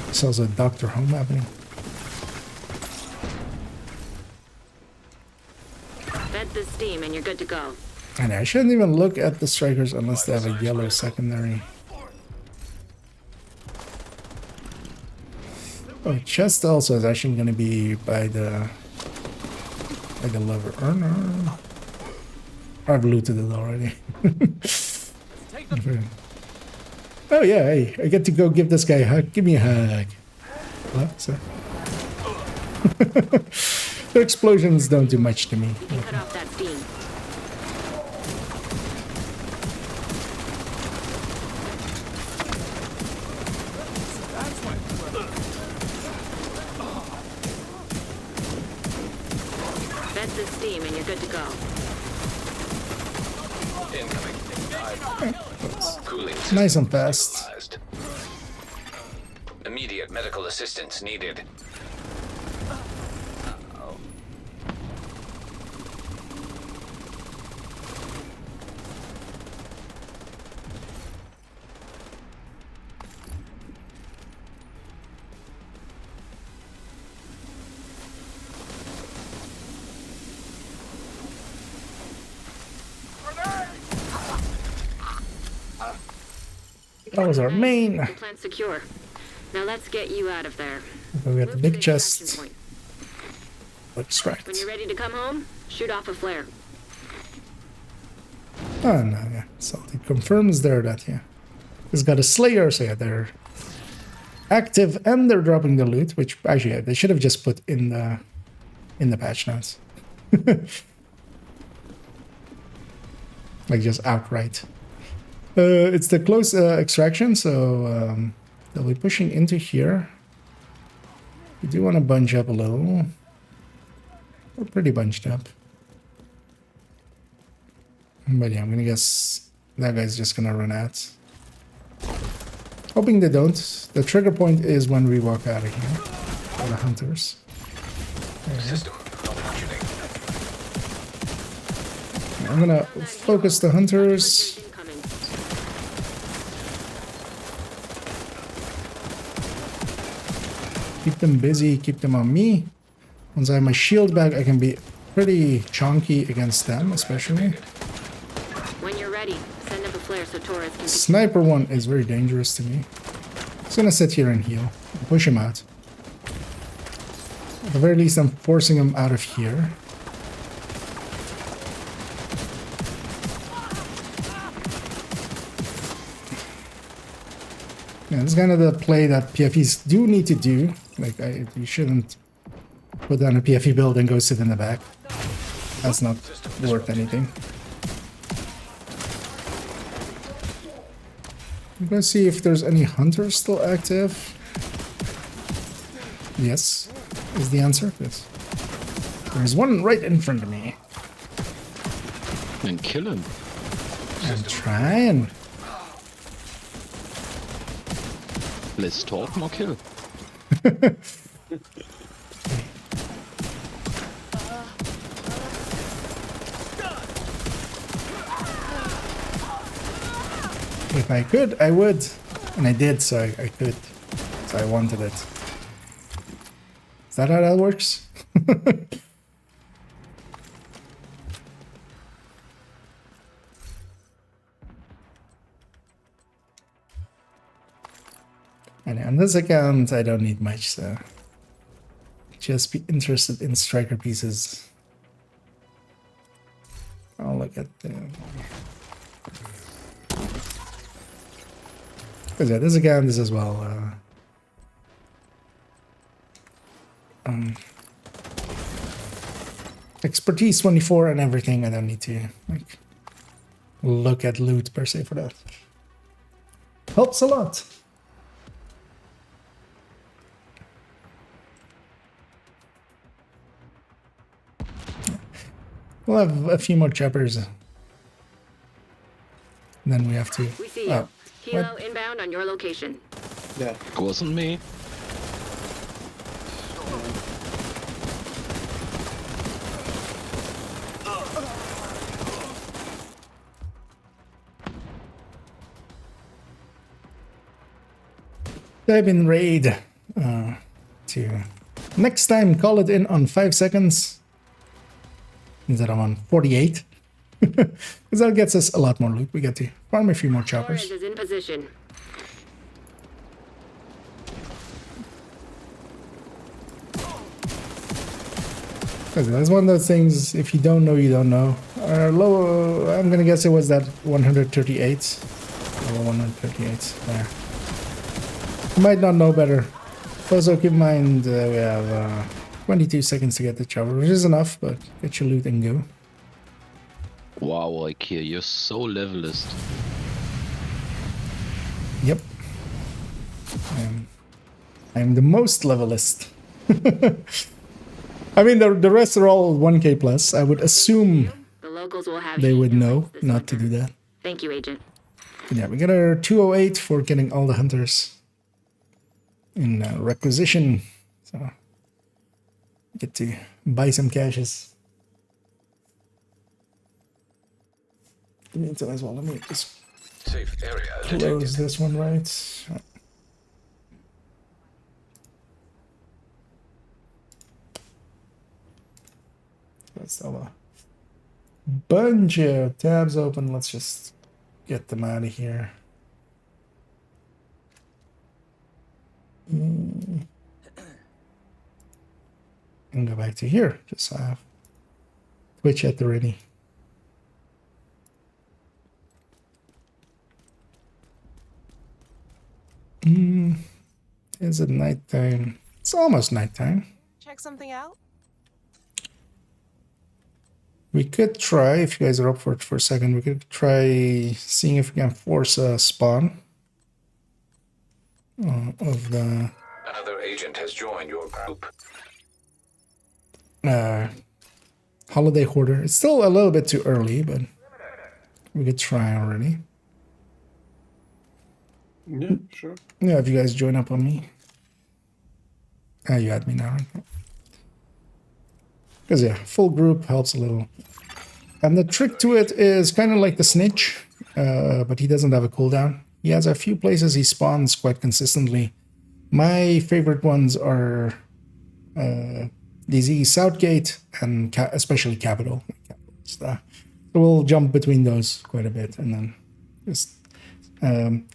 There's also a Doctor Home happening. Vent the steam, and you're good to go. And I shouldn't even look at the strikers unless they have a yellow secondary. Oh, chest also is actually going to be by the lever. Oh, no. I've looted it already. Oh yeah, hey, I get to go give this guy a hug. Give me a hug. What? So. Their explosions don't do much to me. You can cut off that steam. Vent the steam and you're good to go. Incoming. Cooling Nice and system fast. stabilized. Immediate medical assistance needed. That was our main. The plant's secure. Now let's get you out of there. We got the Move to big extraction chest. point. Extract. When you're ready to come home, shoot off a flare. Oh no, yeah. So it confirms there that yeah. It's got a Slayer, so yeah, they're active and they're dropping the loot, which actually yeah, they should have just put in the patch notes. Like just outright. It's the close extraction, so they'll be pushing into here. We do want to bunch up a little. We're pretty bunched up. But yeah, I'm gonna guess that guy's just gonna run out. Hoping they don't. The trigger point is when we walk out of here. For the hunters. System malfunctioning. I'm gonna focus the hunters. Incoming. Keep them busy, keep them on me. Once I have my shield back, I can be pretty chonky against them, especially. When you're ready, send up a flare so Torres can. Sniper one is very dangerous to me. Just gonna sit here and heal. Push him out. At the very least, I'm forcing him out of here. Yeah, this is kind of the play that PFEs do need to do. Like, you shouldn't put down a PFE build and go sit in the back. That's not worth anything. I'm gonna see if there's any hunters still active. Yes, is the answer. Yes. There's one right in front of me. And kill him. I'm trying. Less talk, more kill. If I could, I would. And I did, so I could. So I wanted it. Is that how that works? And on this account, I don't need much, so just be interested in striker pieces. I'll look at the... Because yeah, this account is as well. Expertise 24 and everything. I don't need to like look at loot per se for that. Helps a lot. We'll have a few more choppers. Then we have to. We see you. Oh, Helo inbound on your location. Yeah. It wasn't me. Type in raid to next time call it in on 5 seconds instead of on 48. Because that gets us a lot more loot. We get to farm a few more choppers. Torres is in position. That's one of those things, if you don't know. Low, I'm gonna guess it was that 138 level 138. There. You might not know better. Also, keep in mind we have 22 seconds to get the chopper, which is enough, but get your loot and go. Wow, IKEA, you're so levelist. Yep. I'm the most levelist. I mean, the rest are all 1k plus. I would assume The locals will have they heat would and know lights this not to winter. do that. Thank you, Agent. But yeah, we got our 208 for getting all the hunters in requisition. So, get to buy some caches. In the meantime as well, let me just Safe area close detected. this one, right? Let's have a bunch of tabs open. Let's just get them out of here. And go back to here. Just so I have Twitch at the ready. Is it nighttime? It's almost nighttime. Check something out? We could try, if you guys are up for it for a second, we could try seeing if we can force a spawn of the Another agent has joined your group. holiday hoarder. It's still a little bit too early, but we could try already. Yeah, sure. Yeah, if you guys join up on me. You had me now, right? Because yeah, full group helps a little. And the trick to it is kind of like the snitch, but he doesn't have a cooldown. He has a few places he spawns quite consistently. My favorite ones are DZ Southgate and especially Capital. So we'll jump between those quite a bit, and then just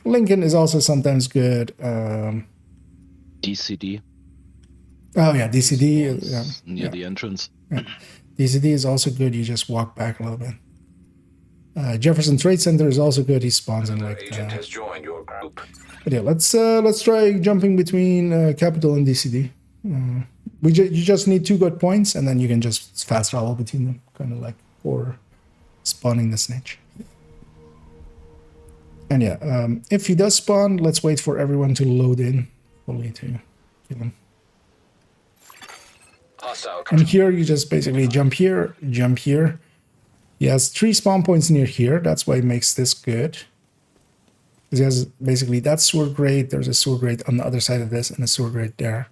Lincoln is also sometimes good. DCD. Oh yeah, DCD. Near the entrance. Yeah. DCD is also good. You just walk back a little bit. Jefferson Trade Center is also good. He spawns in Another like. agent has joined your group. But yeah, let's try jumping between Capital and DCD. You just need 2 good points, and then you can just fast travel between them, kind of like for spawning the snitch. And yeah, if he does spawn, let's wait for everyone to load in fully to kill him. Hostile And here you just basically jump here, jump here. He has 3 spawn points near here. That's why it makes this good. Because he has basically that sewer grate. There's a sewer grate on the other side of this and a sewer grate there.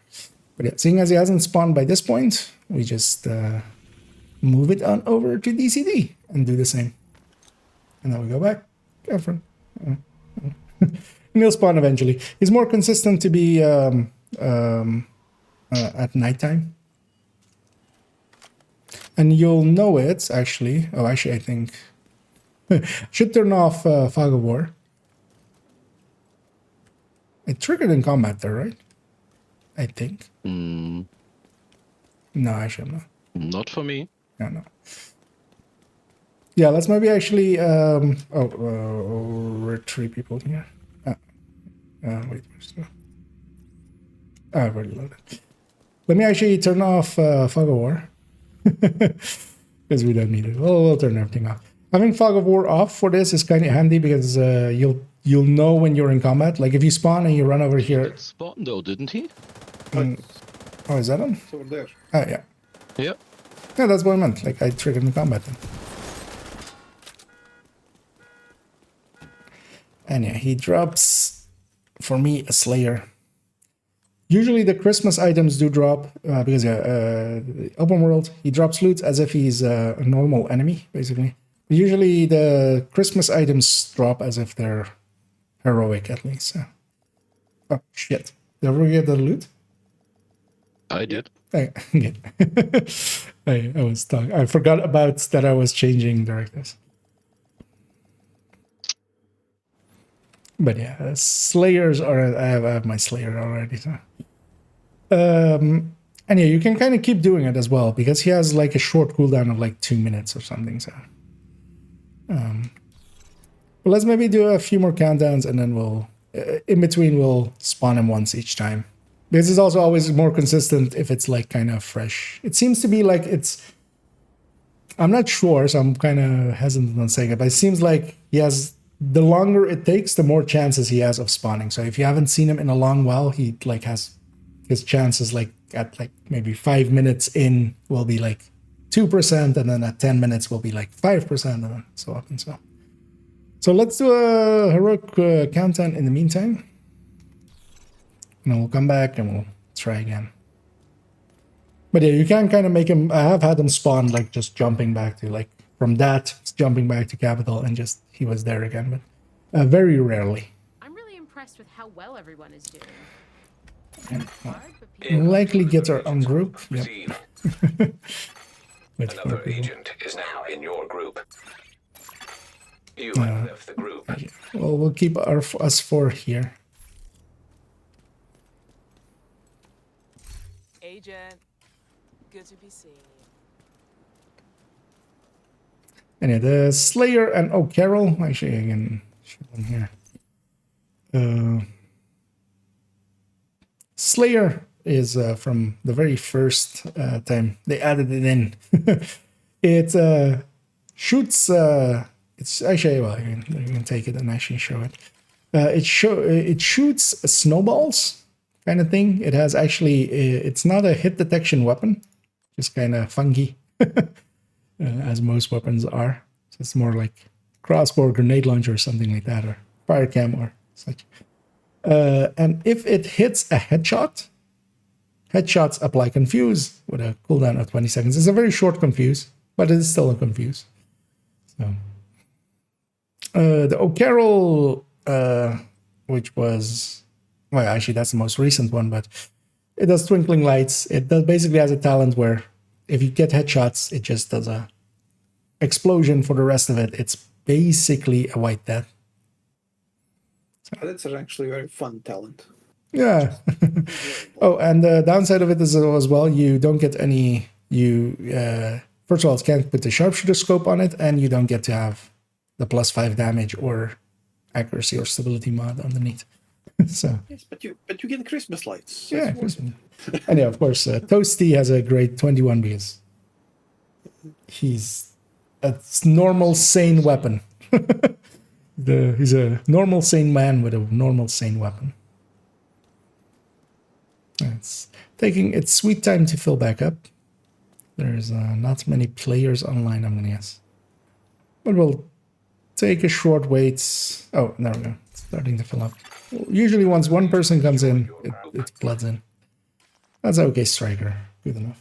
But yeah, seeing as he hasn't spawned by this point, we just move it on over to DCD and do the same. And then we go back. Catherine. And he'll spawn eventually. He's more consistent to be at nighttime. And you'll know it, actually. Oh, actually, I think... should turn off Fog of War. It triggered in combat there, right? I think. No, actually, I'm not. Not for me. Yeah, no. Yeah, let's maybe actually... we're 3 people here. Wait, where's the... I've already loaded. Let me actually turn off Fog of War. Because we don't need it. We'll turn everything off. Having Fog of War off for this is kind of handy because you'll know when you're in combat. Like if you spawn and you run over here. Spawn though, didn't he? Oh, is that on? It's over there. Oh, yeah. Yeah. Yeah, that's what I meant. Like I triggered the combat then. And yeah, he drops for me a Slayer. Usually the Christmas items do drop because open world, he drops loot as if he's a normal enemy, basically. Usually the Christmas items drop as if they're heroic, at least. So. Oh, shit. Did I ever get the loot? I did. Good. I was stuck. I forgot about that I was changing directives. But yeah, Slayers are... I have my Slayer already, so... and yeah, you can kind of keep doing it as well, because he has like a short cooldown of like 2 minutes or something, so... But let's maybe do a few more countdowns, and then we'll, in between, we'll spawn him once each time. This is also always more consistent if it's like kind of fresh. It seems to be like it's, I'm not sure, so I'm kind of hesitant on saying it, but it seems like he has, the longer it takes, the more chances he has of spawning. So if you haven't seen him in a long while, he like has his chances like at like maybe 5 minutes in will be like 2%, and then at 10 minutes will be like 5%, and then so on and so on. So let's do a heroic countdown in the meantime. And then we'll come back and we'll try again. But yeah, you can kind of make him, I have had him spawn like just jumping back to like, from that, jumping back to capital, and just, he was there again, but very rarely. I'm really impressed with how well everyone is doing. We'll likely get our own group. Yep. With Another agent is now in your group. You have left the group. Well, we'll keep us 4 here. Agent, good to be seen. And yeah, the Slayer and O'Carroll, actually I can show them here. Slayer is from the very first time they added it in. It shoots, it's actually, well, you can take it and actually show it. It shoots snowballs kind of thing. It has actually, it's not a hit detection weapon, just kind of funky, as most weapons are. So it's more like crossbow, grenade launcher, or something like that, or fire cam or such. And if it hits a headshot, headshots apply confuse with a cooldown of 20 seconds. It's a very short confuse, but it is still a confuse. So, the O'Carroll, which was, well, actually that's the most recent one, but it does twinkling lights. It does basically has a talent where if you get headshots, it just does a explosion for the rest of it. It's basically a white death. That's actually a very fun talent. Yeah. Oh, and the downside of it is as well, you don't get any, first of all, it can't put the sharpshooter scope on it, and you don't get to have the +5 damage or accuracy or stability mod underneath. So yes, but you get Christmas lights. Yeah, Christmas. And yeah, of course, Toasty has a great 21 because he's a normal, sane weapon. He's a normal, sane man with a normal, sane weapon. It's taking its sweet time to fill back up. There's not many players online, I'm gonna guess. But we'll take a short wait. Oh, there we go. It's starting to fill up. Usually once one person comes in, it floods in. That's okay, Striker. Good enough.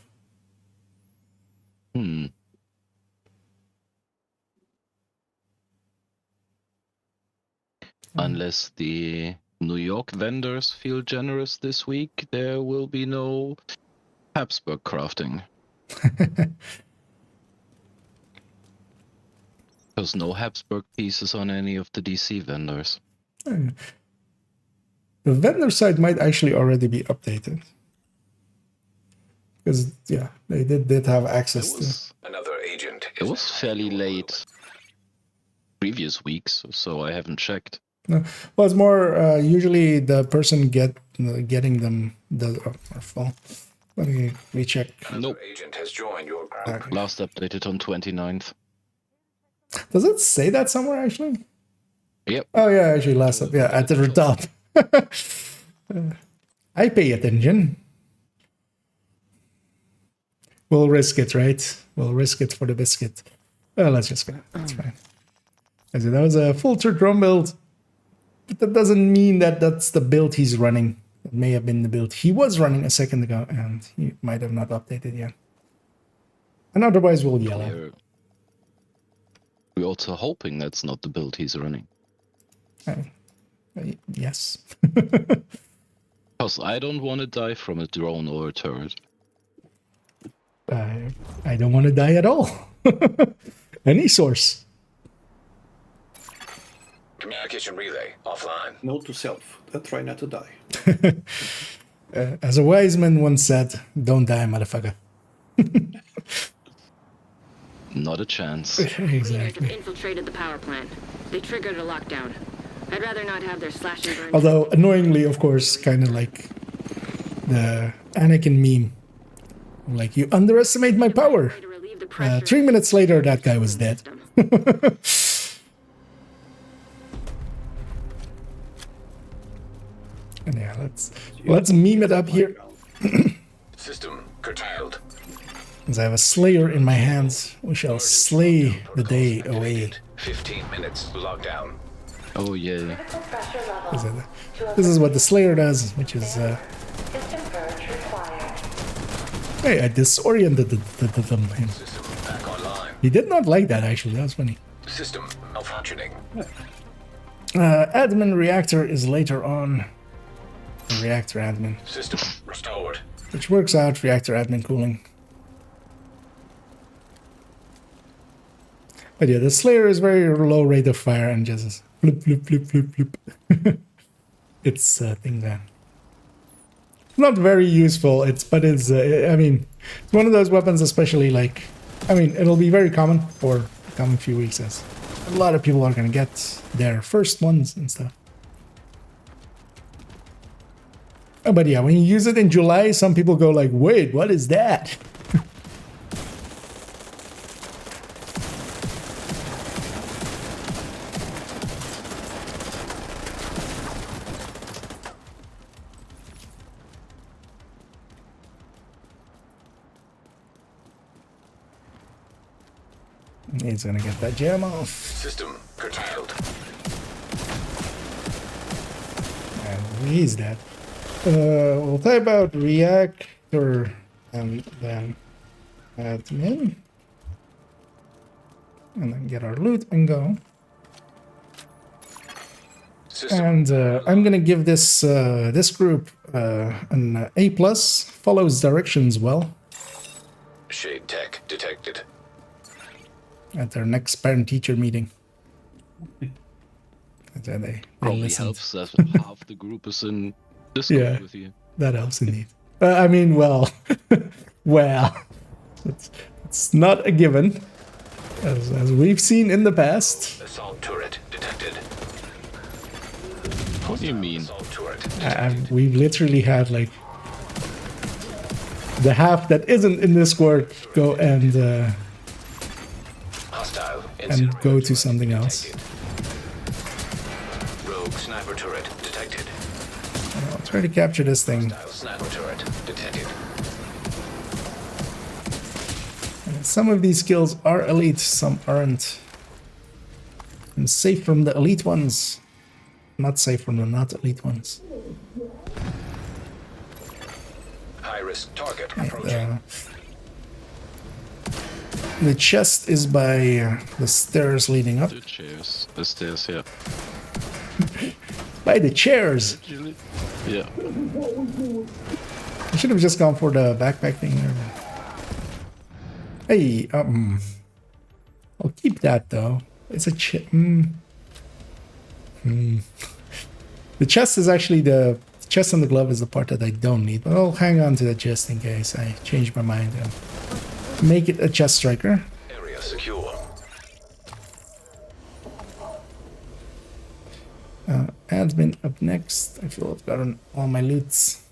Unless the New York vendors feel generous this week, there will be no Habsburg crafting. There's no Habsburg pieces on any of the DC vendors. The vendor side might actually already be updated. Because, yeah, they did have access to... Another agent. It was fairly late previous weeks, so I haven't checked. No, well, it's more usually the person getting them are full. Let me recheck. Nope. Agent has joined your group. Last updated on 29th. Does it say that somewhere actually? Yep. Oh yeah, actually last up. Yeah, at the top. I pay attention. We'll risk it, right? We'll risk it for the biscuit. Let's just go. That's fine. As that was a full turret drone build. But that doesn't mean that that's the build he's running. It may have been the build he was running a second ago, and he might have not updated yet. And otherwise, we'll yell at. We're also hoping that's not the build he's running. Yes. Because I don't want to die from a drone or a turret. I don't want to die at all. Any source. Communication relay offline. Note to self: try not to die. As a wise man once said, "Don't die, motherfucker." Not a chance. Cleaners have Exactly. infiltrated the power plant. They triggered a lockdown. I'd rather not have their slash and burn. Although annoyingly, of course, kind of like the Anakin meme. Like, you underestimate my power. To relieve the pressure 3 minutes later, that guy was dead. system. And yeah, let's meme it up here. System curtailed. As I have a slayer in my hands, we shall slay the day away. 15 minutes lockdown. Oh yeah. This is what the slayer does, which is hey, I disoriented him. System back online. He did not like that, actually. That was funny. System malfunctioning. Admin reactor is later on. Reactor admin, System restored. which works out. Reactor admin cooling. But yeah, the Slayer is very low rate of fire and just flip, flip, flip, flip, flip. It's thing there. Not very useful. But it's. I mean, it's one of those weapons, especially like. I mean, it'll be very common for the coming few weeks, as a lot of people are gonna get their first ones and stuff. But yeah, when you use it in July, some people go like, "Wait, what is that?" He's gonna get that jam off. System curtailed. And he's dead. We'll type out reactor and then admin. And then get our loot and go. System And I'm gonna give this this group an A+. Follows directions well shade tech detected. at their next parent-teacher meeting. And then they Probably listened. helps that half the group is in Discord Yeah. with you. That helps indeed. I mean, well, well, it's not a given, as we've seen in the past. Assault turret detected. What do you mean? Assault turret detected. We've literally had like the half that isn't in Discord go and Hostile go to something else. detected. Rogue sniper turret detected. I'll try to capture this thing. Hostile sniper turret detected. Some of these skills are elite, some aren't. I'm safe from the elite ones, not safe from the not elite ones. High risk target approaching. The chest is by the stairs leading up. The chairs. The stairs, yeah. By the chairs! Yeah. I should have just gone for the backpack thing there. Hey, I'll keep that though. It's a The chest is actually the chest and the glove is the part that I don't need, but I'll hang on to the chest in case I change my mind and make it a chest striker. Area secure. Admin up next. I feel I've gotten all my loots.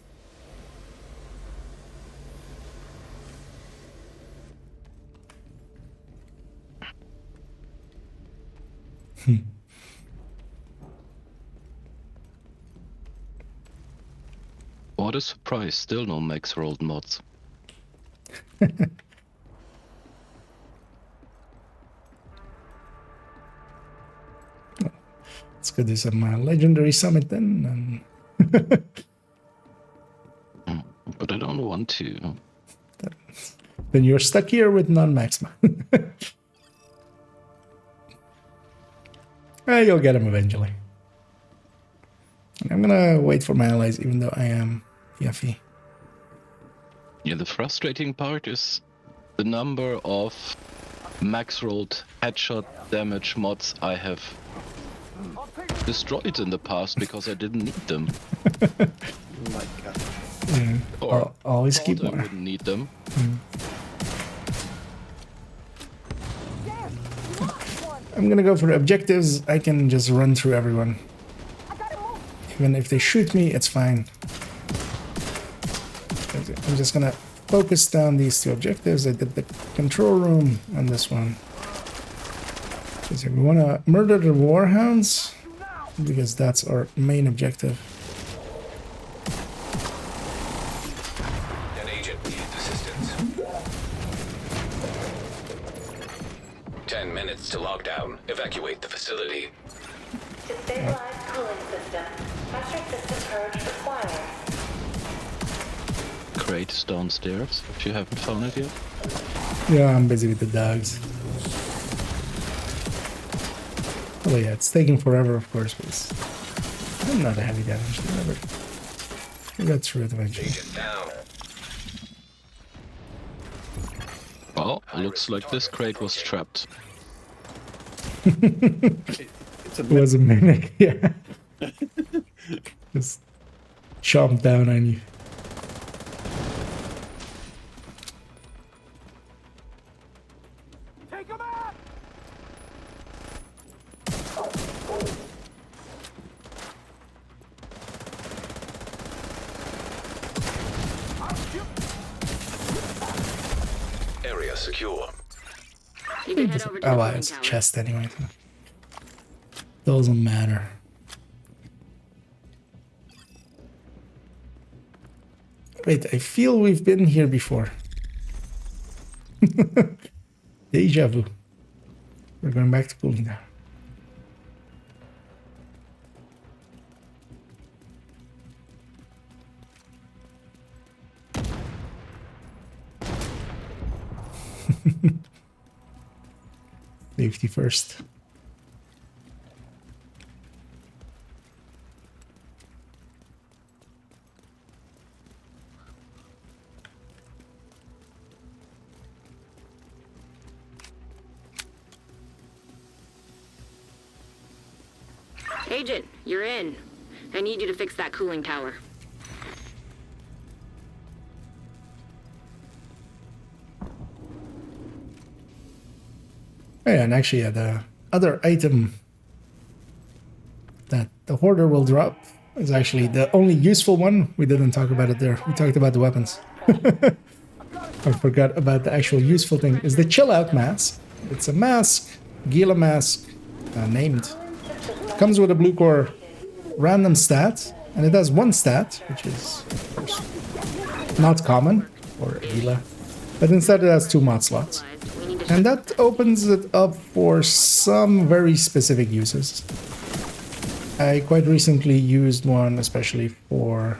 What a surprise, still no max rolled mods. Let's go do some legendary summit then. But I don't want to. Then you're stuck here with non-maxima. You'll get him eventually. I'm gonna wait for my allies, even though I am Yuffie. Yeah, the frustrating part is the number of max rolled headshot damage mods I have destroyed in the past because I didn't need them. My God. Or Always thought keep I more. wouldn't need them. I'm gonna go for the objectives. I can just run through everyone. Even if they shoot me, it's fine. I'm just gonna focus down these two objectives. I did the control room and this one. So we wanna murder the warhounds because that's our main objective. An agent needs assistance. 10 minutes to lockdown. Evacuate the facility. To stabilize cooling system, pressure system purge required. Crate is downstairs, if you haven't found it yet. Yeah, I'm busy with the dogs. Oh yeah, it's taking forever, of course, but it's not a heavy damage. We got through it eventually. Agent down. Well, looks like this crate was trapped. It's a It was a mimic, yeah. Just chomp down on you. Take him out! Area secure. You can head over to the Oh, cooling it's tower. chest anyway. So doesn't matter. Wait, I feel we've been here before. Deja vu. We're going back to cooling now. Safety first. Agent, you're in. I need you to fix that cooling tower. Oh yeah, and actually, yeah, the other item that the hoarder will drop is actually the only useful one. We didn't talk about it there. We talked about the weapons. I forgot about the actual useful thing. Is the chill out mask. It's a mask, Gila mask, named. Comes with a blue core random stat, and it has one stat, which is of course not common for Gila, but instead it has 2 mod slots. We need to And that opens it up for some very specific uses. I quite recently used one, especially for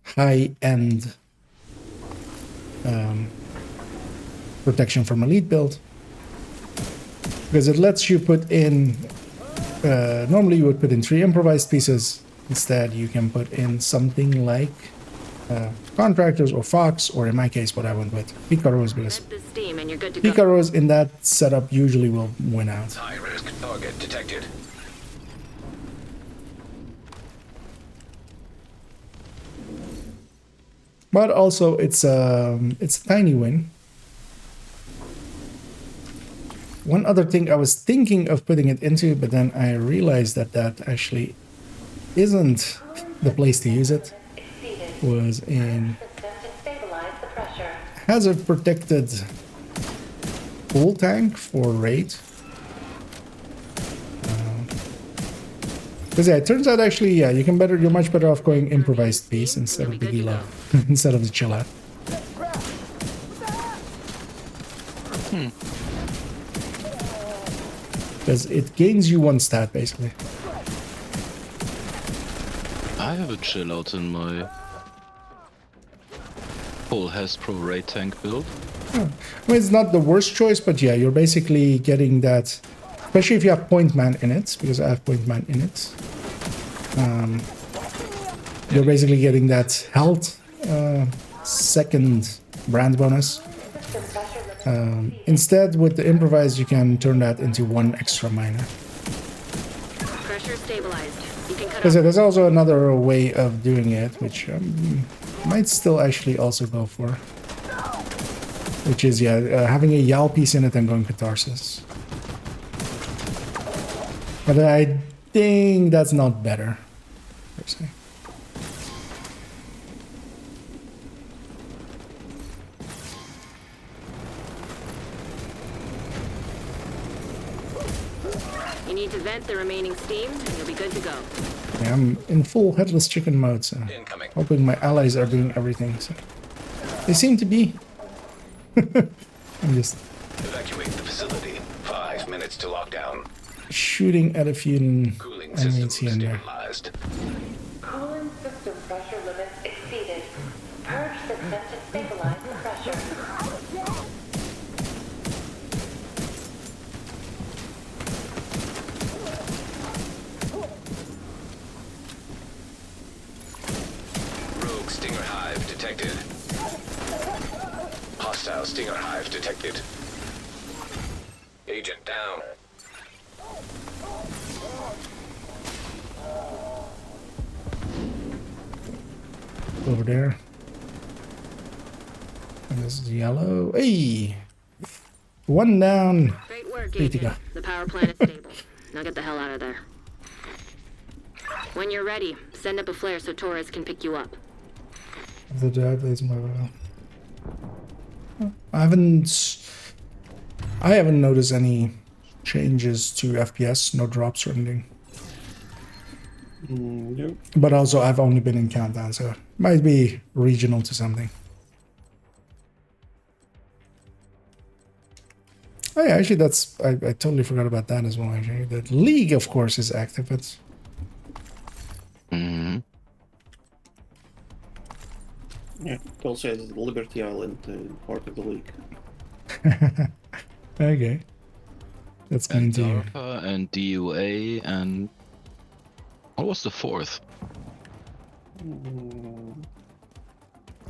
high-end protection from elite build. Because it lets you put in... normally you would put in 3 improvised pieces. Instead, you can put in something like contractors or Fox, or in my case, what I went with, Picaros, because set the steam and you're good to go. Picaros in that setup usually will win out. High-risk target detected. But also, it's a tiny win. One other thing I was thinking of putting it into, but then I realized that that actually isn't the place to use it, was in hazard protected full tank for raid. Because yeah, it turns out actually, yeah, you're much better off going improvised piece instead of the Gila, instead of the chill out. Because it gains you 1 stat basically. I have a chill out in my full Pro raid tank build. I mean, it's not the worst choice, but yeah, you're basically getting that, especially if you have Point Man in it, because I have Point Man in it. You're basically getting that health second brand bonus. Instead, with the improvised, you can turn that into 1 extra minor. Pressure stabilized. You can cut Because off. there's also another way of doing it, which might still actually also go for. which is having a YAL piece in it and going Catharsis. But I think that's not better, per se. You need to vent the remaining steam, and you'll be good to go. Yeah, I'm in full headless chicken mode, so Incoming. hoping my allies are doing everything. So they seem to be. I'm just Evacuate the facility. 5 minutes to lockdown. shooting at a few Cooling enemies system here and there. stabilized. Coolant system pressure limits exceeded. Purge system to stabilize the pressure. Rogue Stinger Hive detected. Hostile Stinger Hive detected. Agent down. Over there. And this is yellow. Hey! One down. Great work, Ready to Agent. go. The power plant is stable. Now get the hell out of there. When you're ready, send up a flare so Torres can pick you up. The drive is more. I haven't noticed any changes to FPS, no drops or anything. Nope. But also, I've only been in countdown, so it might be regional to something. Oh yeah, actually, I totally forgot about that as well. Actually, the league, of course, is active. It's Hmm. Yeah, it also has Liberty Island part of the league. okay. That's going And to. DARPA and DUA and what was the fourth?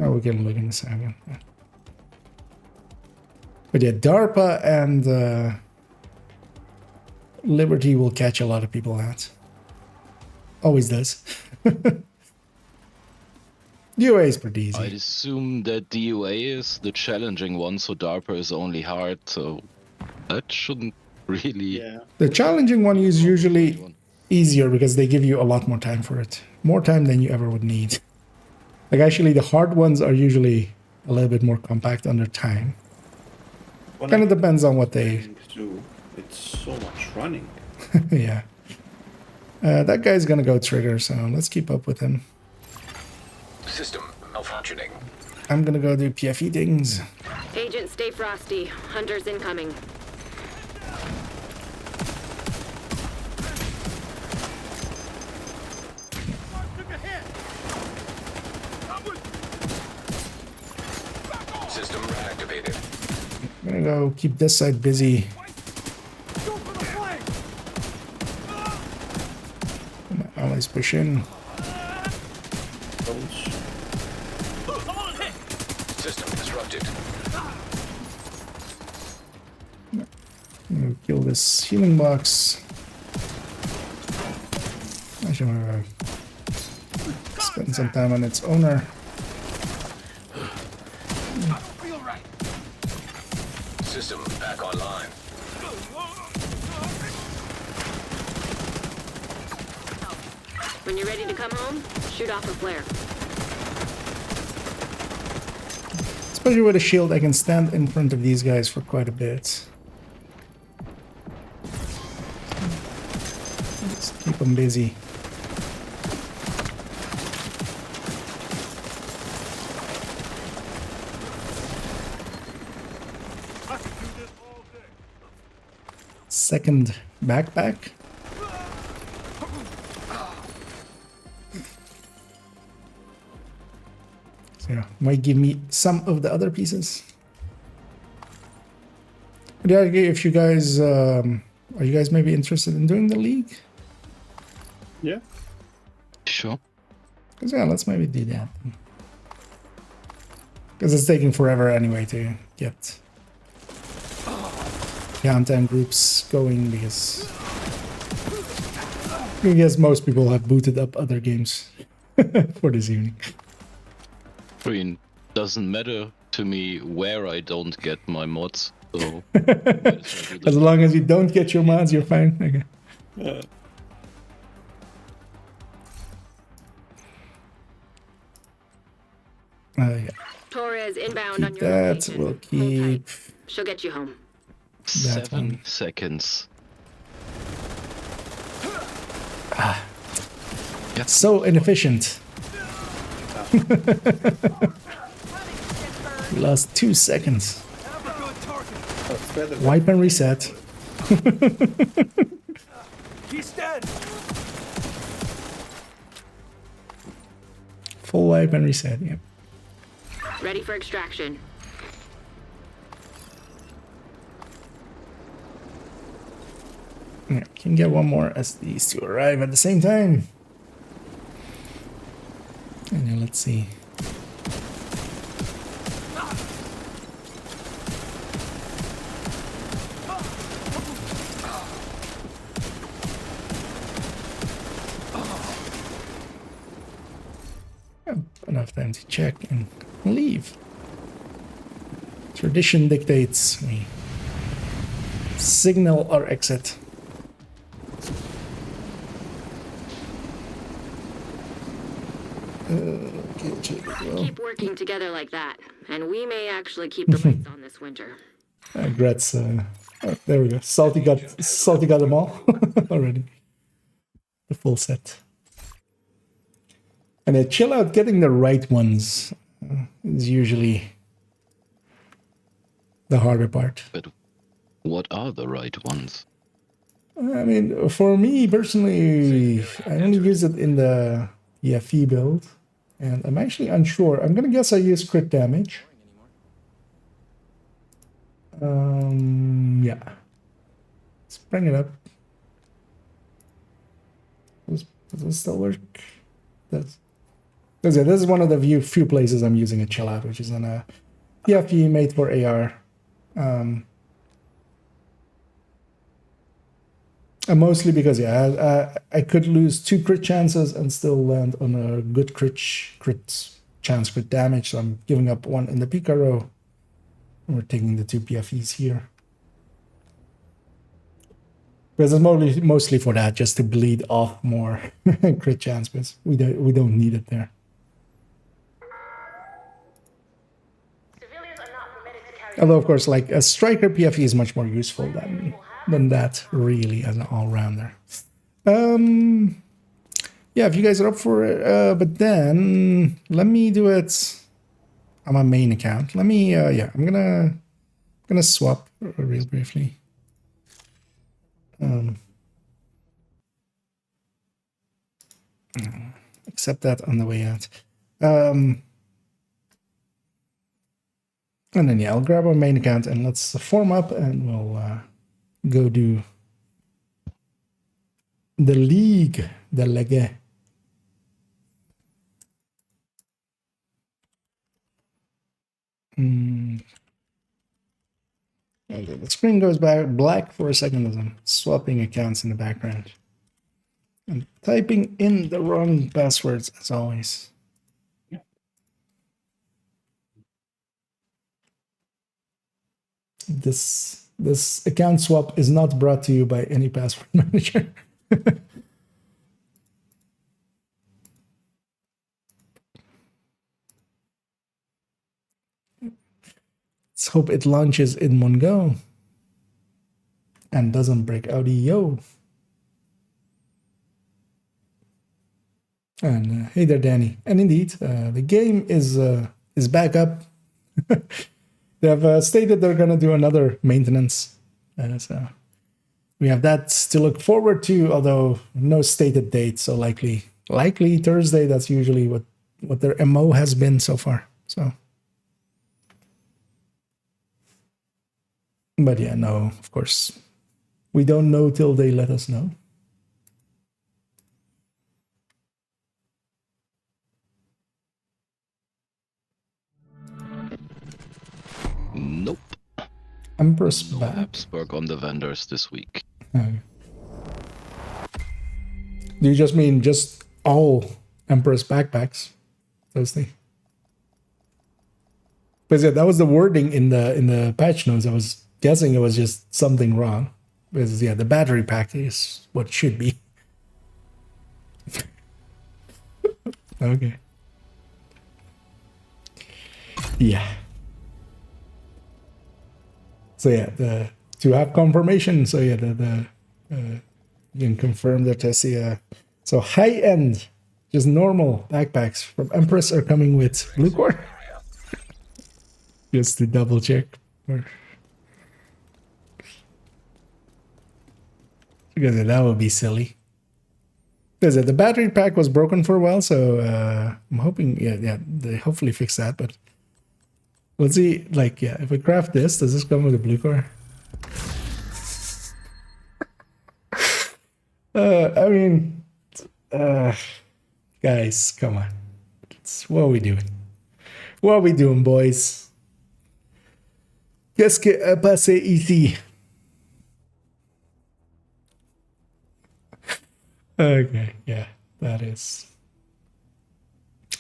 Oh, we can look in a second. But yeah, DARPA and Liberty will catch a lot of people out. Always does. DOA is pretty easy. I'd assume that DUA is the challenging one, so DARPA is only hard, so that shouldn't really... Yeah. The challenging one is usually easier because they give you a lot more time for it. More time than you ever would need. Like actually the hard ones are usually a little bit more compact under time. When Kind I of depends on what they... do, it's so much running. yeah. That guy's gonna go trigger, so let's keep up with him. System malfunctioning. I'm gonna go do PFE things. Agent, stay frosty. Hunters incoming. System reactivated. I'm gonna go keep this side busy. My allies push in. System disrupted. I'm gonna kill this healing box. Actually, I'm gonna spend some time on its owner. System back online. When you're ready to come home, shoot off a flare. Especially with a shield, I can stand in front of these guys for quite a bit. Just keep them busy. Second backpack. So yeah, might give me some of the other pieces. But yeah, if you guys are you guys maybe interested in doing the league? Yeah. Sure. Because yeah, let's maybe do that. Because it's taking forever anyway to get content groups going, because I guess most people have booted up other games for this evening. I mean, doesn't matter to me where I don't get my mods. So might as well do As this. long as you don't get your mods, you're fine. Okay. Yeah. Torres inbound on Keep your that. location. We'll Hold keep. tight. She'll get you home. That 7 one. seconds. So inefficient. We lost 2 seconds. That's better. Wipe and reset. He's dead. Full wipe and reset. Yep. Ready for extraction. Yeah, can get one more as these two arrive at the same time. And now let's see. Enough time to check and leave. Tradition dictates we signal our exit. Keep working together like that, and we may actually keep the lights on this winter. Gretz, oh, there we go. Salty got them all already. The full set. And chill out, getting the right ones is usually the harder part. But what are the right ones? I mean, for me personally, I only use it in the EFE build, and I'm actually unsure. I'm gonna guess I use crit damage. Yeah. Let's bring it up. Does it still work? Does. This is one of the few places I'm using a chill out, which is on a EFE made for AR. And mostly because, yeah, I could lose 2 crit chances and still land on a good crit damage. So I'm giving up 1 in the Pika row. And we're taking the 2 PFEs here. Because it's mostly for that, just to bleed off more crit chance, because we don't need it there. Although, of course, like a striker PFE is much more useful than that, really, as an all-rounder. Yeah, if you guys are up for it, but then let me do it on my main account. Let me, yeah, I'm gonna swap real briefly. Accept that on the way out. And then, yeah, I'll grab our main account and let's form up and we'll go do the league, the league. Okay, the screen goes back black for a second as I'm swapping accounts in the background. I'm typing in the wrong passwords as always. This account swap is not brought to you by any password manager. Let's hope it launches in one go and doesn't break audio. And hey there, Danny. And indeed, the game is back up. They have stated they're going to do another maintenance. So we have that to look forward to, although no stated date. So likely Thursday. That's usually what their MO has been so far. So, but yeah, no, of course, we don't know till they let us know. Nope. Empress No back. Habsburg on the vendors this week. Okay. Do you just mean just all Empress backpacks? Those things. But yeah, that was the wording in the patch notes. I was guessing it was just something wrong. Because yeah, the battery pack is what it should be. Okay. Yeah. So yeah, to have confirmation. So yeah, you can confirm that so high end, just normal backpacks from Empress are coming with blue core. Just to double check. Because that would be silly. Because the battery pack was broken for a while, so I'm hoping, they hopefully fix that. But let's see, like, yeah, if we craft this, does this come with a blue core? I mean, guys, come on. What are we doing? What are we doing, boys? Qu'est-ce que a passé ici? Okay, yeah, that is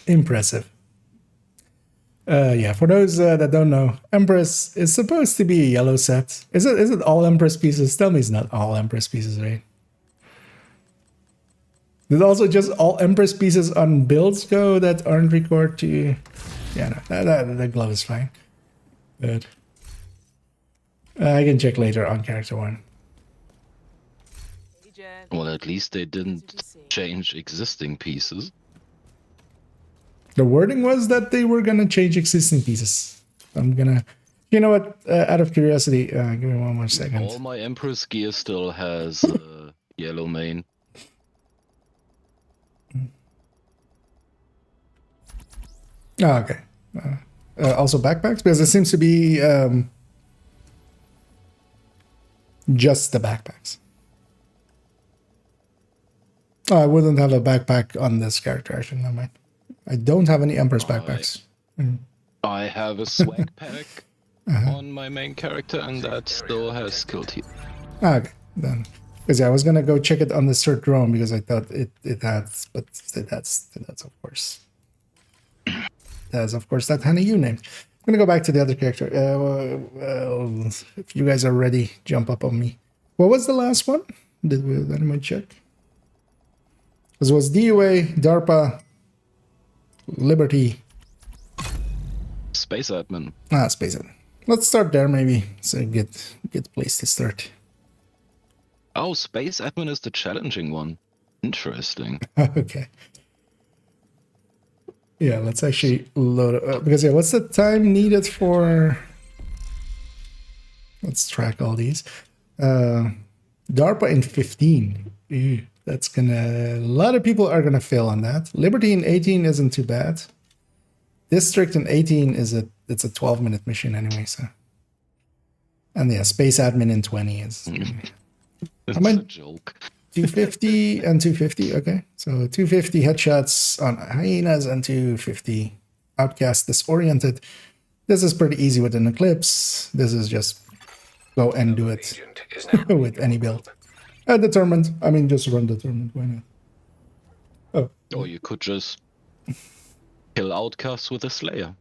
impressive. Yeah, for those that don't know, Empress is supposed to be a yellow set. Is it all Empress pieces? Tell me it's not all Empress pieces, right? There's also just all Empress pieces on builds go that aren't required to... Yeah, no, the glove is fine. Good. I can check later on character one. Well, at least they didn't change existing pieces. The wording was that they were gonna change existing pieces. I'm gonna... You know what? Out of curiosity, give me one more second. All my Empress gear still has yellow mane. Oh, okay. Also backpacks? Because it seems to be just the backpacks. Oh, I wouldn't have a backpack on this character, actually. Never mind. I don't have any Empress backpacks. I have a swag pack on my main character, and that still has skill tier. Okay, then. Because yeah, I was gonna go check it on the cert drone because I thought it has, but that's of course. That's of course that Hannah you name. I'm gonna go back to the other character. Well, if you guys are ready, jump up on me. What was the last one? Did anyone check? This was DUA, DARPA, Liberty. Space admin. Space admin. Let's start there maybe. So get place to start. Oh, space admin is the challenging one. Interesting. Okay. Yeah, let's actually load it up. Because yeah, what's the time needed for... Let's track all these. DARPA in 15. Ew, that's gonna... A lot of people are gonna fail on that. Liberty in 18 isn't too bad. District in 18 it's a 12-minute mission anyway, so... And yeah, space admin in 20 is... That's a joke. 250 and 250, okay. So 250 headshots on hyenas and 250 outcast disoriented. This is pretty easy with an eclipse. This is just go and do it with any build. Determined. I mean, just run determined. Why not? Oh. Or you could just kill outcasts with a slayer.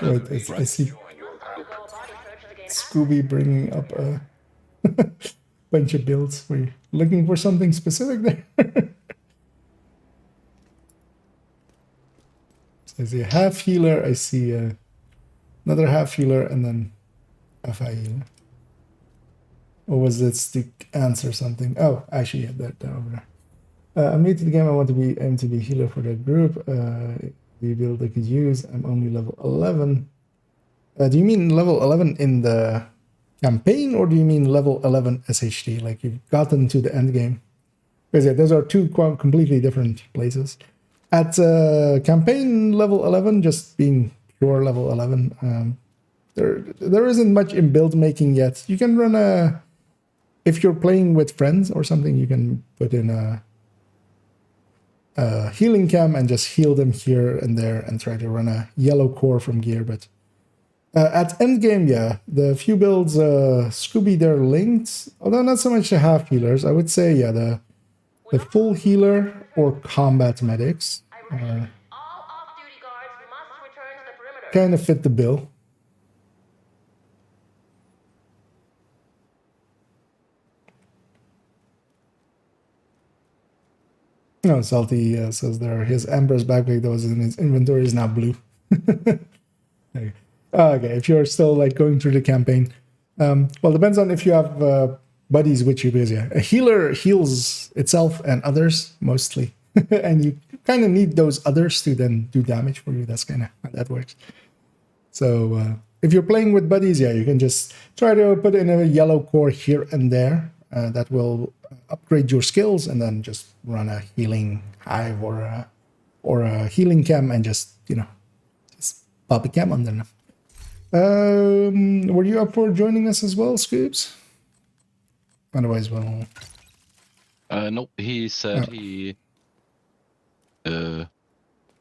Wait, I see Scooby bringing up a bunch of builds. Were you looking for something specific there? So I see a half healer, I see another half healer, and then a FI healer. Or was it to answer something? Oh, actually, yeah, that over there. I'm new to the game. I want to aim to be healer for the group. The build I could use. I'm only level 11. Do you mean level 11 in the campaign, or do you mean level 11 SHT? Like you've gotten to the end game? Because yeah, those are two completely different places. At campaign level 11, just being pure level 11, there isn't much in build making yet. You can run a... If you're playing with friends or something, you can put in a healing cam and just heal them here and there and try to run a yellow core from gear. But at endgame, yeah, the few builds, Scooby, they're linked. Although not so much the half healers. I would say, yeah, the full healer or combat medics All off-duty guards must return to the perimeter. kind of fit the bill. No, Salty says there his Amber's backpack that was in his inventory is now blue. Okay. Okay, if you're still like going through the campaign, well, depends on if you have buddies with you, because yeah, a healer heals itself and others mostly, and you kind of need those others to then do damage for you. That's kind of how that works. So if you're playing with buddies, yeah, you can just try to put in a yellow core here and there. That will upgrade your skills, and then just run a healing hive or a healing chem, and just just pop a chem under them. Were you up for joining us as well, Scoops? Otherwise, well, Nope. He said he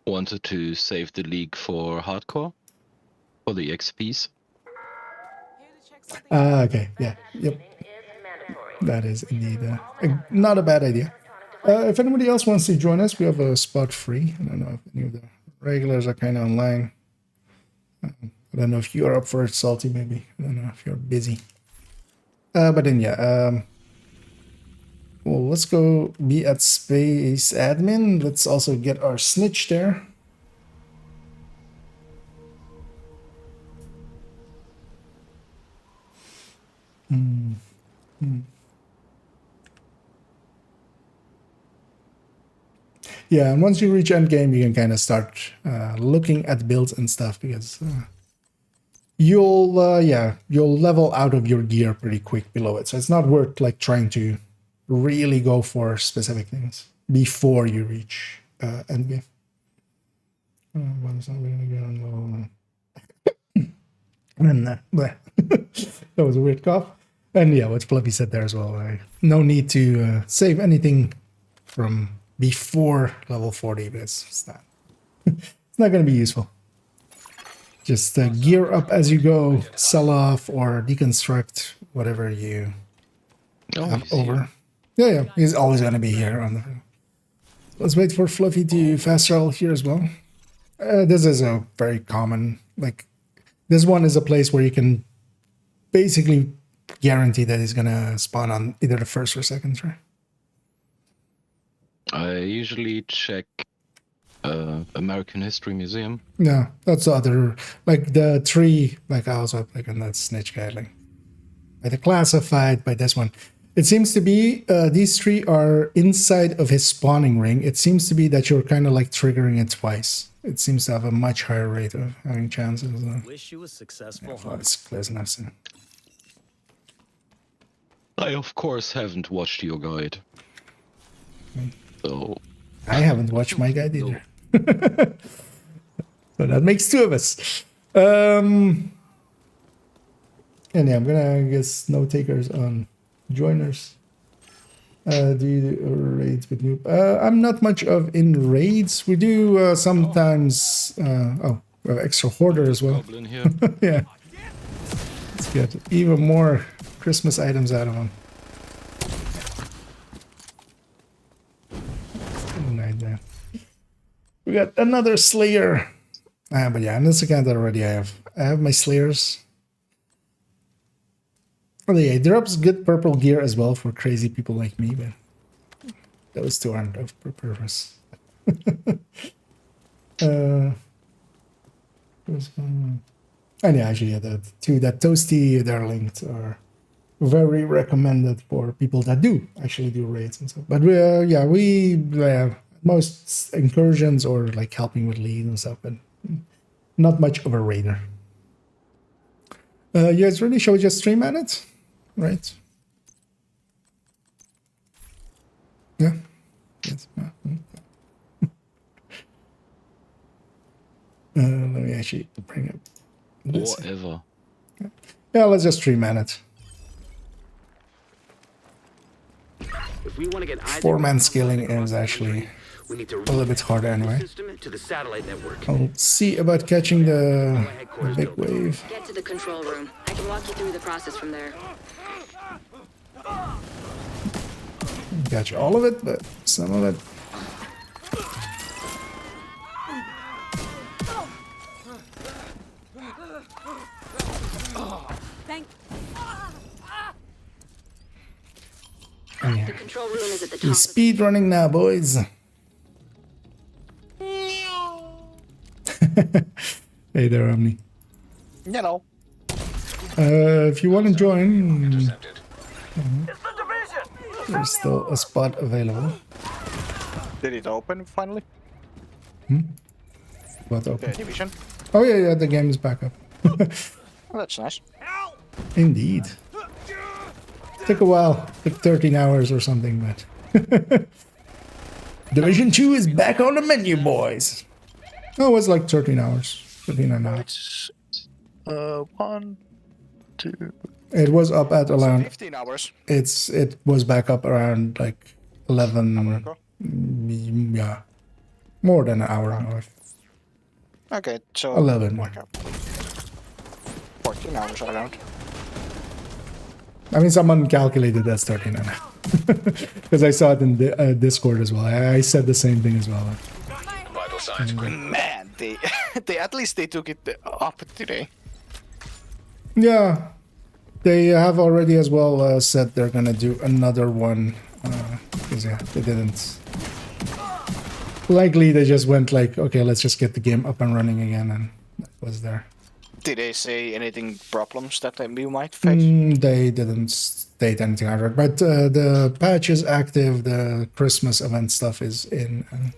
wanted to save the league for hardcore, for the XPs. okay, yeah, yep. That is indeed not a bad idea. If anybody else wants to join us, we have a spot free. I don't know if any of the regulars are kind of online. I don't know if you're up for it, Salty, maybe. I don't know if you're busy. But then, yeah. Well, let's go be at Space Admin. Let's also get our snitch there. Yeah, and once you reach endgame, you can kind of start looking at builds and stuff, because you'll level out of your gear pretty quick below it. So it's not worth like trying to really go for specific things before you reach endgame. One's not going to get on low. And that was a weird cough. And yeah, what Fluffy said there as well. No need to save anything from before level 40, because it's not going to be useful. Just gear up as you go, sell off or deconstruct whatever you have over. Yeah, he's always going to be here. Let's wait for Fluffy to fast travel here as well. This is a very common, like, this one is a place where you can basically guarantee that he's going to spawn on either the first or second try. I usually check American History Museum. Yeah, that's the other, like the three, like I was like on that snitch guy, like by the classified, by this one. It seems to be these three are inside of his spawning ring. It seems to be that you're kind of like triggering it twice. It seems to have a much higher rate of having chances. Wish you was successful. Yeah, it's close enough. So. I of course haven't watched your guide. So I haven't watched my guide either. So that makes two of us. And yeah, I'm gonna guess no takers on joiners. Do you do raids with noob? I'm not much of in raids. We do sometimes. We have extra hoarder as well. Yeah, let's get even more Christmas items out of them. We got another Slayer. But yeah, in this account already I have my Slayers. Oh yeah, it drops good purple gear as well for crazy people like me, but those two aren't of purpose. And yeah, actually, yeah, the two that Toasty, they're linked, are very recommended for people that do actually do raids and stuff. But most incursions or like helping with leads and stuff, but not much of a raider. You guys ready? Shall we just stream at it? Right? Yeah. Yes. Let me actually bring up this. Whatever. Yeah, let's just stream at it. If we want to get 4-man scaling is actually a little bit harder anyway. to the satellite network. I'll see about catching the big wave. Get to the control room. I can walk you through the process from there. Didn't catch all of it, but some of it. The control room is at the top. We're speed running now, boys. Hey there, Omni. Hello. If you want to join, Intercepted. there's still a spot available. Did it open finally? What The open? division. Oh yeah, the game is back up. Oh, that's nice. Indeed. Took a while. Took 13 hours or something, but Division 2 is back on the menu, boys. Oh, it was like 13 hours. 13 and a half. It's 1, 2, It was up at around 15 hours. it was back up around like 11 ago? yeah. More than an hour ago. Okay, so 11. like 14 hours around. I mean, someone calculated that's 13 and a half. Because I saw it in the Discord as well. I said the same thing as well. Vital signs critical. Man, they at least they took it up today. Yeah, they have already as well said they're gonna do another one. Because yeah, they didn't. Likely they just went like, okay, let's just get the game up and running again, and that was there. Did they say anything problems that we might face? They didn't state anything out of it, but the patch is active. The Christmas event stuff is in. And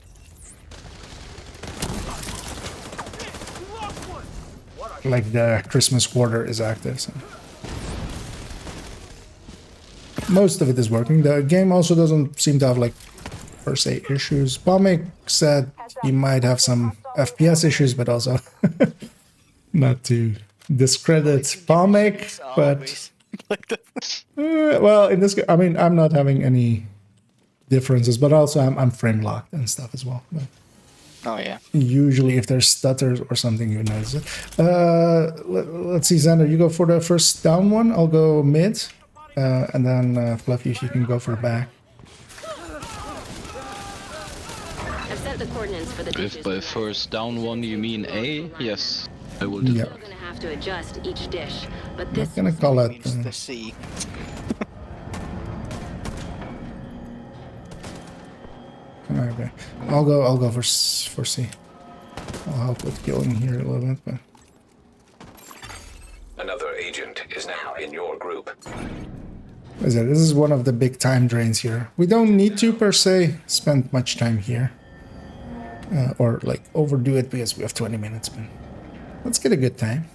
like the Christmas quarter is active. So. Most of it is working. The game also doesn't seem to have like per se issues. Palmic said he might have some FPS issues, but also not to discredit Palmic, but well, in this, I mean, I'm not having any differences, but also I'm frame locked and stuff as well. But Oh yeah. usually, if there's stutters or something, you notice it. Let's see, Xander, you go for the first down one. I'll go mid, and then Fluffy, if you can go for the back. I've sent the coordinates for the If dishes. by first down one you mean A, yes, I will do Yeah. that. We're gonna have to adjust each dish, but I'm this not gonna call it. Means the C. Okay, I'll go for C. I'll help with killing here a little bit, but Another agent is now in your group. as I said, this is one of the big time drains here. We don't need to per se spend much time here, or like overdo it because we have 20 minutes. But let's get a good time.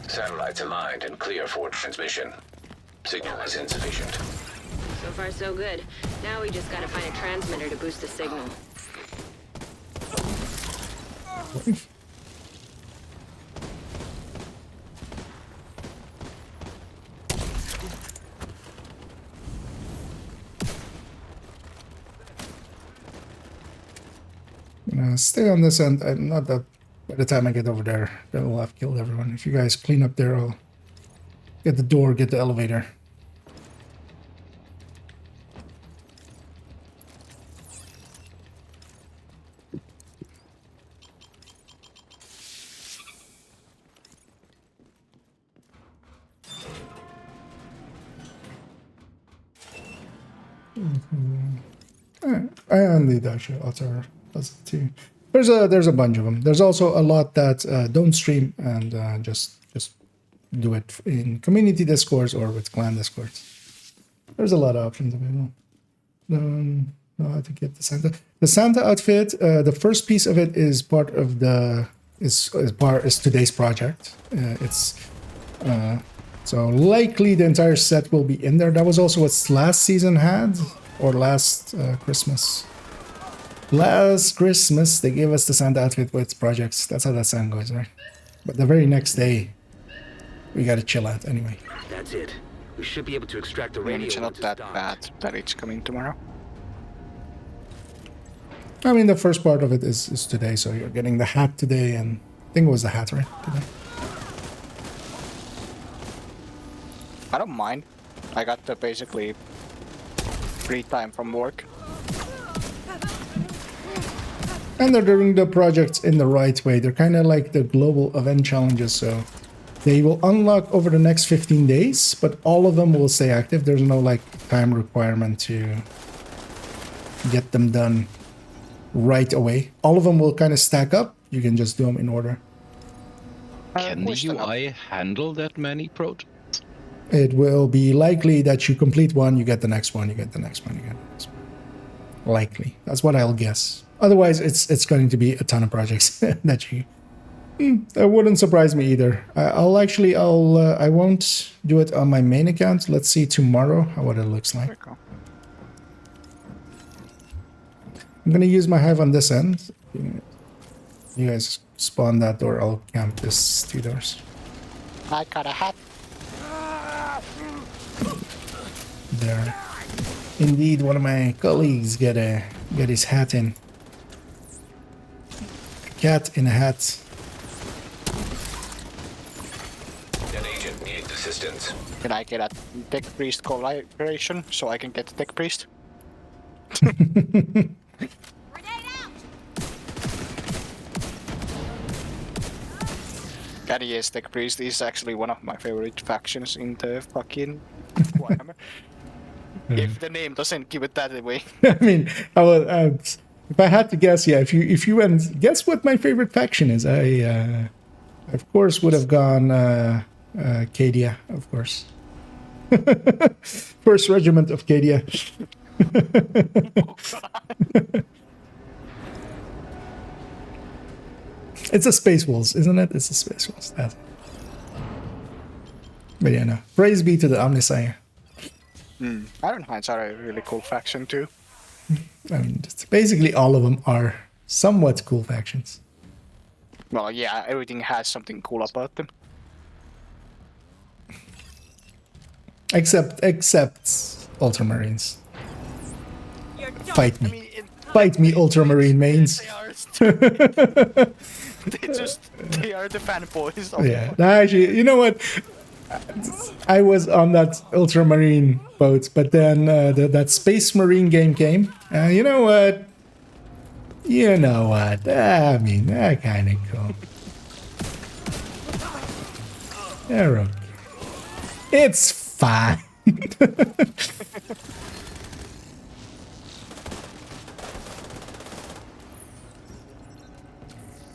Satellites aligned and clear for transmission. Signal is insufficient. so far so good. Now we just gotta find a transmitter to boost the signal. Stay on this end. Not that by the time I get over there, they'll have killed everyone. If you guys clean up there, I'll get the door, get the elevator. And the Dash Otter does it too. There's a bunch of them. There's also a lot that don't stream and just do it in community discords or with clan discords. There's a lot of options available. Know how to get the Santa. The Santa outfit. The first piece of it is part of the is today's project. So likely the entire set will be in there. That was also what last season had, or last Christmas. Last Christmas, they gave us the Santa outfit with projects. That's how that sound goes, right? But the very next day, we gotta chill out anyway. That's it. We should be able to extract the I mean, radio it's not once that stopped. bad that it's coming tomorrow. I mean, the first part of it is today, so you're getting the hat today and think it was the hat, right? I don't mind. I got the basically free time from work. And they're doing the projects in the right way. They're kind of like the global event challenges, so they will unlock over the next 15 days, but all of them will stay active. There's no like time requirement to get them done right away. All of them will kind of stack up. You can just do them in order. Can the UI handle that many projects? It will be likely that you complete one, you get the next one, you get the next one, you get the next one. Likely. That's what I'll guess. Otherwise, it's going to be a ton of projects that you... that wouldn't surprise me either. I won't do it on my main account. Let's see tomorrow what it looks like. I'm going to use my hive on this end. You guys spawn that door, I'll camp this 2 doors. I got a hat. There. Indeed, one of my colleagues get his hat in. A cat in a hat. An agent needs assistance. Can I get a tech priest collaboration so I can get the tech priest? And yes, tech priest is actually one of my favorite factions in the fucking Warhammer. If the name doesn't give it that away. I mean, if I had to guess, yeah. If you went, guess what my favorite faction is? I, of course, would have gone Cadia, of course. First Regiment of Cadia. It's a Space Wolves, isn't it? It's a Space Wolves. That's it. But yeah, no. Praise be to the Omnisire. Ironhides are a really cool faction too. I mean, basically all of them are somewhat cool factions. Well, yeah, everything has something cool about them. Except Ultramarines. Fight me. I mean, fight me, Ultramarine mains. They are the fanboys. Yeah, actually, you know what? I was on that Ultramarine boat, but then that Space Marine game came. You know what? You know what? I mean, they're kind of cool. They're okay. It's fine.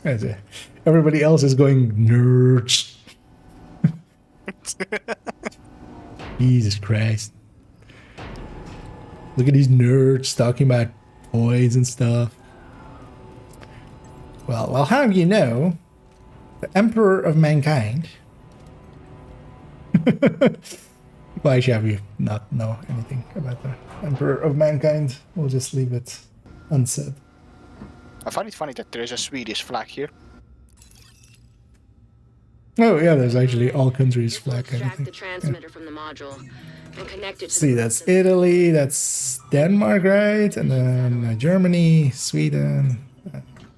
That's it. Everybody else is going nerds. Jesus Christ. Look at these nerds talking about toys and stuff. Well, I'll have you know, the Emperor of Mankind. Well, I should have you not know anything about the Emperor of Mankind. We'll just leave it unsaid. I find it funny that there is a Swedish flag here. Oh yeah, there's actually all countries flag. Extract the transmitter from the module and connect it to See, that's Italy, that's Denmark, right? And then Germany, Sweden.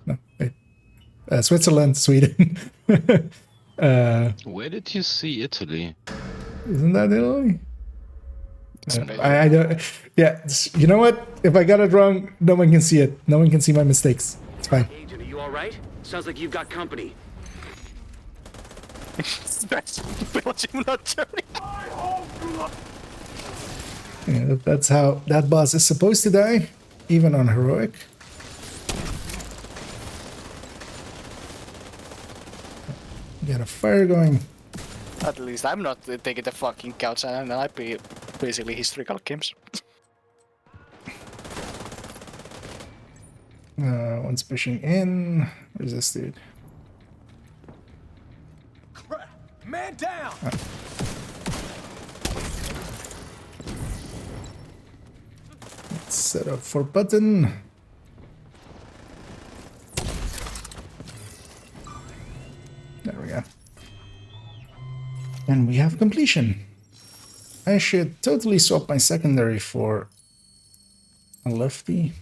No, wait. Switzerland, Sweden. Where did you see Italy? Isn't that Italy? I don't. Yeah, you know what? If I got it wrong, no one can see it. No one can see my mistakes. It's fine. Agent, are you all right? Sounds like you've got company. Belgium, not Germany. Yeah, that's how that boss is supposed to die, even on heroic. Get a fire going. At least I'm not taking the fucking couch and I play basically historical games. One's pushing in. Where's this dude? Man down! Let's set up for button. There we go. And we have completion. I should totally swap my secondary for a lefty.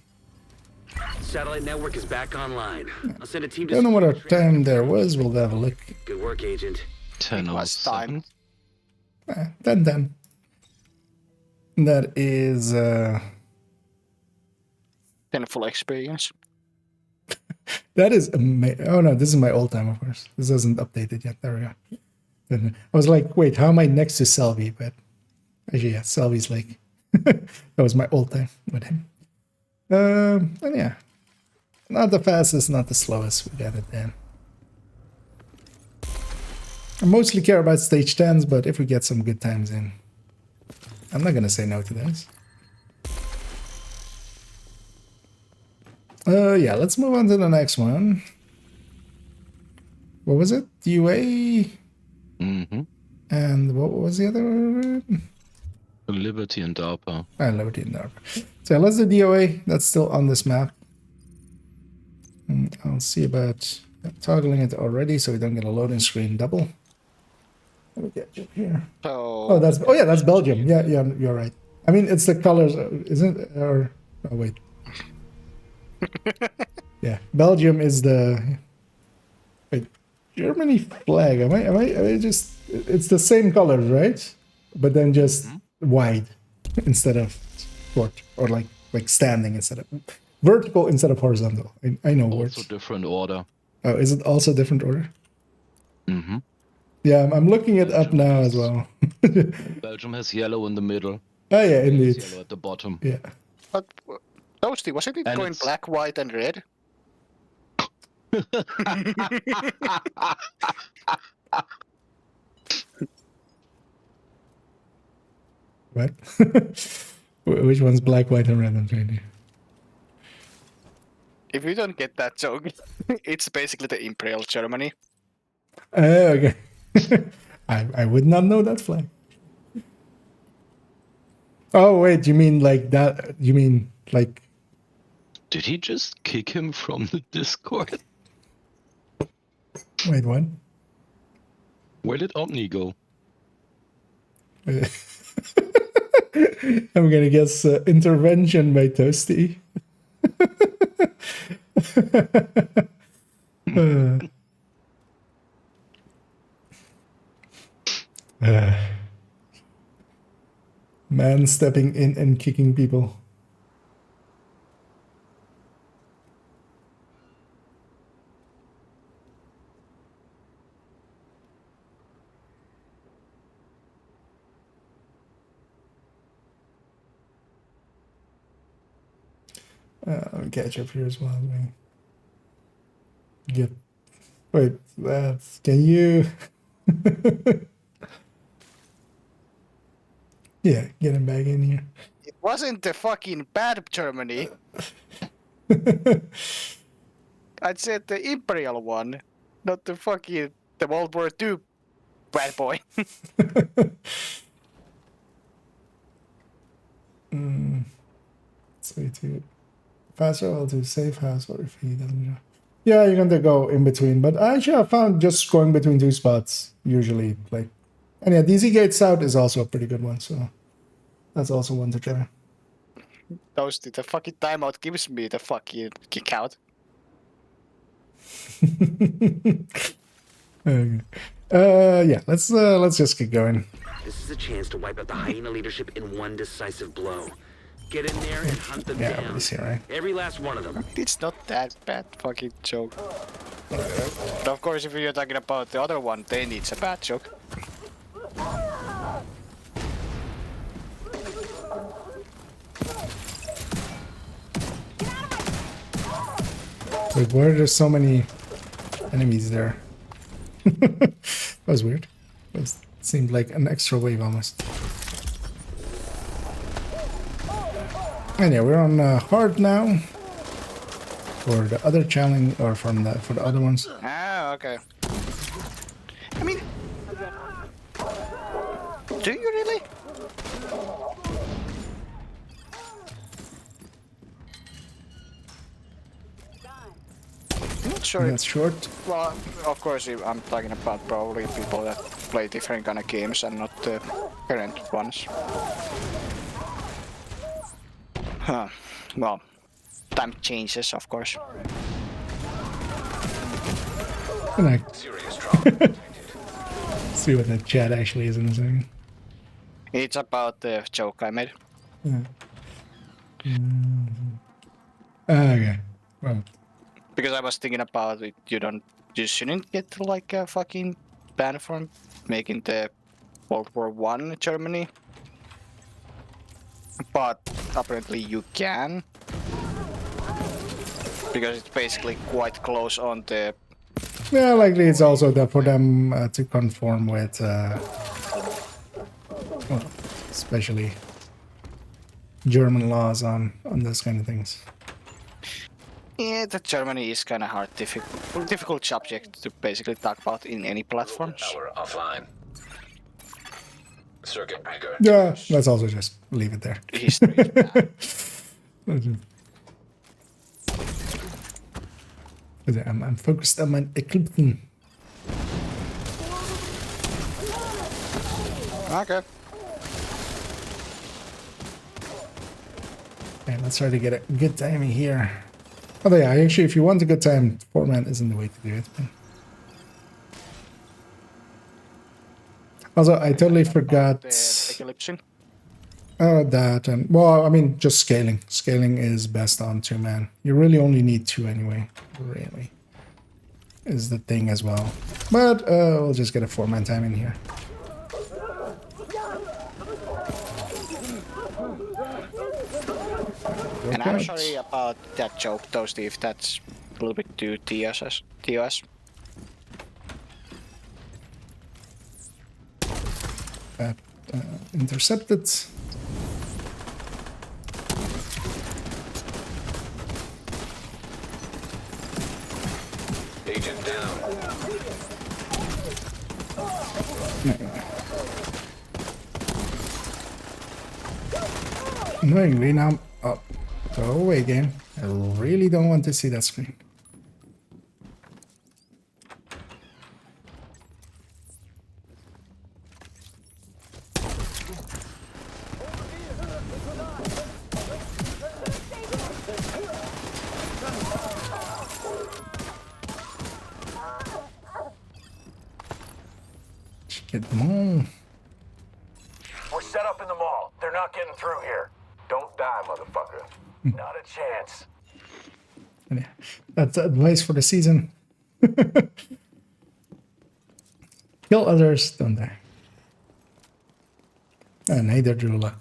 Satellite network is back online. I'll send a team to... Don't know what our time there was. We'll have a look. Good work, Agent. 10:07. 10:10. That is Full experience. that is amazing. Oh no, this is my old time, of course. This isn't updated yet. There we go. And I was like, wait, how am I next to Selby? But actually, yeah, Selby's like that was my old time with him. And yeah, not the fastest, not the slowest. We got it then. I mostly care about stage 10s, but if we get some good times in, I'm not gonna say no to those. Yeah, let's move on to the next one. What was it? DUA? Mm-hmm. And what was the other one? Liberty and DARPA. Liberty and DARPA. So let's do DOA. That's still on this map. And I'll see about toggling it already so we don't get a loading screen double. Let me get you here. So... Oh, that's Belgium. Yeah, you're right. I mean, it's the colors, isn't it? Or oh wait. Yeah, Belgium is the Germany flag. Am I just? It's the same colors, right? But then just wide instead of short, or like standing instead of vertical instead of horizontal. I know words. Also different order. Oh, is it also different order? Mm-hmm. Yeah, I'm looking it up now as well. Belgium has yellow in the middle. Oh yeah, indeed. Yellow at the bottom. Yeah. But Toasty, wasn't it going black, white, and red? What? Which one's black, white, and red? I'm trying to... If you don't get that joke, it's basically the Imperial Germany. Okay. I would not know that flag. Oh wait, you mean like that? You mean like? Did he just kick him from the Discord? Wait, what? Where did Omni go? I'm gonna guess intervention by Toasty. Man stepping in and kicking people. Let me catch up here as well. Get. Wait, can you? Yeah, get him back in here. It wasn't the fucking bad Germany. I'd said the Imperial one, not the fucking the World War II bad boy. Let's say to faster or to safe house, or if he doesn't. Yeah, you're going to go in between, but actually I found just going between two spots usually like. And yeah, DZ Gate South is also a pretty good one, so that's also one to try. Toasty, the fucking timeout gives me the fucking kick out. Okay. Yeah, let's just keep going. This is a chance to wipe out the hyena leadership in one decisive blow. Get in there and hunt them down. Everybody's here, right? Every last one of them. It's not that bad fucking joke. But of course, if you're talking about the other one, then it's a bad joke. Wait, why are there so many enemies there? That was weird. It seemed like an extra wave almost. And yeah, we're on hard now for the other challenge, or for the other ones. Ah, okay. I mean, do you really? I'm not sure. That's short. Well, of course, I'm talking about probably people that play different kind of games and not the current ones. Huh. Well, time changes, of course. And I Serious trauma. see what that chat actually is in a second. It's about the joke I made. Yeah. Okay. Well, Because I was thinking about it, you shouldn't get like a fucking ban from making the World War I Germany. But apparently you can. Because it's basically quite close on the... yeah, likely it's also there for them to conform with, well, especially German laws on those kind of things. Yeah, the Germany is kind of hard, difficult subject to basically talk about in any platforms. Power offline. Circuit breaker. Yeah, let's also just leave it there. History is bad. I'm focused on my equipment. Okay. Okay, let's try to get a good timing here. Oh yeah, actually, if you want a good time, 4-man isn't the way to do it. But... also, I totally forgot that, and well, I mean, just scaling. Scaling is best on 2-man. You really only need 2 anyway. Really, is the thing as well. But we'll just get a 4-man time in here. And I'm sorry about that joke, though, Steve. That's a little bit too TOS. Intercepted. Agent down. Annoyingly now. Oh, go away, game. I really don't want to see that screen. Get them all. We're set up in the mall. They're not getting through here. Don't die, motherfucker. Not a chance. Yeah, that's advice for the season. Kill others, don't die. And neither drew luck.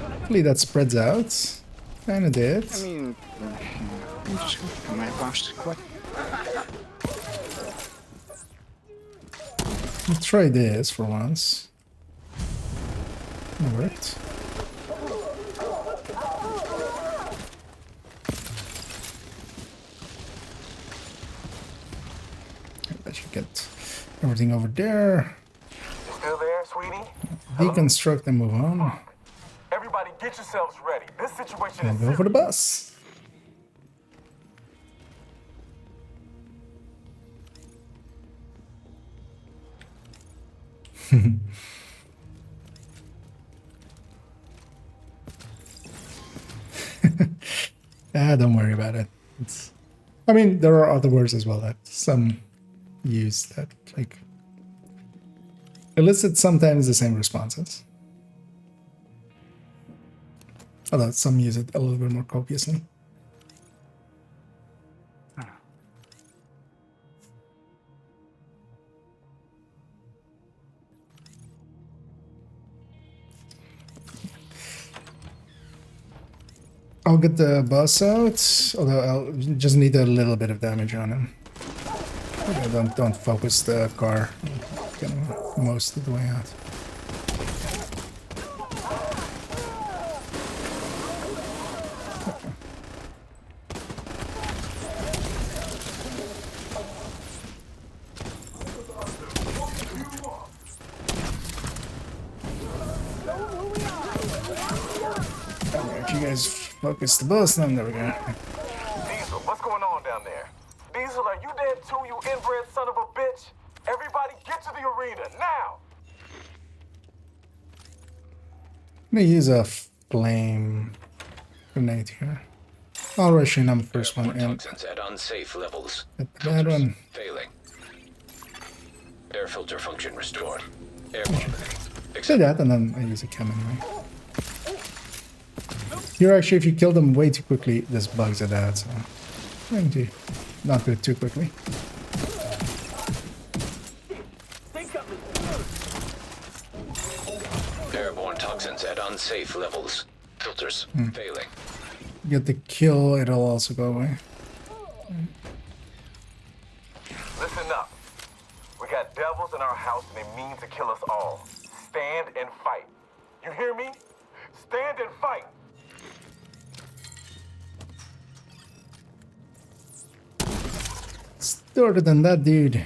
Hopefully that spreads out. Kinda did. I mean, I'm just gonna my boss quick. Let's try this for once. That worked. I should get everything over there. You still there, sweetie? Deconstruct and move on. Everybody get yourselves ready. This situation And is go for the bus. Don't worry about it. I mean, there are other words as well that some use that like elicit sometimes the same responses. Although some use it a little bit more copiously. I'll get the boss out, although I'll just need a little bit of damage on him. Okay, don't focus the car. Get him most of the way out. Alright, you guys focus the boss, then there we go. Diesel, what's going on down there? Diesel? Diesel, are you dead too, you inbred son of a bitch? Everybody get to the arena, now! I'm gonna use a flame grenade here. I'll rush in on the first one and Toxins at unsafe levels. get the bad one. Failing. Air filter function restored. Air Say that and then I use a chem anyway. Here actually, if you kill them way too quickly, this bugs it out, so I'm going to not do it too quickly. Airborne toxins at unsafe levels. Filters failing. Get the kill, it'll also go away. Listen up. We got devils in our house and they mean to kill us all. Stand and fight. You hear me? Stand and fight. Shorter than that dude.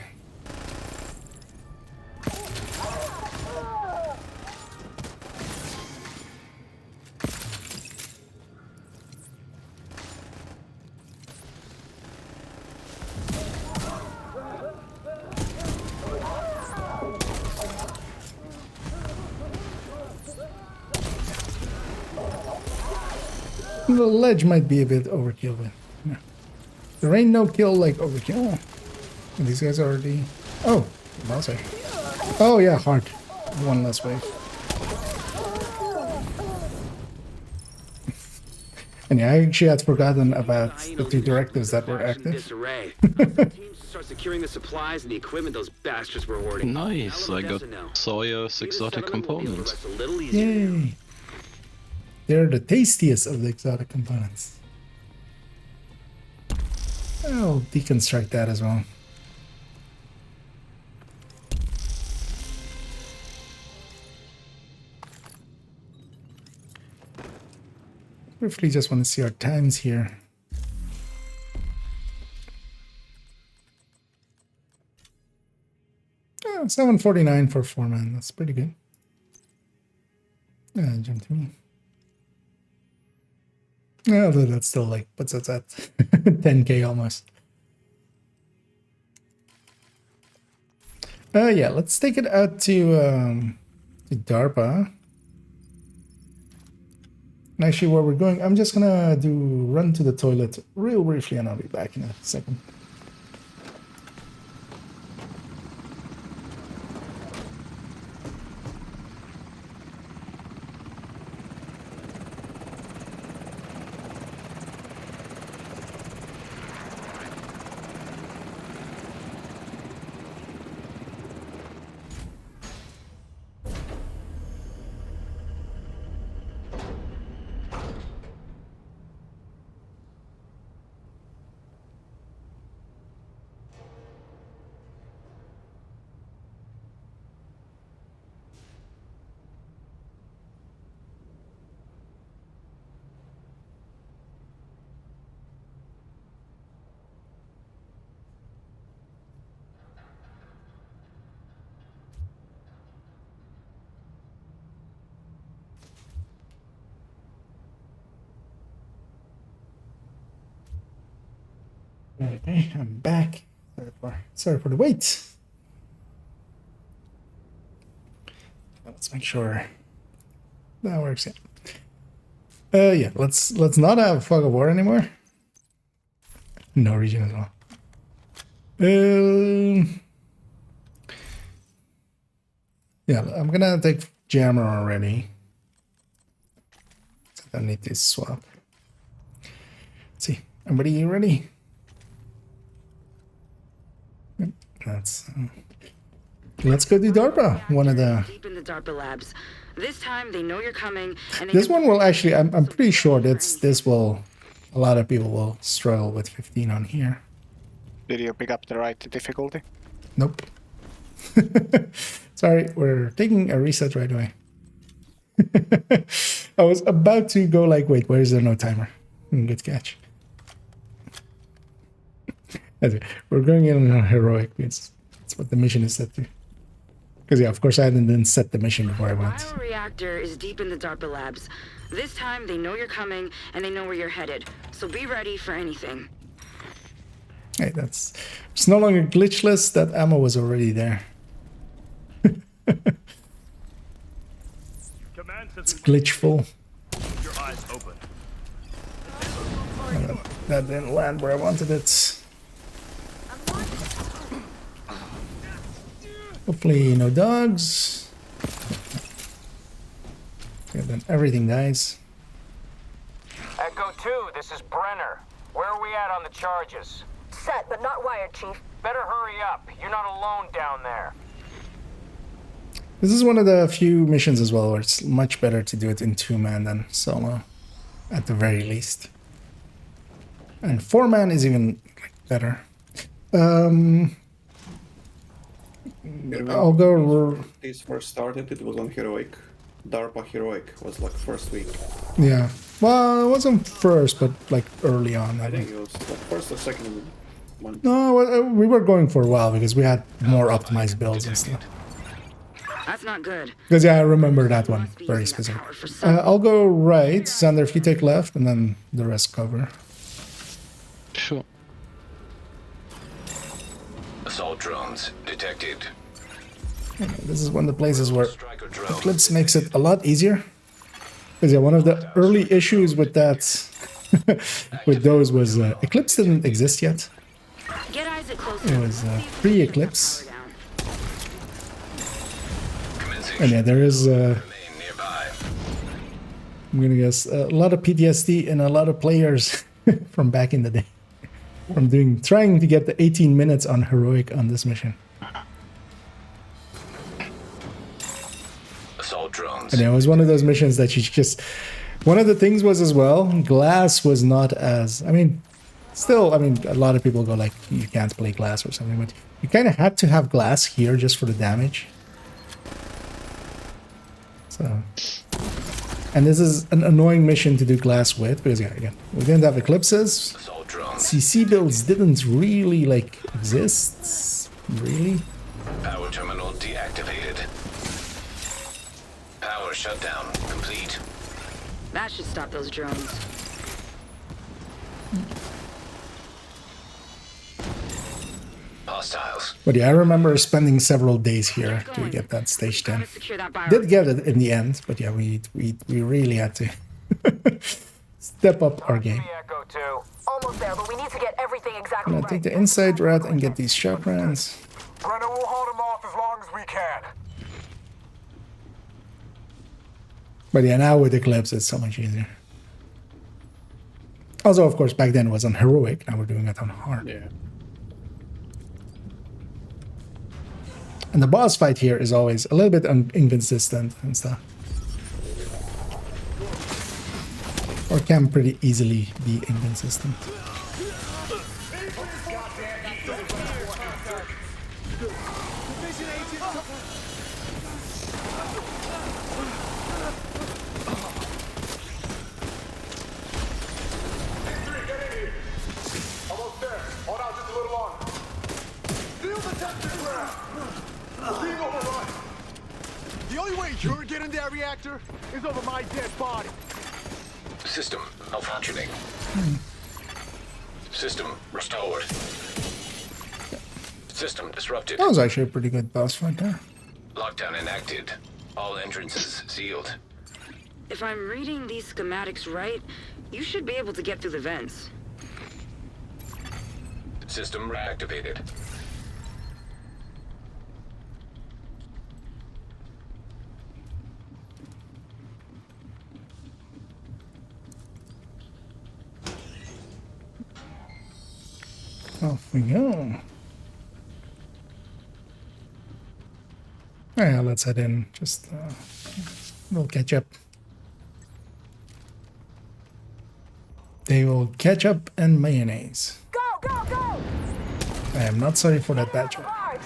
The ledge might be a bit overkill, but yeah. There ain't no kill like overkill. And these guys are already... Oh, Bowser. Oh yeah, hard. One less wave. And yeah, I actually had forgotten about the two directives that were active. Start securing the supplies and the equipment those bastards were hoarding. Nice, I got Sawyer's exotic components. Yay! They're the tastiest of the exotic components. I'll deconstruct that as well. Briefly just want to see our times here. Oh, 7:49 for 4-man. That's pretty good. Jump to me. Although that's still like, what's that at? 10k almost. Yeah, let's take it out to DARPA. And actually, where we're going, I'm just gonna run to the toilet real briefly, and I'll be back in a second. Okay, I'm back. Sorry for the wait. Let's make sure that works. Yeah, let's not have fog of war anymore. No region as well. Yeah, I'm gonna take jammer already. So I need to swap. Let's see, everybody ready? Let's go do DARPA. One of the Deep in the DARPA labs. This time they know you're coming. And this one will actually. I'm pretty sure this will. A lot of people will struggle with 15 on here. Did you pick up the right difficulty? Nope. Sorry, we're taking a reset right away. I was about to go like, wait, where is there no timer? Good catch. We're going in on heroic. It's what the mission is set to. Because yeah, of course I didn't set the mission before I went. The bioreactor is deep in the DARPA labs. This time they know you're coming and they know where you're headed. So be ready for anything. Hey, it's no longer glitchless. That ammo was already there. It's glitchful. Your eyes open. That didn't land where I wanted it. Hopefully no dogs. Okay, then everything dies. Echo 2, this is Brenner. Where are we at on the charges? Set, but not wired, Chief. Better hurry up. You're not alone down there. This is one of the few missions as well where it's much better to do it in 2-man than solo, at the very least. And 4-man is even better. I'll go. These first started, it was on Heroic. DARPA Heroic was like first week. Yeah. Well, it wasn't first, but like early on. I think it was like first or second one. No, we were going for a while because we had more optimized builds and stuff. That's not good. Because yeah, I remember that one very specific. I'll go right, Xander, if you take left, and then the rest cover. Sure. Assault drones detected. This is one of the places where Eclipse makes it a lot easier. Because yeah, one of the early issues with that, with those was Eclipse didn't exist yet. It was pre-Eclipse. And yeah, there is, I'm gonna guess, a lot of PTSD in a lot of players from back in the day. From trying to get the 18 minutes on Heroic on this mission. Assault drones. And it was one of those missions that you just... One of the things was as well, glass was not as... I mean, still, I mean, a lot of people go like, you can't play glass or something, but you kind of had to have glass here just for the damage. So... And this is an annoying mission to do glass with, because yeah, again, we didn't have eclipses. CC builds didn't really, like, exist, really. Power terminal deactivated. Power shutdown complete. That should stop those drones. Hostiles. But yeah, I remember spending several days here to get that stage 10. Did get it in the end, but yeah, we really had to step up our game. Almost there, but we need to get everything exactly I'm gonna take the inside route and get these chaperones. Brenner will hold him off as long as we can. But yeah, now with Eclipse, it's so much easier. Also, of course, back then it was on Heroic. Now we're doing it on Hard. Yeah. And the boss fight here is always a little bit inconsistent and stuff. Or can pretty easily be inconsistent. Almost there. Hold on just a little longer. Feel the temperature ground. Being overrun. The only way you're getting that reactor is over my dead body. System malfunctioning. System restored. System disrupted. That was actually a pretty good boss fight there. Lockdown enacted. All entrances sealed. If I'm reading these schematics right, you should be able to get through the vents. System reactivated. Off we go. Yeah, let's head in. Just we'll catch up. They will ketchup and mayonnaise. Go, go, go! I am not sorry for that bad joke. I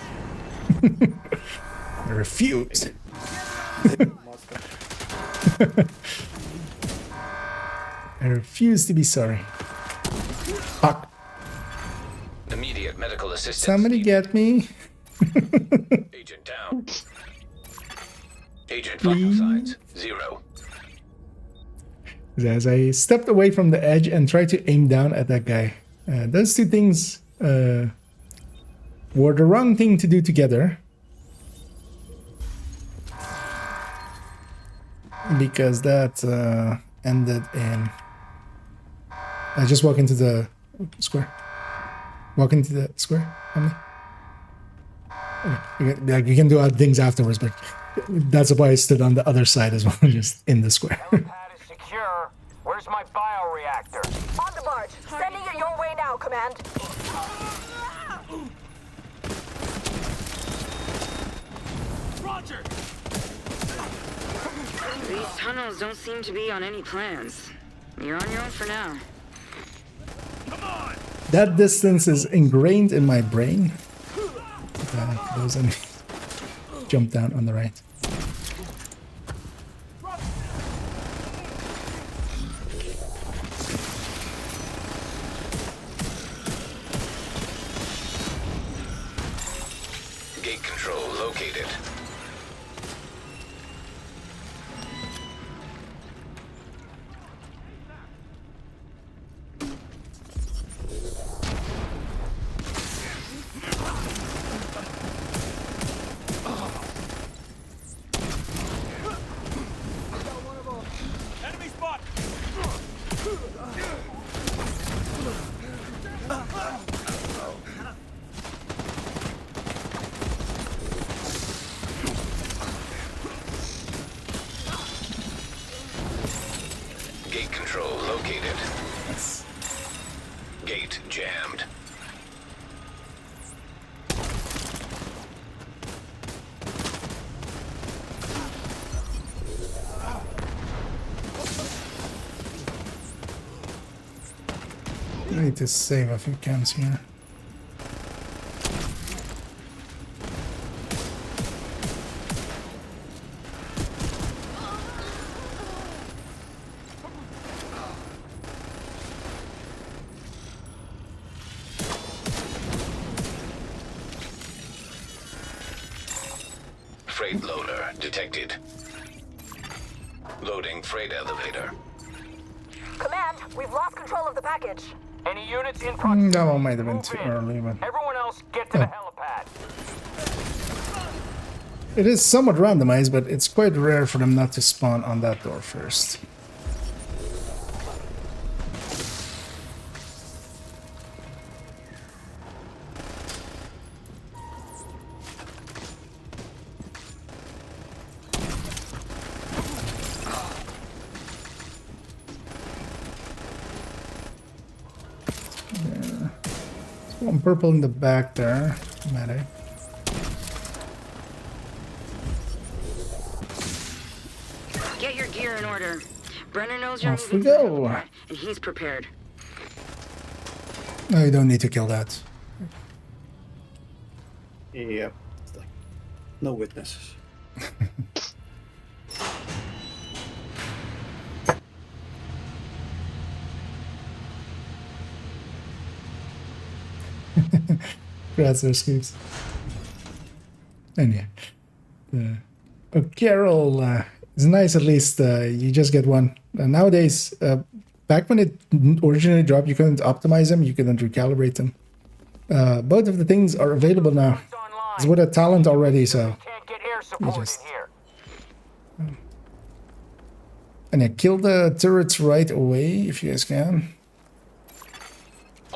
refuse. I refuse to be sorry. Fuck. Immediate medical assistance. Somebody get me. Agent down. Agent vital signs 0. As I stepped away from the edge and tried to aim down at that guy. Those two things were the wrong thing to do together. Because that ended in... I just walk into the square. Walk into the square, Emily. Okay. Like you can do other things afterwards, but that's why I stood on the other side as well, just in the square. Helipad is secure. Where's my bioreactor? On the barge. Sending it your way now, Command. Roger. These tunnels don't seem to be on any plans. You're on your own for now. Come on. That distance is ingrained in my brain. Those enemies jump down on the right. Gate control located. Enemy spot. Gate control located. Gate jammed. I need to save a few cams here. Freight loader detected. Loading freight elevator. Command, we've lost control of the package. Any units in proximity? That one might have been Move too in. early, but Everyone else, get to the helipad. it is somewhat randomized, but it's quite rare for them not to spawn on that door first. One purple in the back there. Medic. Get your gear in order. Brenner knows you're Off we moving to the go. helipad, and he's prepared. No, you don't need to kill that. Yeah. It's like no witnesses. Congrats, their scoops. And yeah. Carol is nice at least. You just get one. Nowadays, back when it originally dropped, you couldn't optimize them, you couldn't recalibrate them. Both of the things are available now. It's with a talent already, so you just... And yeah, kill the turrets right away if you guys can.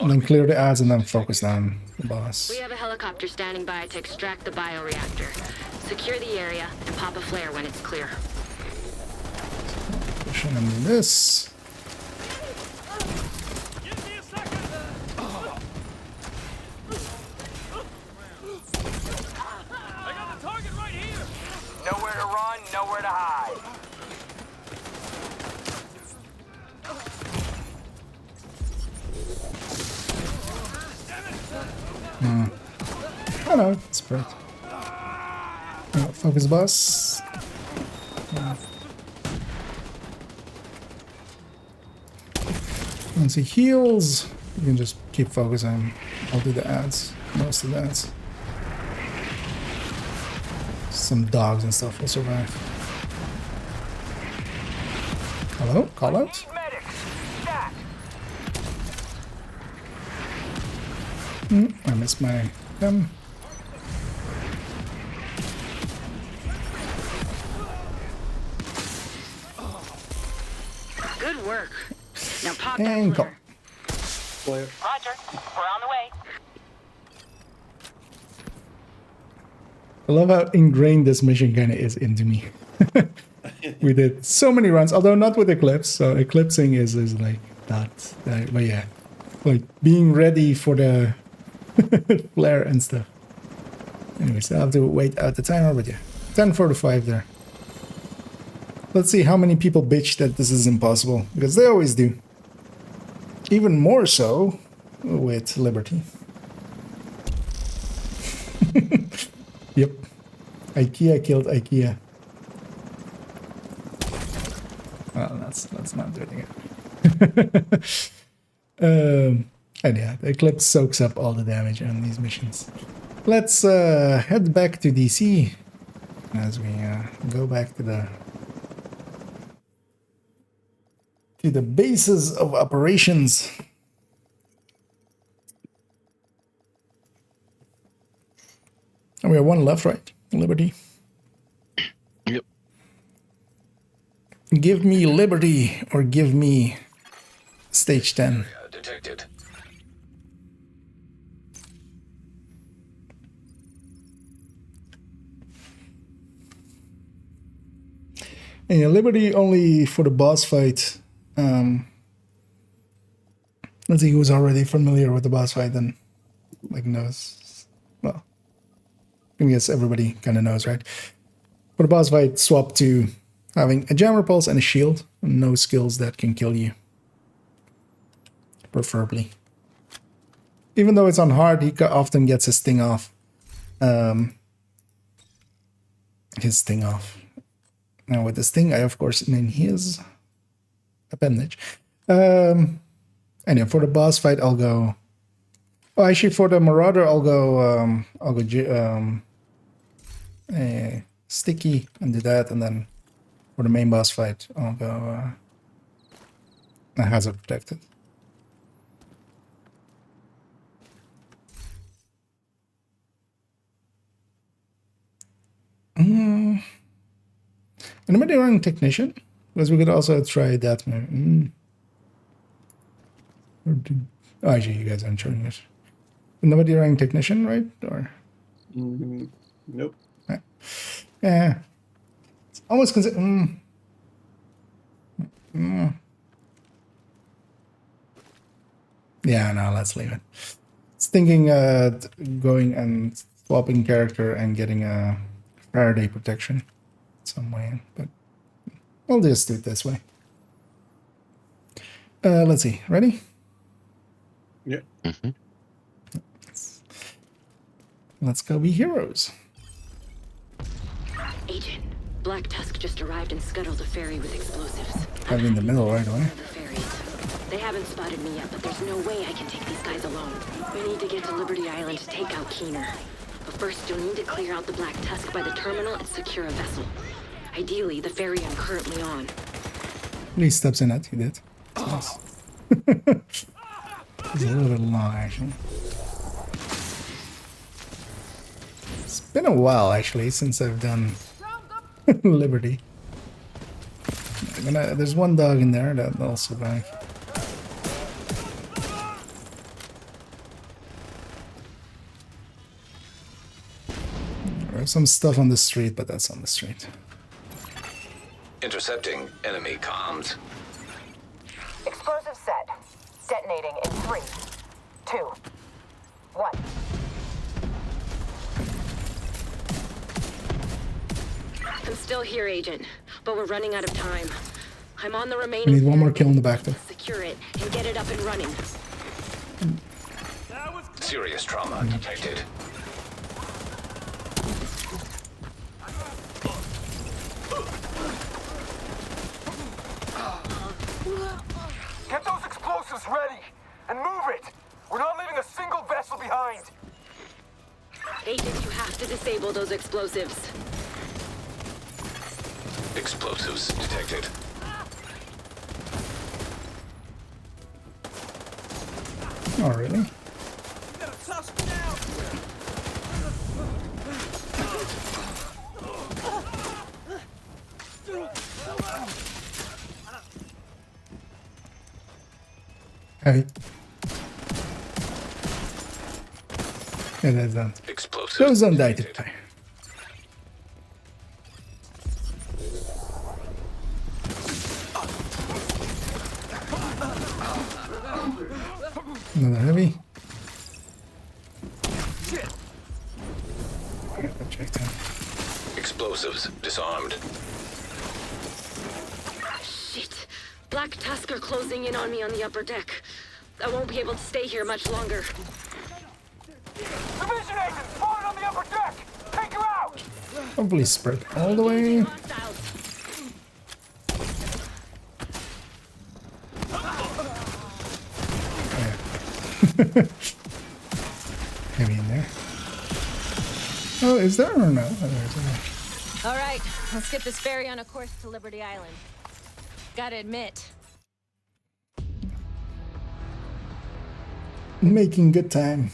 And then clear the ads and then focus on the boss. We have a helicopter standing by to extract the bioreactor. Secure the area and pop a flare when it's clear. Pushing into this. Nowhere to run, nowhere to hide. Oh no, it's perfect. Focus bus. Once he heals, you can just keep focusing. I'll do the ads, most of the ads. Some dogs and stuff will survive. Hello? Call out? I missed my gun. Good work. Now pop And that go. flare. Roger. We're on the way. I love how ingrained this mission kind of is into me. We did so many runs, although not with Eclipse. So eclipsing is like not, but yeah, like being ready for the flare and stuff. Anyways, I have to wait out the timer, but yeah, 10:45 there. Let's see how many people bitch that this is impossible, because they always do. Even more so with Liberty. Yep. IKEA killed IKEA. Well, let's not do it again. And yeah, the Eclipse soaks up all the damage on these missions. Let's head back to DC as we go back to the bases of operations. And we have one left, right? Liberty. Yep. Give me Liberty or give me stage 10. Detected. And yeah, Liberty only for the boss fight. Let's see who's already familiar with the boss fight and like knows. Well, I guess everybody kind of knows, right? For the boss fight, swap to having a jammer pulse and a shield. No skills that can kill you. Preferably. Even though it's on hard, he often gets his sting off. Now with the sting, I of course mean his appendage. Anyway, for the boss fight, I'll go. Oh, actually, for the Marauder, I'll go sticky and do that, and then for the main boss fight, I'll go hazard protected. Anybody running technician? Because we could also try that. Oh, actually, you guys aren't showing it. Nobody running technician, right? Or nope. Yeah, it's almost consider. Yeah, no, let's leave it. It's thinking going and swapping character and getting a Faraday protection some way, but we'll just do it this way. Let's see. Ready? Yeah. Let's go be heroes. Agent, Black Tusk just arrived and scuttled a ferry with explosives. I'm in the middle right away. They haven't spotted me yet, but there's no way I can take these guys alone. We need to get to Liberty Island to take out Keener. But first, you'll need to clear out the Black Tusk by the terminal and secure a vessel. Ideally, the ferry I'm currently on. He steps in it, he did. Nice. It's a little bit long, actually. It's been a while, actually, since I've done Liberty. There's one dog in there that'll survive. There's some stuff on the street, but that's on the street. Intercepting enemy comms. Explosive set. Detonating in 3, 2, 1. I'm still here, Agent, but we're running out of time. I'm on the We remaining. need one more kill in the back there. Secure it and get it up and running. Serious trauma detected. Get those explosives ready and move it. We're not leaving a single vessel behind. Agent, you have to disable those explosives. Explosives detected. Oh, really? Got a Tusk Heavy. Yeah, that's done. Explosives Those don't die to fire. Another heavy. Check that. Explosives disarmed. Shit. Black Tusk are closing in on me on the upper deck. I won't be able to stay here much longer. Division agent spotted on the upper deck! Take her out! Hopefully spread all the way. Heavy in there. Oh, is there or no? Oh, there's a... All right, let's get this ferry on a course to Liberty Island. Gotta admit, making good time.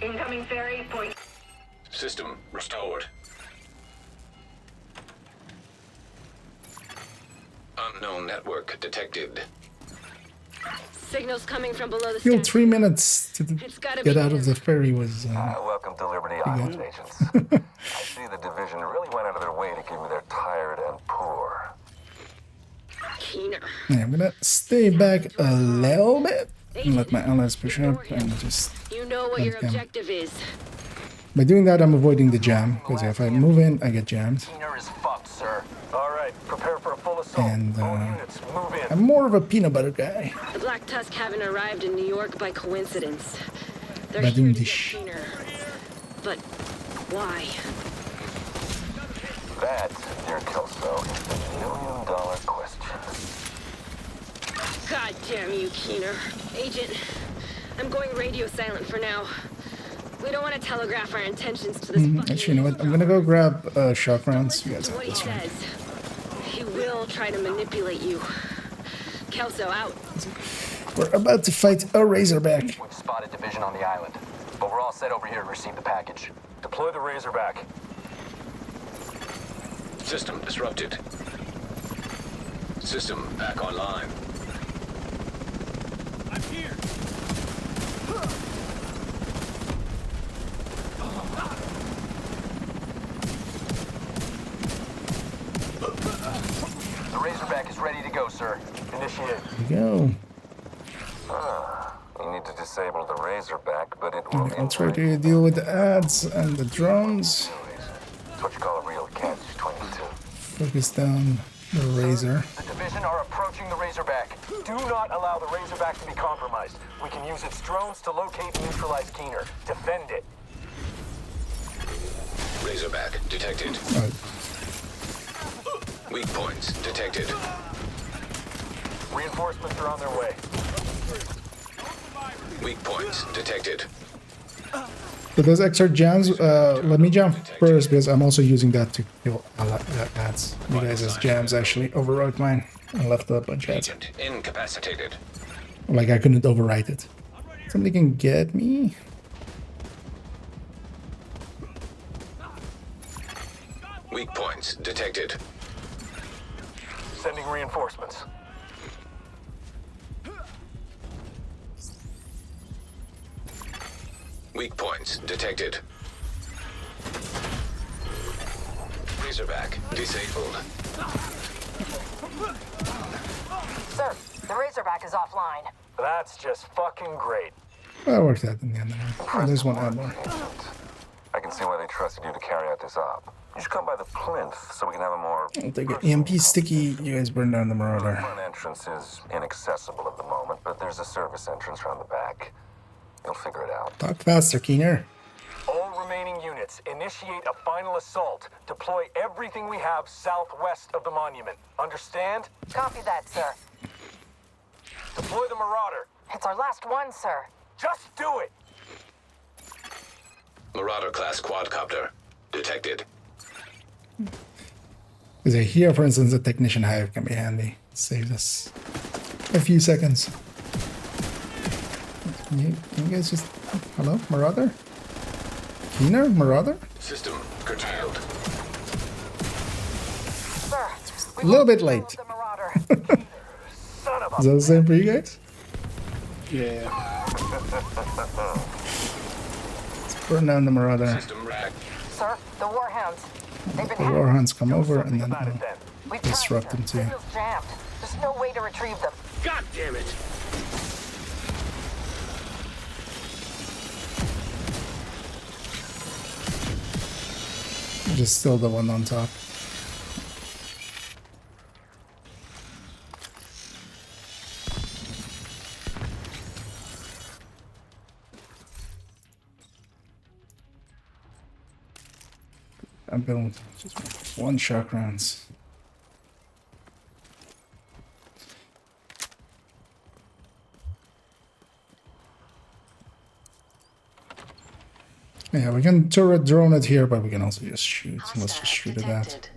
Incoming ferry, point. System restored. Unknown network detected. Signals coming from below the Still statue. 3 minutes to gotta get be out of the ferry was... Welcome to Liberty Island, agents. I see the division really went out of their way to keep me there tired and poor. Keener. Yeah, I'm gonna stay back a little bit and let my allies push up and just... You know what your objective is. By doing that, I'm avoiding the jam, because if I move in, I get jammed. Keener is fucked, sir. All right, prepare for a full assault. And All units, move in. I'm more of a peanut butter guy. The Black Tusk haven't arrived in New York by coincidence. They're Badum here to get dish. Keener. But why? That, dear Kelso, is the million-dollar question. God damn you, Keener. Agent, I'm going radio silent for now. We don't want to telegraph our intentions to this fucking... Actually, you know what? I'm gonna go grab shock rounds. You guys have what he this one. says. He will try to manipulate you. Kelso out. We're about to fight a Razorback. We've spotted division on the island, but we're all set over here to receive the package. Deploy the Razorback. System disrupted. System back online. I'm here. The Razorback is ready to go, sir. Initiate. There we go. You need to disable the Razorback, but it will... I'll try to deal with the ads and the drones. It's what you call a real catch-22. Focus down the Razor. The division are approaching the Razorback. Do not allow the Razorback to be compromised. We can use its drones to locate and neutralize Keener. Defend it. Razorback detected. Weak points detected. Reinforcements are on their way. Weak points detected. So those extra jams, let me jump first because I'm also using that to kill ads. You guys as jams actually overrode mine and left a bunch of ads. Agent incapacitated. Like I couldn't overwrite it. Somebody can get me. Weak points detected. Sending reinforcements. Weak points detected. Razorback disabled. Sir, the Razorback is offline. That's just fucking great. That worked out in the end. Oh, there's one ad more. I can see why they trusted you to carry out this op. You should come by the plinth so we can have a more... I'll take it. EMP sticky. You guys burn down the The Marauder. front entrance is inaccessible at the moment, but there's a service entrance around the back. You'll figure it out. Talk faster, Keener. All remaining units, initiate a final assault. Deploy everything we have southwest of the monument. Understand? Copy that, sir. Deploy the Marauder. It's our last one, sir. Just do it! Marauder class quadcopter detected. Because here, for instance, a technician hive can be handy. Saves us a few seconds. Can you guys just... Hello, Marauder? Keener, Marauder? System curtailed. Sir, A little bit late. the Marauder. Son of Is that the same for you guys? Yeah. Let's burn down the Marauder. Sir, the Warhounds. They've been The hacked. Warhounds come over and then We we'll disrupt them too. Signal's jammed. There's no way to retrieve them. God damn it! Just still the one on top. I built just one shock rounds. Yeah, we can turret drone it here, but we can also just shoot. Let's just shoot at that.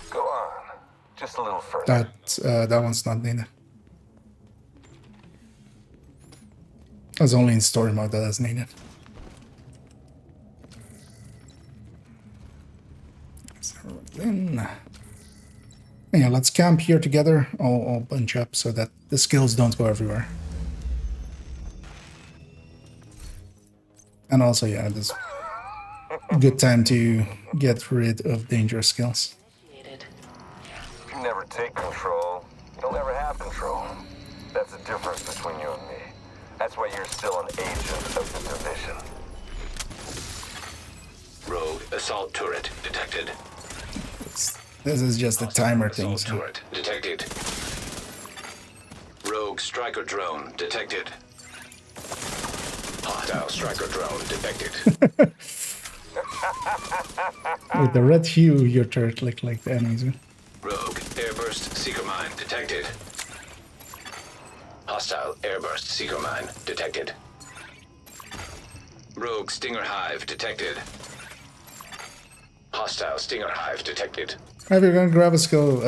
Go on. Just a little further. That one's not needed. That's only in story mode that is needed. Then, yeah, let's camp here together, all bunch up so that the skills don't go everywhere. And also, yeah, this good time to get rid of dangerous skills. If you never take control, you'll never have control. That's the difference between you and me. That's why you're still an agent of the division. Rogue assault turret detected. This is just a timer thing. So. Turret detected. Rogue striker drone detected. Hostile striker drone detected. With the red hue, your turret look like the enemies. Rogue airburst seeker mine detected. Hostile airburst seeker mine detected. Rogue stinger hive detected. Hostile stinger hive detected. If you're gonna grab a skill,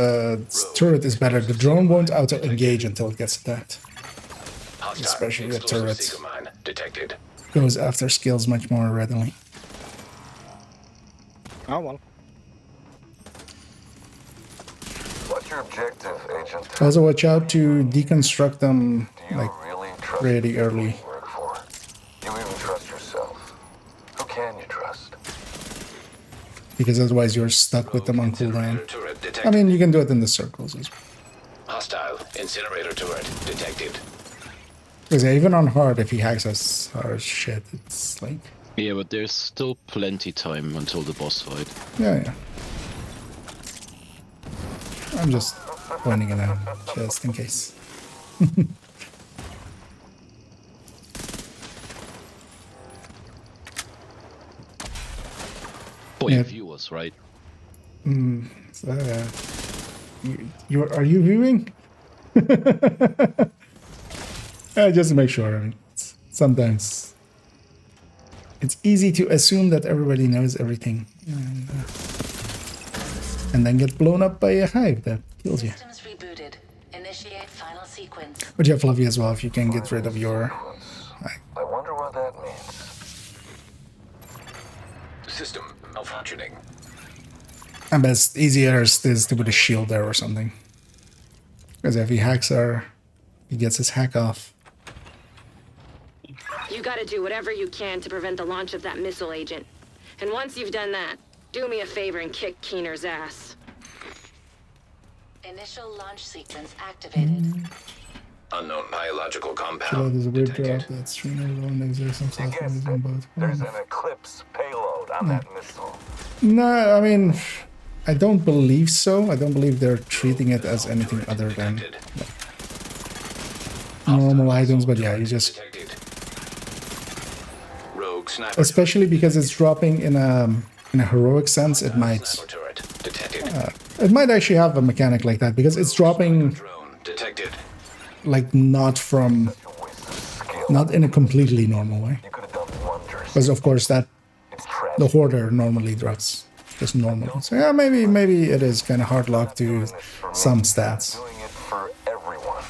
turret is better. The drone won't auto-engage until it gets attacked. Especially the turret detected. Goes after skills much more readily. Oh well. What's your objective, Agent? Also watch out to deconstruct them like Really trust pretty early. you work for? You even trust yourself? Who can you trust? Because otherwise you're stuck with them on cooldown. I mean, you can do it in the circles as well. Hostile incinerator turret detected. Because even on hard, if he hacks us hard shit, it's like... Yeah, but there's still plenty time until the boss fight. Yeah. I'm just pointing it out, just in case. For your viewers, right? Are you viewing? Just to make sure. I mean, sometimes it's easy to assume that everybody knows everything, and then get blown up by a hive that kills you. Systems rebooted. Initiate final sequence. But yeah, Fluffy as well, if you can get rid of your... I wonder what that means. System malfunctioning. And best easier is to put a shield there or something. Because if he hacks her, he gets his hack off. You gotta do whatever you can to prevent the launch of that missile, Agent. And once you've done that, do me a favor and kick Keener's ass. Initial launch sequence activated. Unknown biological So compound. there's a weird drop that streamer alone exists some stuff on both. There's an Eclipse payload on that missile. No, I mean, I don't believe so. I don't believe they're treating it as anything other than like, normal items, but yeah, you just... Rogue sniper. Especially because it's dropping in a heroic sense, it might actually have a mechanic like that, because it's dropping like not in a completely normal way. Because of course that the hoarder normally drops just normally. So yeah, maybe it is kind of hard locked to some stats. Doing it for everyone.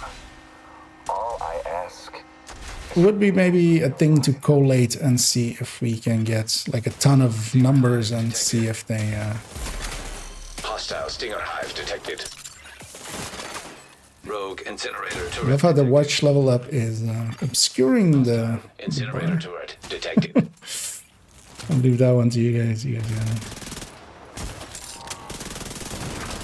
All I ask would be maybe a thing to collate and see if we can get like a ton of numbers and see if they Hostile Stinger hive detected. Rogue incinerator I turret. love how the watch level up is obscuring the Incinerator turret detected. I'll leave that one to you guys. You guys got it.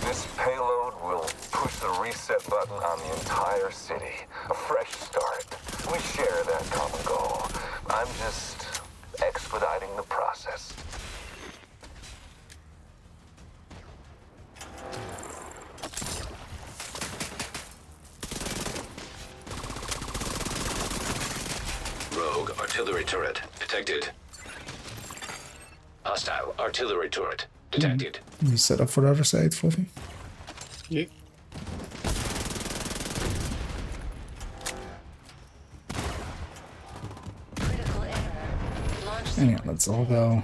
This payload will push the reset button on the entire city. A fresh start. We share that common goal. I'm just expediting the process. Rogue artillery turret detected. Hostile artillery turret detected. You set up for the other side, Fluffy? Yeah. Yeah, let's all go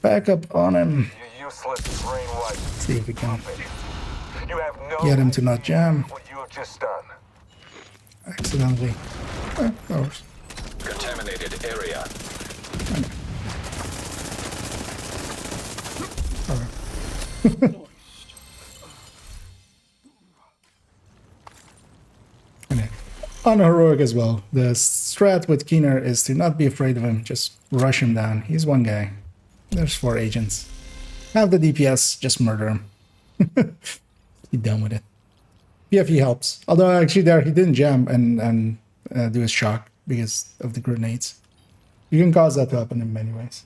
back up on him. You useless brainwashed. See if we can You have no get him to not jam what you have just done. accidentally. Ours. Contaminated area. Unheroic as well. The strat with Keener is to not be afraid of him, just rush him down. He's one guy. There's 4 agents. Have the DPS, just murder him. Be done with it. PFE helps. Although actually there he didn't jam and do his shock because of the grenades. You can cause that to happen in many ways.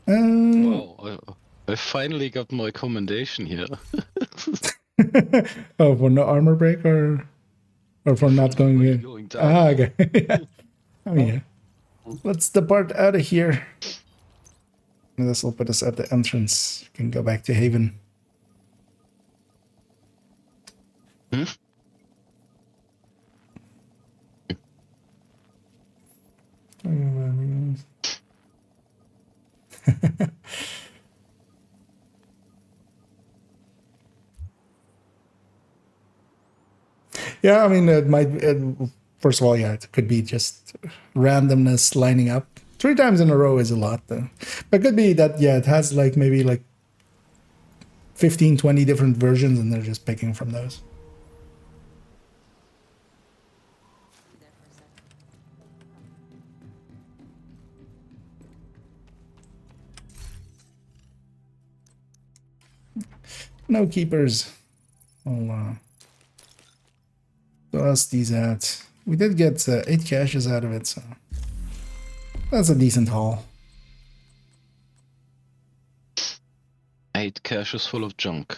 Wow, I finally got my commendation here. Oh, for no armor break or for not going in? Going down. Ah, okay. Yeah. I mean, yeah. Let's depart out of here. And this will put us at the entrance. You can go back to Haven. Yeah, I mean, it might. First of all, yeah, it could be just randomness lining up. 3 times in a row is a lot, though. But it could be that, yeah, it has like maybe like 15, 20 different versions, and they're just picking from those. No keepers. I'll toss these out. We did get 8 caches out of it, so that's a decent haul. 8 caches full of junk.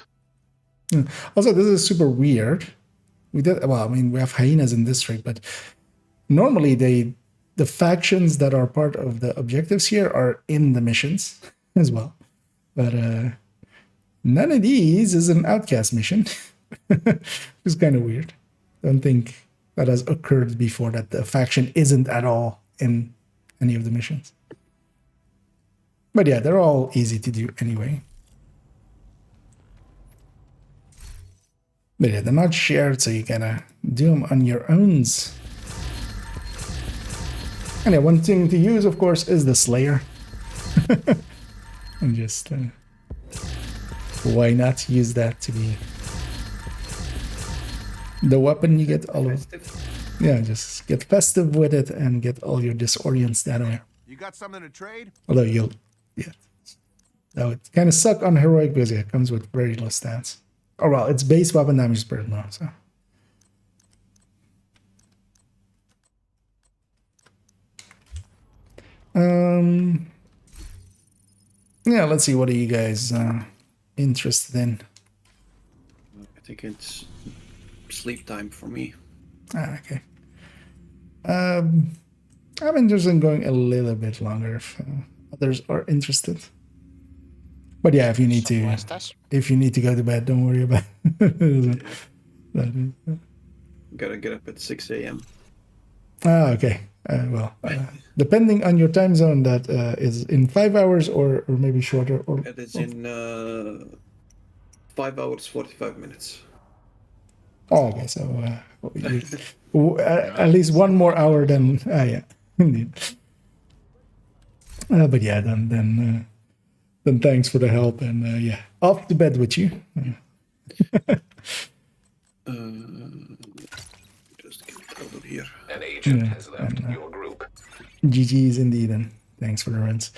Also, this is super weird. We did well. I mean, we have hyenas in district, but normally the factions that are part of the objectives here are in the missions as well. But none of these is an outcast mission. It's kind of weird. Don't think that has occurred before, that the faction isn't at all in any of the missions. But yeah, they're all easy to do anyway. But yeah, they're not shared, so you gotta do them on your own. And yeah, one thing to use, of course, is the Slayer. And just why not use that to be the weapon you get all of? Yeah, just get festive with it and get all your disorients that way. You got something to trade? Although that would kind of suck on heroic because it comes with very low stats. Oh well, it's base weapon damage per now, so. Yeah, let's see. What are you guys interested in? I think it's sleep time for me. Ah, okay. I'm interested in going a little bit longer if others are interested. But yeah, if you need to go to bed, don't worry about it. Gotta get up at 6 a.m. Ah, okay. Depending on your time zone, that is in 5 hours or maybe shorter. Or It is in 5 hours 45 minutes. Oh, okay. So At least one more hour than yeah, indeed. But yeah, then thanks for the help, and yeah, off to bed with you. Just get out of here. An agent has left your group. GG's indeed, and thanks for the runs.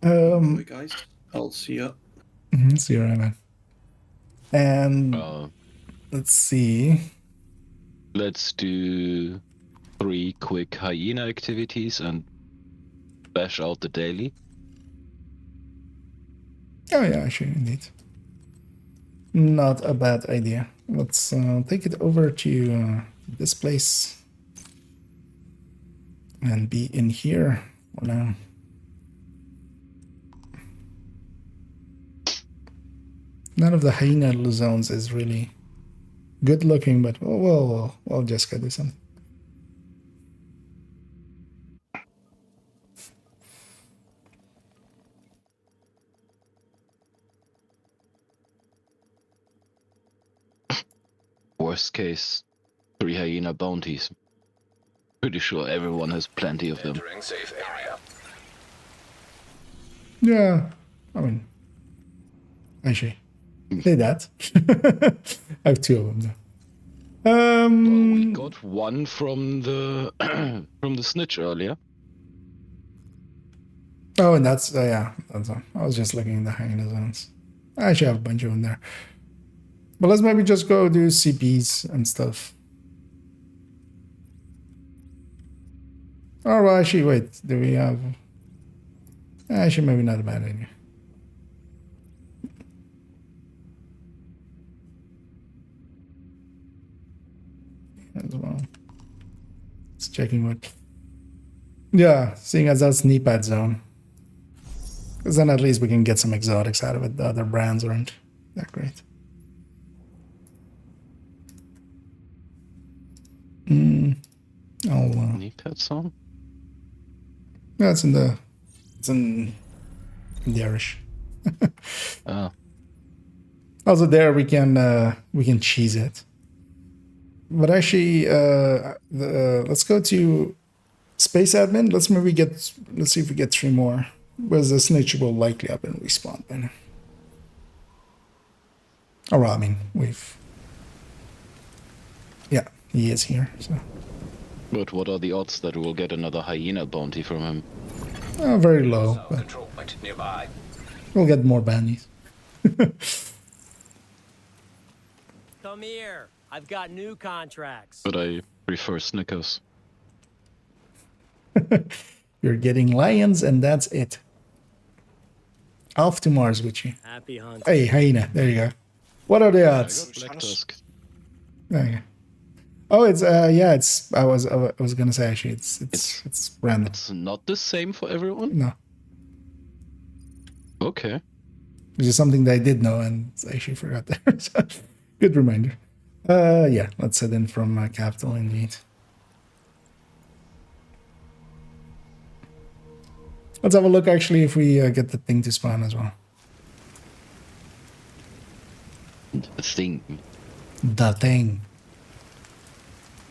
Bye guys, I'll see ya. See you around, man. And let's see. Let's do 3 quick hyena activities and bash out the daily. Oh yeah, actually, indeed. Not a bad idea. Let's take it over to this place and be in here for now. None of the hyena zones is really good looking, but we'll just do something. Worst case, 3 hyena bounties. Pretty sure everyone has plenty of them. Entering safe area. Yeah, I mean, actually, say that. I have 2 of them now. Well, we got one from the from the snitch earlier. Oh, and that's yeah, that's all. I was just looking at the hyena zones. I actually have a bunch of them there. But let's maybe just go do CPs and stuff. Oh, well, actually, wait. Do we have... Actually, maybe not a bad idea. As well. It's checking what... Yeah, seeing as that's knee-pad zone. Because then at least we can get some exotics out of it. The other brands aren't that great. Knee-pad zone? Yeah, it's in the Irish. Also there we can cheese it. But actually let's go to space admin. Let's see if we get 3 more. Whereas the snitch will likely up and respawn by now. Oh well, I mean yeah, he is here, so. But what are the odds that we'll get another hyena bounty from him? Very low. But Control point nearby. we'll get more bounties. Come here. I've got new contracts. But I prefer Snickers. You're getting lions, and that's it. Off to Mars with you. Happy hunting. Hey, hyena. There you go. What are the odds? Black Tusk. There you go. Oh, it's yeah. It's I was gonna say actually it's random. It's not the same for everyone? No. Okay. Which is something that I did know and I actually forgot there. So, good reminder. Yeah, let's head in from Capital indeed. Let's have a look actually if we get the thing to spawn as well. The thing. The thing.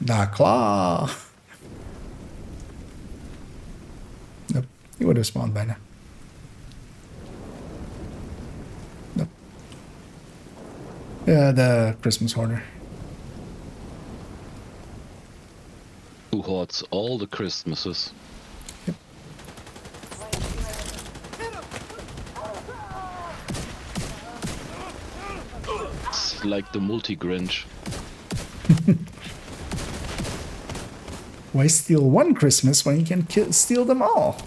The claw. Nope, he would have spawned by now. Nope. Yeah, the Christmas hoarder. Who hoards all the Christmases. Yep. It's like the multi-Grinch. Why steal one Christmas when you can steal them all?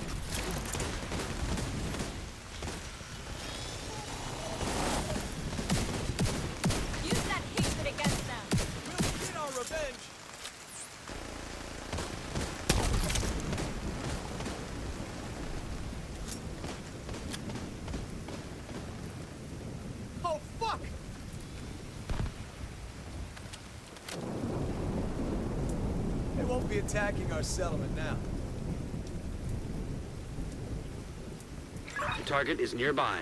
Use that hatred against them. We'll get our revenge. Oh, fuck! They won't be attacking our settlement now. The target is nearby.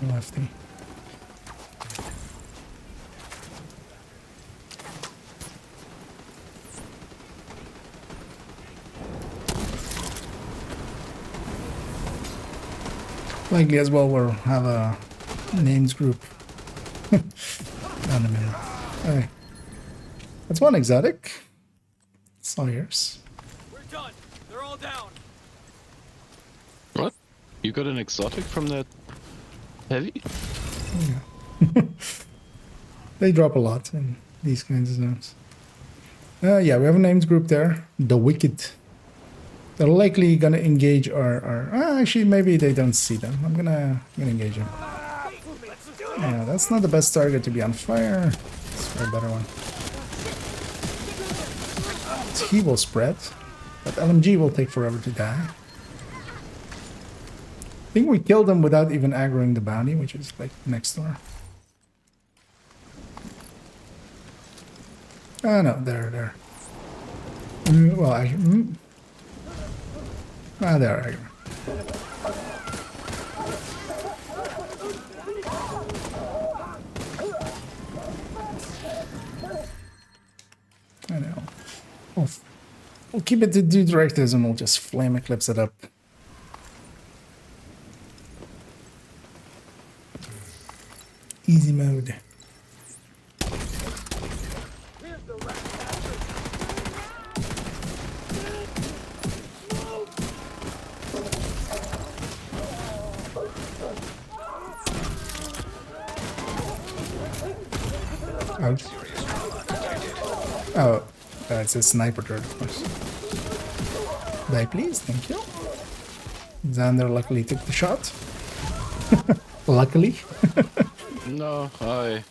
Lefty. Likely as well we'll have a names group. Down a minute. Alright. That's one exotic. Sawyers. We're done. They're all down. What? You got an exotic from that heavy? Yeah. They drop a lot in these kinds of zones. Yeah, we have a names group there. The Wicked. They're likely gonna engage our actually maybe they don't see them. I'm gonna engage them. Yeah, that's not the best target to be on fire. Let's try a better one. He will spread, but LMG will take forever to die. I think we killed him without even aggroing the bounty, which is like next door. Oh no, there. Well, there I go. I know. We'll keep it to do directives and we'll just flame eclipse it up. Easy mode. Out. Oh, it's a sniper turret, of course. Die, please. Thank you. Xander luckily took the shot. Luckily. No, I.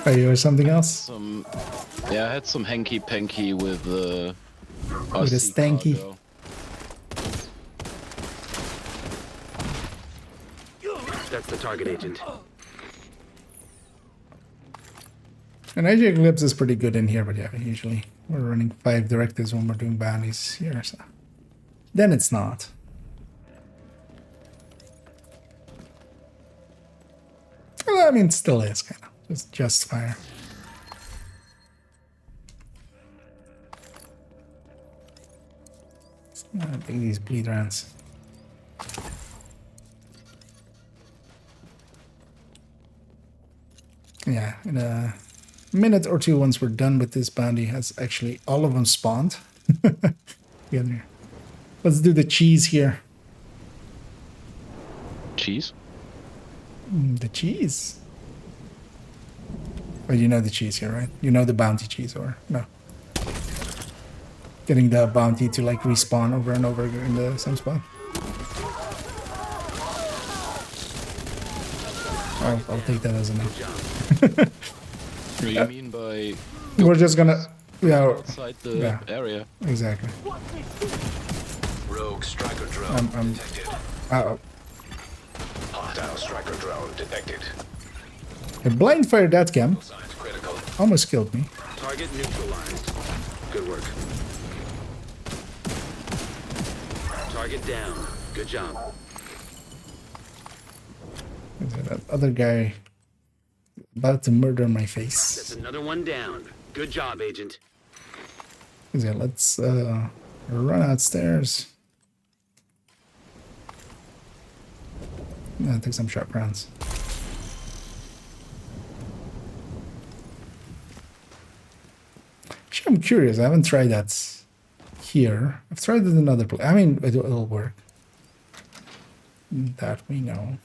Are you or something else? Yeah, I had some hanky panky with with a stanky. Cargo. That's the target, Agent. And AJ Eclipse is pretty good in here, but yeah, usually we're running 5 directives when we're doing bounties here, so then it's not. Well, I mean, it still is kind of just fire. I don't think these bleed rounds. Yeah, in a minute or two, once we're done with this bounty, has actually all of them spawned. Together. Let's do the cheese here. Cheese? The cheese. Oh, you know the cheese here, right? You know the bounty cheese, or no? Getting the bounty to like respawn over and over in the same spot. I'll take that as a no. What do you mean by... We're just gonna... Yeah. Outside the area. Exactly. Rogue striker drone detected. Uh-oh. Hostile striker drone detected. A blind fire that cam. Almost killed me. Target neutralized. Good work. Target down. Good job. That other guy about to murder my face. That's another one down. Good job, Agent. Yeah, let's run outstairs. Take some sharp rounds. Actually, I'm curious. I haven't tried that here. I've tried it in another place. I mean, it'll work. That we know.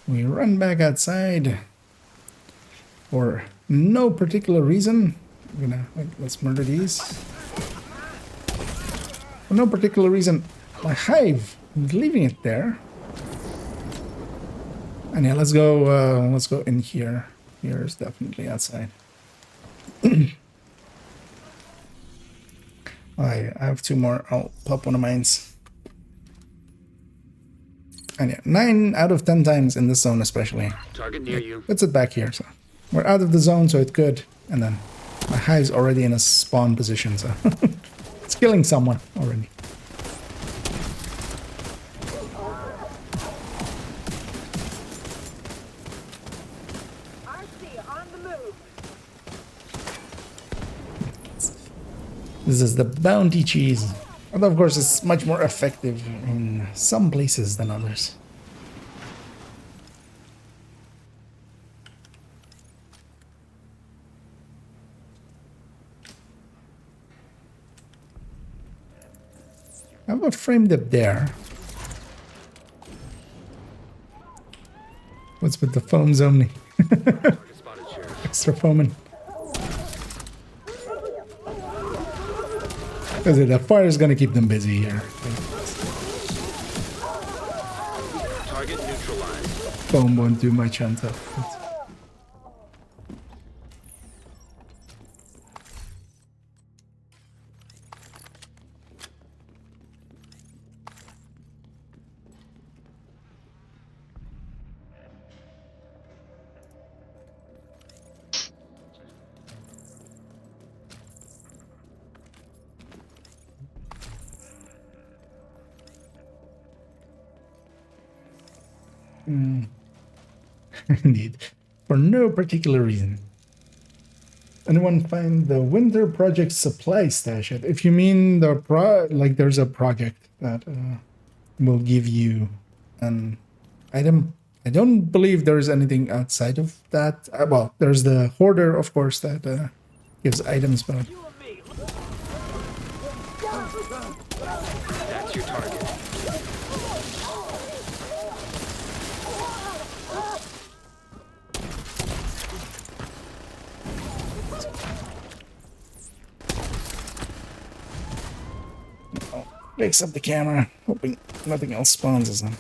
We run back outside for no particular reason. I'm gonna let's murder these. For no particular reason, my hive. I'm leaving it there. And yeah, let's go in here. Here is definitely outside. I have 2 more. I'll pop one of mines. And yeah, 9 out of 10 times in this zone especially. Target near you. Let's it back here, so We're out of the zone, so it's good. And then my hive's already in a spawn position, so it's killing someone already. This is the bounty cheese. And of course, it's much more effective in some places than others. How about framed up there? What's with the foams only? Extra foaming. Because the fire is going to keep them busy here. Target neutralized. Foam won't do much on top. Indeed. For no particular reason. Anyone find the winter project supply stash yet? If you mean the there's a project that will give you an item. I don't believe there's anything outside of that. Well, there's the hoarder, of course, that gives items, but That's your target. fix up the camera, hoping nothing else spawns as them.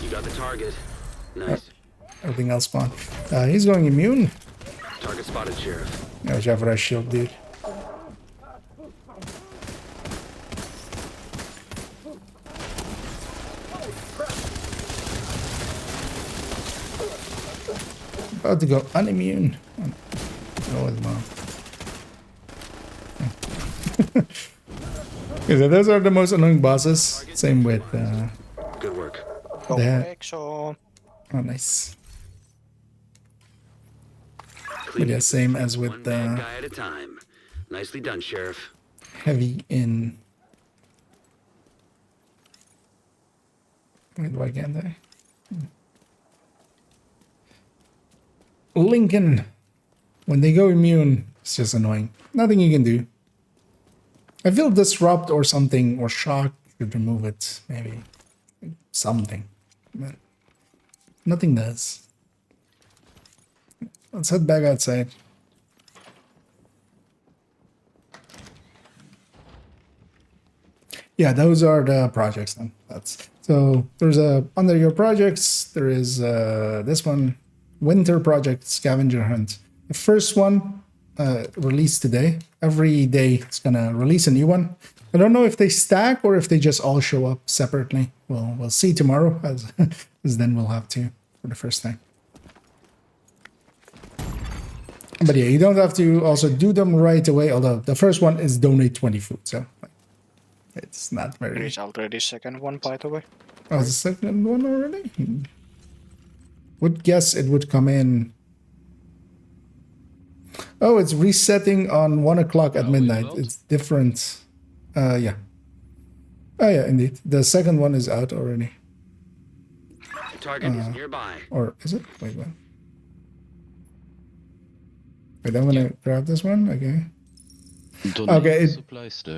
You got the target. Nice. Everything else spawned. He's going immune. Target spotted, Sheriff. Yeah, watch out for that shield, dude. About to go unimmune. Oh, his mom. Okay, so those are the most annoying bosses. Same with good work. Oh, nice. But yeah, same as with One guy at a time. Nicely done, Sheriff. heavy in. Wait, why can't I? Lincoln, when they go immune, it's just annoying. Nothing you can do. I feel disrupt or something, or shock should remove it, maybe. Something. But nothing does. Let's head back outside. Yeah, those are the projects then. That's so there's a under your projects, there is this one, Winter Project Scavenger Hunt. The first one released today. Every day it's gonna release a new one. I don't know if they stack or if they just all show up separately. Well, we'll see tomorrow, as then we'll have to for the first time. But yeah, you don't have to also do them right away. Although the first one is donate 20 food, so it's not very. There is already second one, by the way. Oh, the second one already? Would guess it would come in. Oh, it's resetting on 1 o'clock at midnight. It's different. Yeah. Oh, yeah, indeed. The second one is out already. The target is nearby. Or is it? Wait, what? Wait, I'm gonna grab this one. Okay. Okay.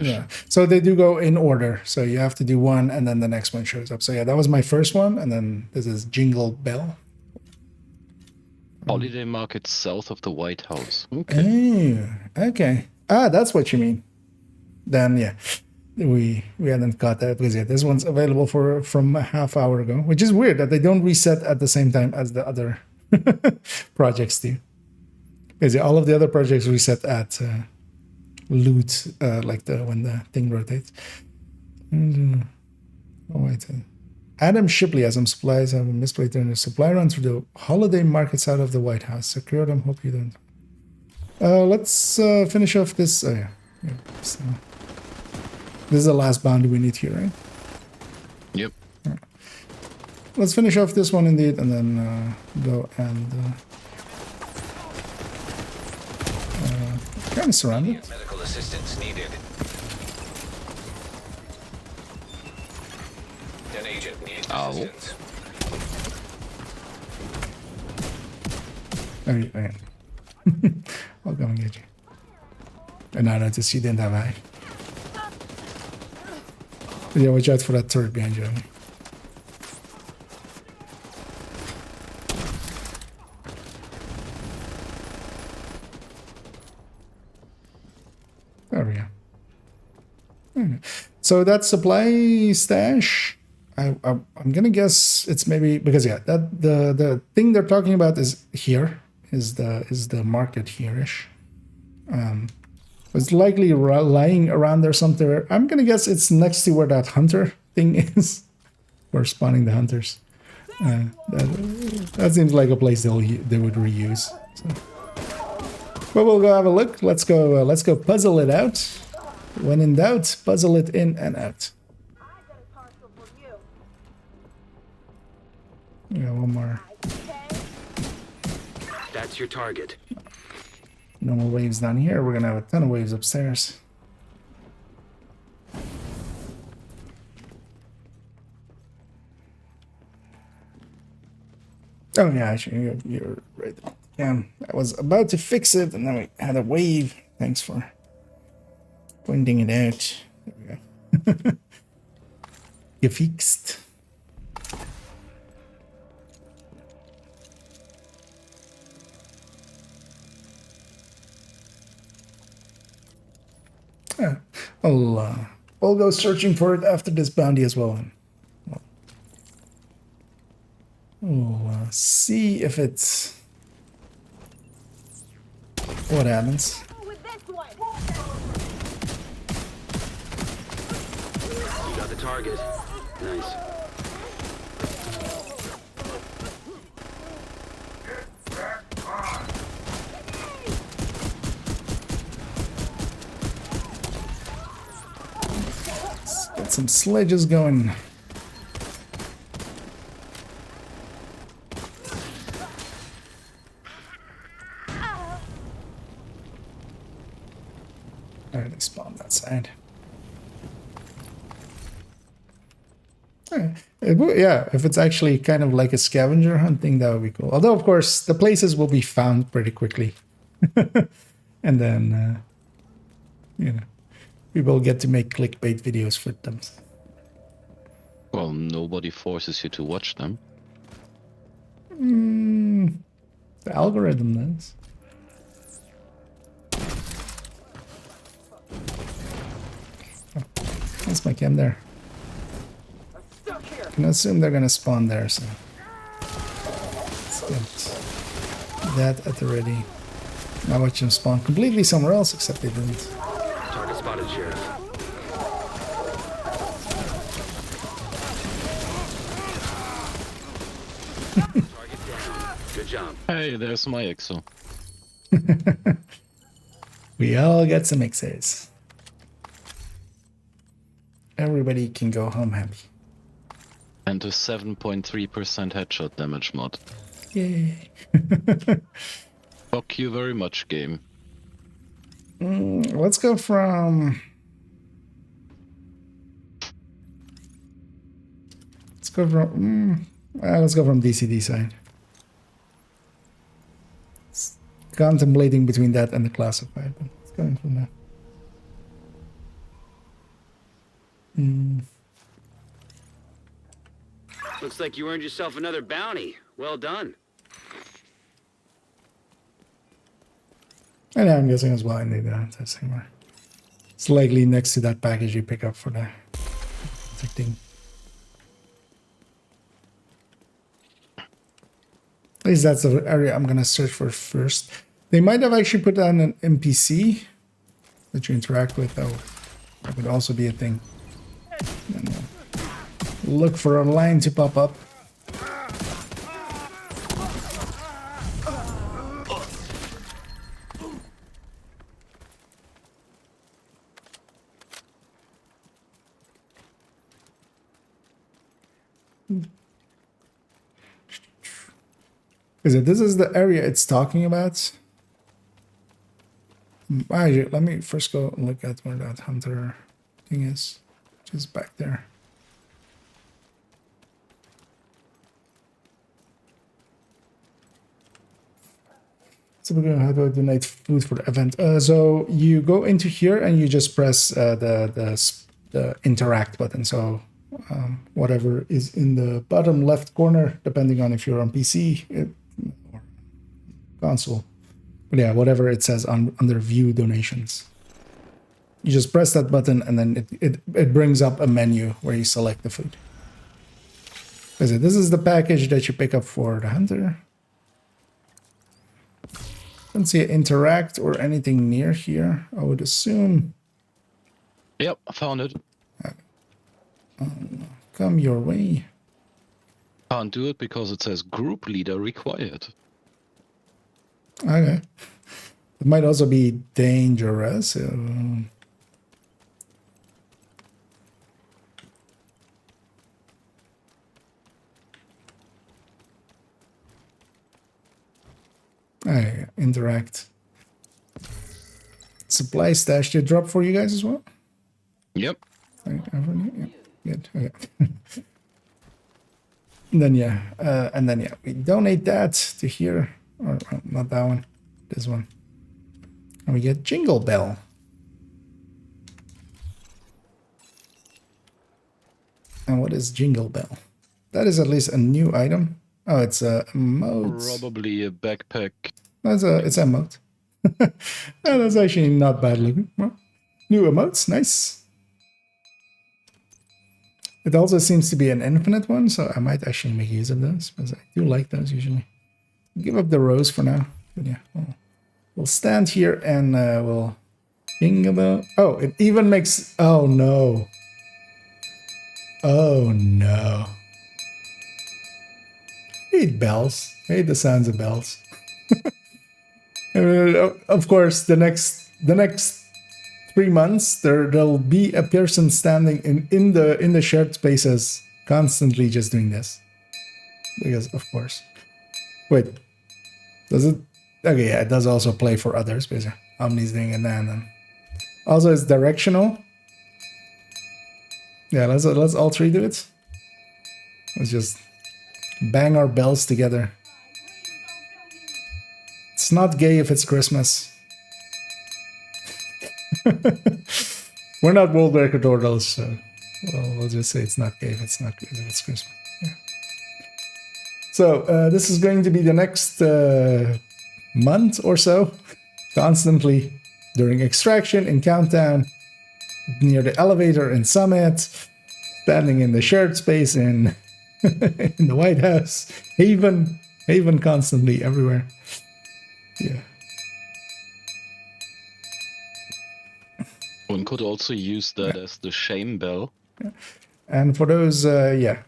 Yeah. So they do go in order. So you have to do one, and then the next one shows up. So yeah, that was my first one, and then this is Jingle Bell. Holiday market south of the White House. Okay. Oh, okay. Ah, that's what you mean. Then yeah, we hadn't got that because yeah, this one's available from a half hour ago, which is weird that they don't reset at the same time as the other projects do. Because yeah, all of the other projects reset at loot, like when the thing rotates. Oh wait, Yep. Right. Let's finish off this one indeed, and then go and kind of surround it. Medical assistance needed. An agent needs assistance. Oh, yeah. I'll come and get you. And I noticed you didn't have eye. Yeah, watch out for that turret behind you. There we go. So that supply stash, I'm gonna guess it's maybe because yeah, that the thing they're talking about is here, is the market here-ish. It's likely lying around there somewhere. I'm gonna guess it's next to where that hunter thing is. We're spawning the hunters. That seems like a place they would reuse. So. But we'll go have a look. Let's go puzzle it out. When in doubt, puzzle it in and out. Yeah, one more. That's your target. No more waves down here. We're gonna have a ton of waves upstairs. Oh yeah, actually, you're right. Yeah, I was about to fix it, and then we had a wave. Thanks for pointing it out. There we go. You fixed. Yeah, we'll go searching for it after this bounty as well. We'll see if it's what happens. You got the target. Nice. Let's get some sledges going. Alright, they spawned that side. Yeah, if it's actually kind of like a scavenger hunting, that would be cool. Although, of course, the places will be found pretty quickly. And then, you know, people get to make clickbait videos for them. Well, nobody forces you to watch them. The algorithm does. Oh, that's my cam there. I can assume they're gonna spawn there, so let's get that at the ready. Now watch them spawn completely somewhere else, except they didn't. Target spotted, Sheriff. Target down. Good job. Hey, there's my exo. We all get some X's. Everybody can go home happy. And a 7.3% headshot damage mod. Yay. Fuck you very much, game. Let's go from... Let's go from DCD side. It's contemplating between that and the classified, but it's going from there. Looks like you earned yourself another bounty. Well done. And I'm guessing as well I need that somewhere. It's likely next to that package you pick up for the thing. At least that's the area I'm gonna search for first. They might have actually put down an NPC that you interact with, though. That would also be a thing. look for a line to pop up. This is the area it's talking about. Actually, let me first go look at where that hunter thing is. Just back there. So we're gonna have to donate food for the event. So you go into here and you just press the interact button. So whatever is in the bottom left corner, depending on if you're on PC or console. But yeah, whatever it says under view donations. You just press that button and then it brings up a menu where you select the food. This is the package that you pick up for the hunter. Don't see it interact or anything near here, I would assume. Yep, I found it. Come your way. Can't do it because it says group leader required. Okay. It might also be dangerous. Interact. Supply stash to drop for you guys as well? Yep. Good. Okay. And then yeah, we donate that to here. Or not that one. This one. And we get Jingle Bell. And what is Jingle Bell? That is at least a new item. Oh, it's a emote. Probably a backpack. It's a emote. Oh, that's actually not bad looking. Well, new emotes, nice. It also seems to be an infinite one, so I might actually make use of those, because I do like those usually. Give up the rose for now, but yeah, we'll stand here and we'll think about. Oh, it even makes. Oh no! Oh no! I hate bells. I hate the sounds of bells. I mean, of course, the next 3 months there'll be a person standing in the shared spaces constantly just doing this, because of course. Wait, does it? Okay, yeah, it does also play for others, basically. Omni's doing it then, and also it's directional. Yeah, let's all three do it. Let's just bang our bells together. It's not gay if it's Christmas. We're not world record orders, so we'll just say it's not gay if it's Christmas. Yeah. So this is going to be the next month or so, constantly during extraction in Countdown, near the elevator in Summit, standing in the shared space in in the White House, Haven constantly everywhere. Yeah. One could also use that as the shame bell. Yeah. And for those, that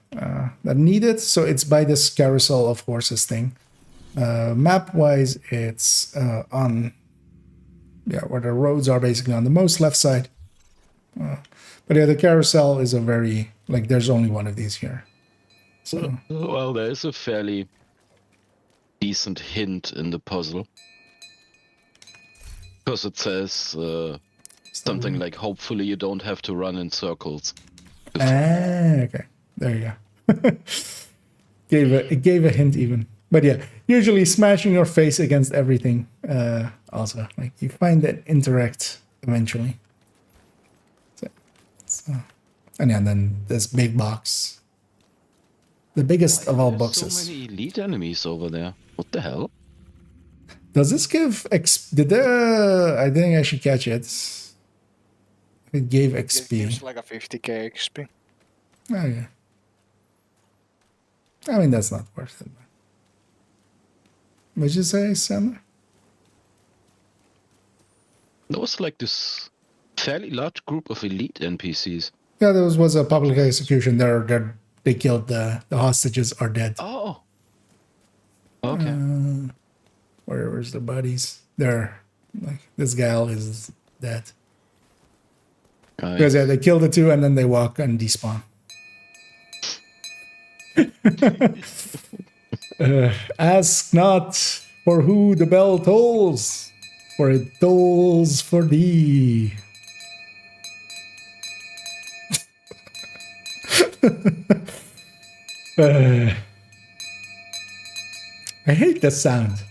need it, so it's by this carousel of horses thing. Map-wise, it's on, where the roads are basically on the most left side. But yeah, the carousel is a very, there's only one of these here. So. Well, there is a fairly decent hint in the puzzle. Because it says something like, hopefully you don't have to run in circles. Okay. There you go. It gave a hint even. But yeah, usually smashing your face against everything. Also, you find that interact eventually. So. And yeah, then this big box. The biggest of all boxes. So many elite enemies over there. What the hell? Does this give I didn't actually catch it. It gave XP. It gives like a 50k XP. Oh yeah. I mean, that's not worth it. What'd you say, Sander? There was this fairly large group of elite NPCs. Yeah, there was a public execution. They're They killed the hostages are dead. Oh. Okay. Where's the bodies? There. Like this gal is dead. Nice. Because yeah, they kill the two and then they walk and despawn. Ask not for who the bell tolls, for it tolls for thee. I hate this sound.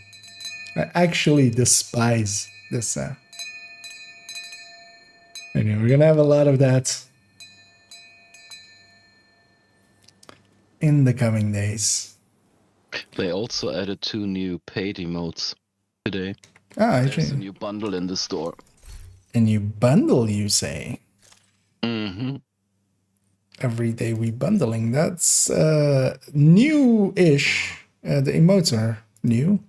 I actually despise this sound. Anyway, we're gonna have a lot of that in the coming days. They also added 2 new paid emotes today. Ah, There's a new bundle in the store. A new bundle, you say? Mm-hmm. Every day we bundling. That's new-ish. The emotes are new.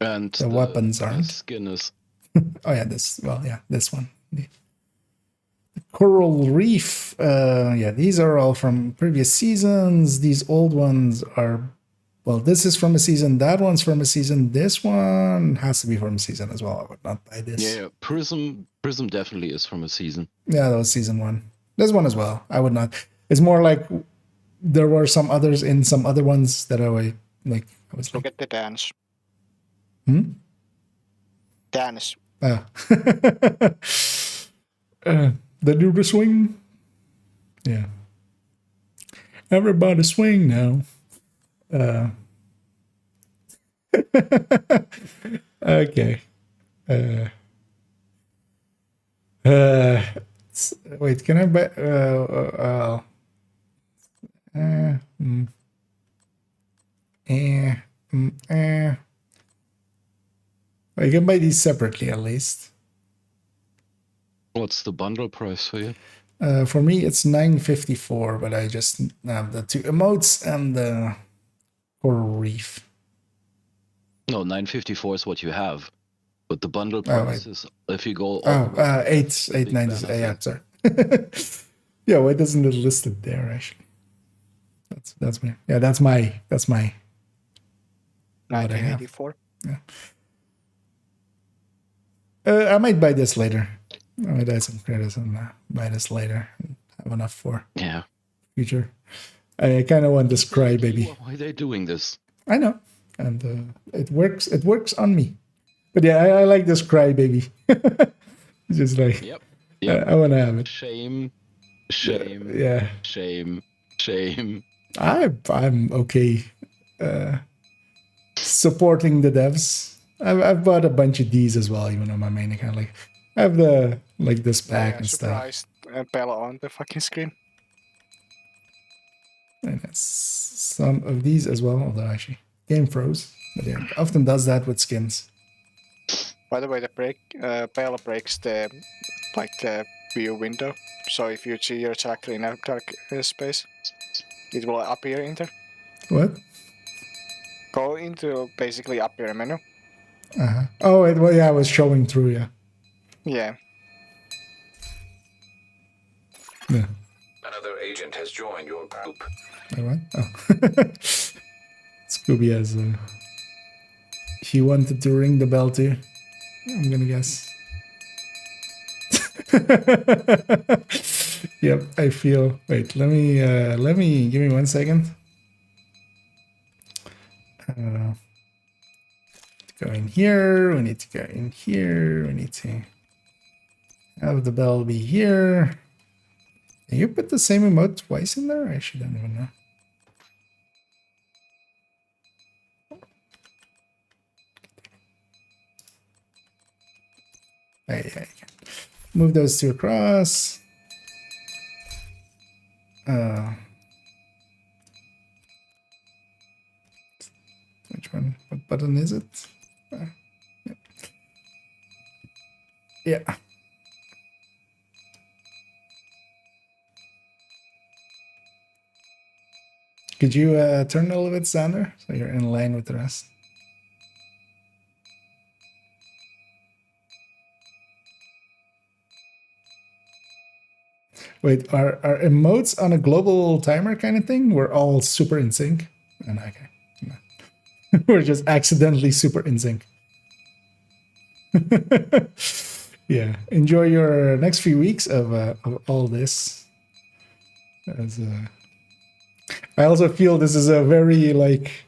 And the weapons aren't. The skin is. Oh yeah, this one. The Coral Reef. Yeah, these are all from previous seasons. These old ones are. Well, this is from a season. That one's from a season. This one has to be from a season as well. I would not buy this. Yeah, Prism definitely is from a season. Yeah, that was season 1. This one as well. I would not. It's more like there were some others in some other ones that I like. I was Look at the dance. Dance. They do the swing. Yeah. Everybody swing now. Okay. Wait, can I buy? I can buy these separately at least. What's the bundle price for you? For me, it's $9.54, but I just have the 2 emotes and the Coral Reef. No, $9.54 is what you have, but the bundle price is if you go. $8.90. Yeah, sorry. Yeah, why doesn't it list it there? Actually, that's me. Yeah, that's my. 1984. Yeah. I might buy this later. I might add some credits and buy this later. Have enough for future. I kind of want this crybaby. Why are they doing this? I know, and it works. It works on me. But yeah, I like this crybaby. Just like, yep. I want to have it. Shame. Yeah. Shame. I'm okay. Supporting the devs. I've bought a bunch of these as well, even on my main account. Like, I have this pack and surprised. stuff. Bella on the fucking screen. And that's some of these as well, although actually game froze. But yeah, it often does that with skins. By the way, the Bella breaks the view window. So if you see your attacker in a dark space, it will appear in there. What? Go into basically appear menu. Oh, I was showing through, yeah. Yeah. Yeah. Another agent has joined your group. All right. Oh. Scooby has. He wanted to ring the bell too. I'm gonna guess. Yep, I feel. Wait, let me give me 1 second. Go in here. We need to go in here. We need to have the bell be here. Can you put the same emote twice in there? I actually don't even know. Yeah, you can. Move those 2 across. Which one? What button is it? Yeah. Could you turn a little bit, Sander, so you're in line with the rest? Wait, are emotes on a global timer kind of thing? We're all super in sync? And okay. No. We're just accidentally super in sync. Yeah. Enjoy your next few weeks of all this. As, I also feel this is a very like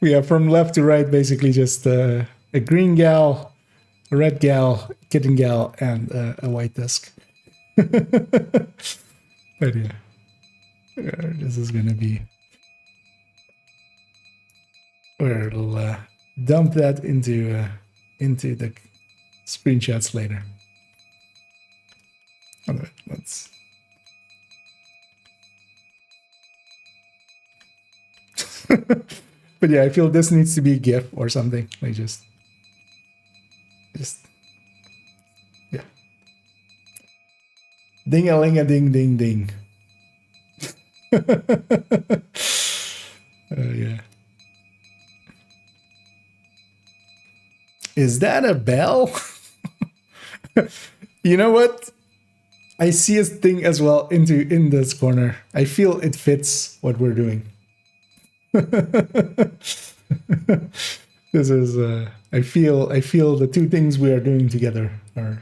we have from left to right basically just a green gal, a red gal, kitten gal, and a white disc. But yeah, this is gonna be where it'll dump that into the screenshots later. All right, let's. But yeah, I feel this needs to be a GIF or something. Like just yeah. Ding a ling a ding ding ding. Yeah. Is that a bell? You know what? I see a thing as well in this corner. I feel it fits what we're doing. This is I feel the two things we are doing together are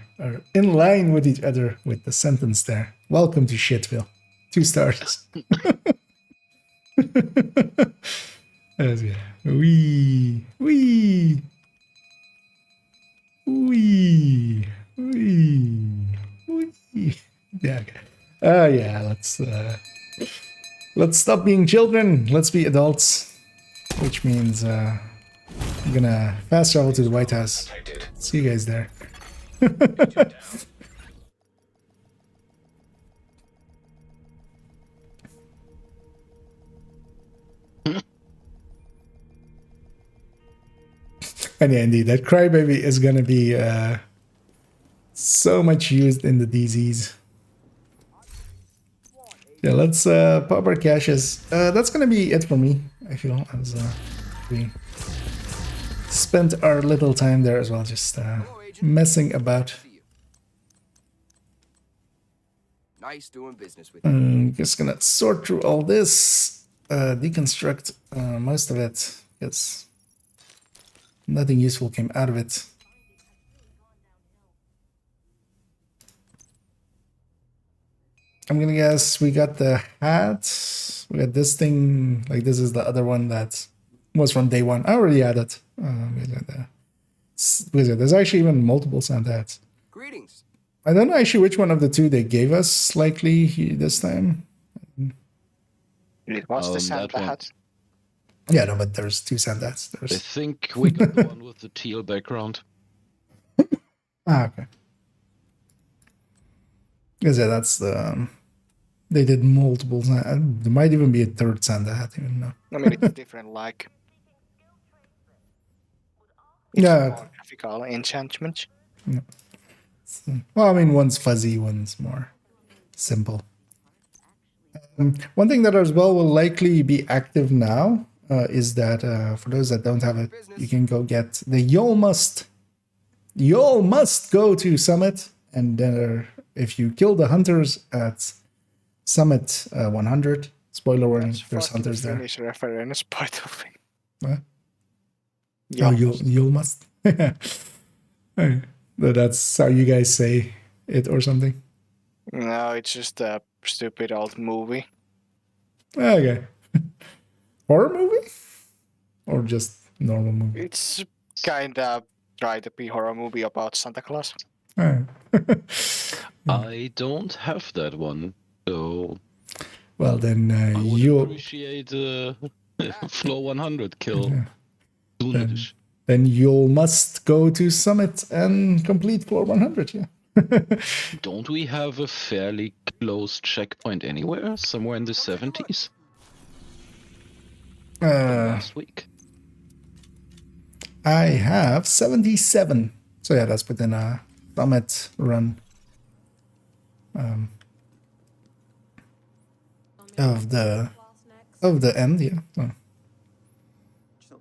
in line with each other with the sentence there. Welcome to Shitville. 2 stars. Yeah. Wee. Wee. Wee. Wee. Wee. Yeah. Okay. Yeah, let's stop being children. Let's be adults. Which means I'm gonna fast travel to the White House. See you guys there. And yeah, indeed, that crybaby is gonna be so much used in the DZs. Yeah, let's pop our caches. That's gonna be it for me, I feel, as we spent our little time there as well, just messing about. Nice doing business with you. Just gonna sort through all this, deconstruct most of it, because nothing useful came out of it. I'm gonna guess we got the hat. We got this thing. Like this is the other one that was from day one. I already had it. There's actually even multiple Santa hats. Greetings. I don't know actually which one of the two they gave us likely this time. It was the Santa hat. Yeah, no, but there's 2 Santa hats. I think we got the one with the teal background. Okay. Because yeah, that's the. They did multiple. There might even be a 3rd Santa hat, even though. I mean, it's different, like. Yeah. More graphical enchantments. Yeah. Well, I mean, one's fuzzy, one's more simple. One thing that as well will likely be active now is that for those that don't have it, you can go get the Y'all must go to Summit, and then if you kill the hunters at Summit 100, spoiler warning, there's hunters there. Finnish reference, by the way. What? Oh, you'll must. That's how you guys say it or something. No, it's just a stupid old movie. Okay. Horror movie? Or just normal movie? It's kind of try to be horror movie about Santa Claus. I don't have that one, so. Well, then I would you'll appreciate floor 100 kill. Yeah. Then you must go to Summit and complete floor 100. Yeah. Don't we have a fairly close checkpoint anywhere? Somewhere in the 70s? Last week. I have 77. So yeah, that's within a Summit run. Of the end, yeah. So.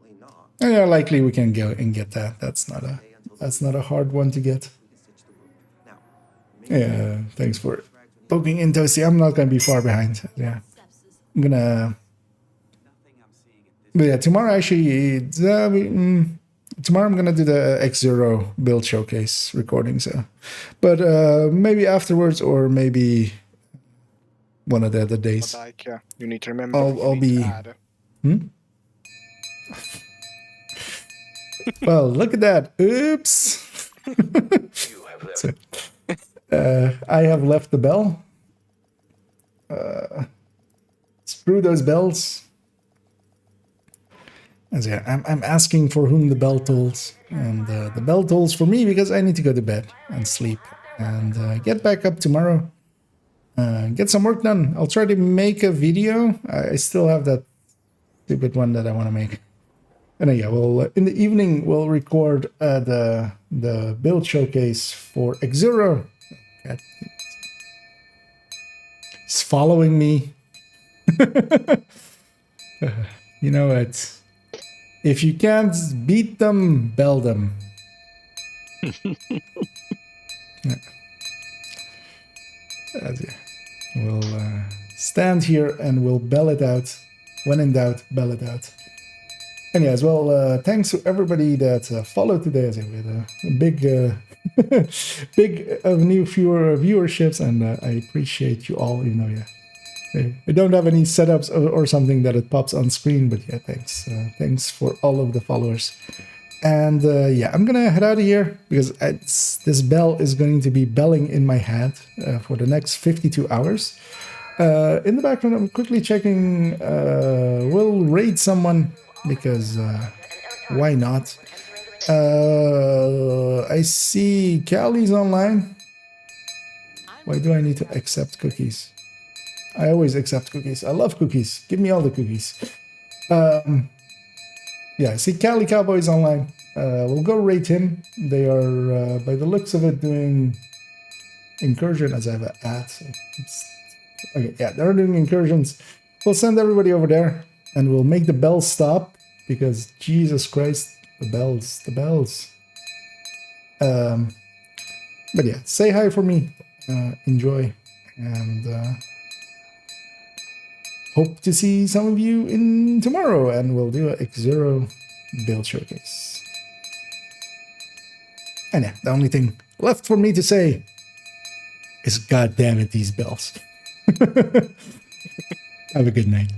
Yeah, likely we can go and get that. That's not a hard one to get. Yeah, thanks for poking in, Toasty. I'm not gonna be far behind. Yeah, I'm gonna. But yeah, tomorrow actually, tomorrow I'm gonna do the X0 build showcase recording. So, but maybe afterwards, or maybe one of the other days. Like, yeah, you need to remember. I'll be. Well, look at that. Oops. So, I have left the bell. Screw those bells. As yeah, I'm asking for whom the bell tolls, and the bell tolls for me because I need to go to bed and sleep and get back up tomorrow. Get some work done. I'll try to make a video. I still have that stupid one that I want to make. And yeah, well, in the evening we'll record the build showcase for X0. It's following me. You know what? If you can't beat them, bell them. Yeah. We'll stand here and we'll bell it out. When in doubt, bell it out. And yeah, as well, thanks to everybody that followed today. As we had a big, big new viewerships, and I appreciate you all. You know, yeah. I don't have any setups or something that it pops on screen, but yeah, thanks. Thanks for all of the followers. And yeah, I'm gonna head out of here because this bell is going to be belling in my head for the next 52 hours. In the background, I'm quickly checking. We'll raid someone because why not? I see Callie's online. Why do I need to accept cookies? I always accept cookies. I love cookies. Give me all the cookies. Yeah, I see Cali Cowboys online. We'll go rate him. They are, by the looks of it, doing incursion as I have an ad. So okay, yeah, they're doing incursions. We'll send everybody over there and we'll make the bells stop because Jesus Christ, the bells. But yeah, say hi for me. Enjoy. And hope to see some of you in tomorrow, and we'll do a X0 build showcase. And yeah, the only thing left for me to say is, God damn it, these bells. Have a good night.